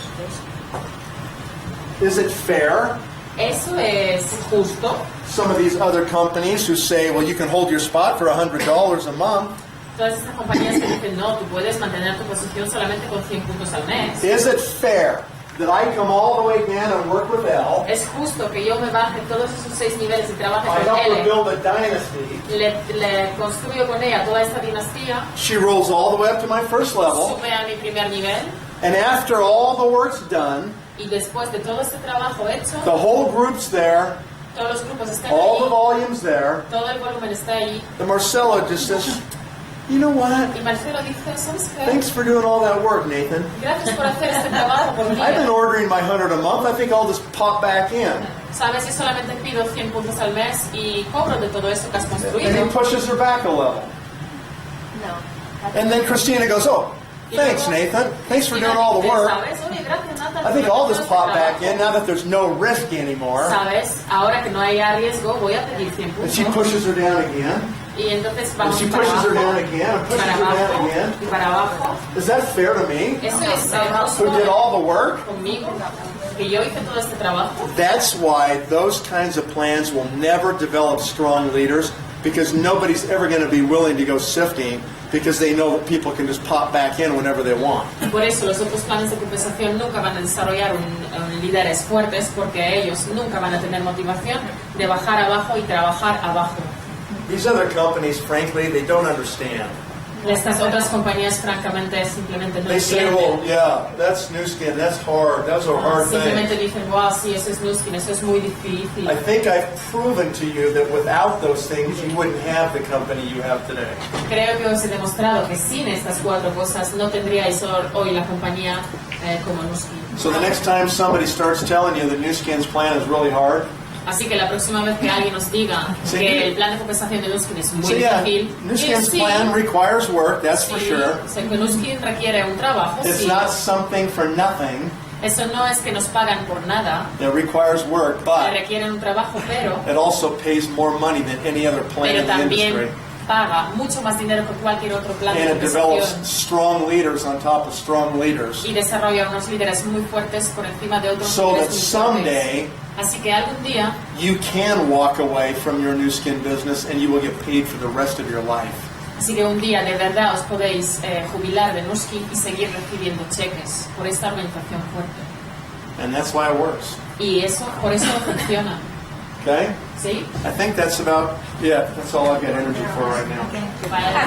Is it fair? Eso es justo. Some of these other companies who say, well, you can hold your spot for $100 a month. Todas estas compañías que dicen, no, tú puedes mantener tu posición solamente con 100 puntos al mes. Is it fair that I come all the way down and work with L? Es justo que yo me baje todos esos 6 niveles y trabaje I con help her él. build a dynasty. Le construyo con ella toda esta dinastía, She rolls all the way up to my first level. sube a mi primer nivel And after all the work's done, y después de todo este trabajo hecho, the whole group's there, todos los grupos están all the ahí, volume's there, todo el volumen está ahí. the Marcelo just says, you know what? Y Marcelo dice, ¿sabes qué? Thanks for doing all that work, Nathan. Gracias por hacer este trabajo por mí. I've been ordering my 100 a month. I think I'll just pop back in. Sabes, yo solamente pido 100 puntos al mes y cobro de todo eso que has And he construido. pushes her back a level. No. And then Christina goes, oh, thanks, Nathan. Thanks for doing all the work. ¿Sabes? Oye, gracias, Nathan, I think por I'll todo just este pop back trabajo. in now that there's no risk anymore. ¿Sabes? Ahora que no hay riesgo, voy a pedir 100 And she puntos. pushes her down again. Y entonces And vamos she para pushes her abajo, down again and pushes para her down abajo, again. y para abajo. Is that fair to me? Eso es Who did all the work? conmigo, que yo hice todo este trabajo. That's why those kinds of plans will never develop strong leaders, because nobody's ever going to be willing to go sifting because they know that people can just pop back in whenever they want. Por eso los otros planes de compensación nunca van a desarrollar líderes fuertes, porque ellos nunca van a tener motivación de bajar abajo y trabajar abajo. These other companies, frankly, they don't understand. Estas otras compañías, francamente, simplemente no They say, well, entienden. yeah, that's Nu Skin, that's hard, those are hard Simplemente things. dicen, wow, sí, eso es Nu Skin, eso es muy difícil. I think I've proven to you that without those things, you wouldn't have the company you have today. Creo que os he demostrado que sin estas 4 cosas no tendríais hoy la compañía como Nu Skin. So the next time somebody starts telling you that Nu Skin's plan is really hard, Así que la próxima vez que alguien nos diga Sí. que el plan de compensación de Nu Skin es muy so yeah, difícil, Nu Skin's sí, plan requires work, that's for sí, sure. o sea, que Nu Skin requiere un trabajo, It's sí. not something for nothing. Eso no es que nos pagan por nada, It requires work, but requieren un trabajo, pero it also pays more money than any other plan in the también industry. paga mucho más dinero que cualquier otro plan de And it develops compensación strong leaders on top of strong leaders. y desarrolla unos líderes muy fuertes por encima de otros So líderes that muy someday fuertes. Así que algún día you can walk away from your Nu Skin business and you will get paid for the rest of your life. Así que un día de verdad os podéis jubilar de Nu Skin y seguir recibiendo cheques por esta organización fuerte. And that's why it works. Y eso, por eso funciona. Okay? ¿Sí? I think that's about, yeah, that's all I've got energy for right now. Vale.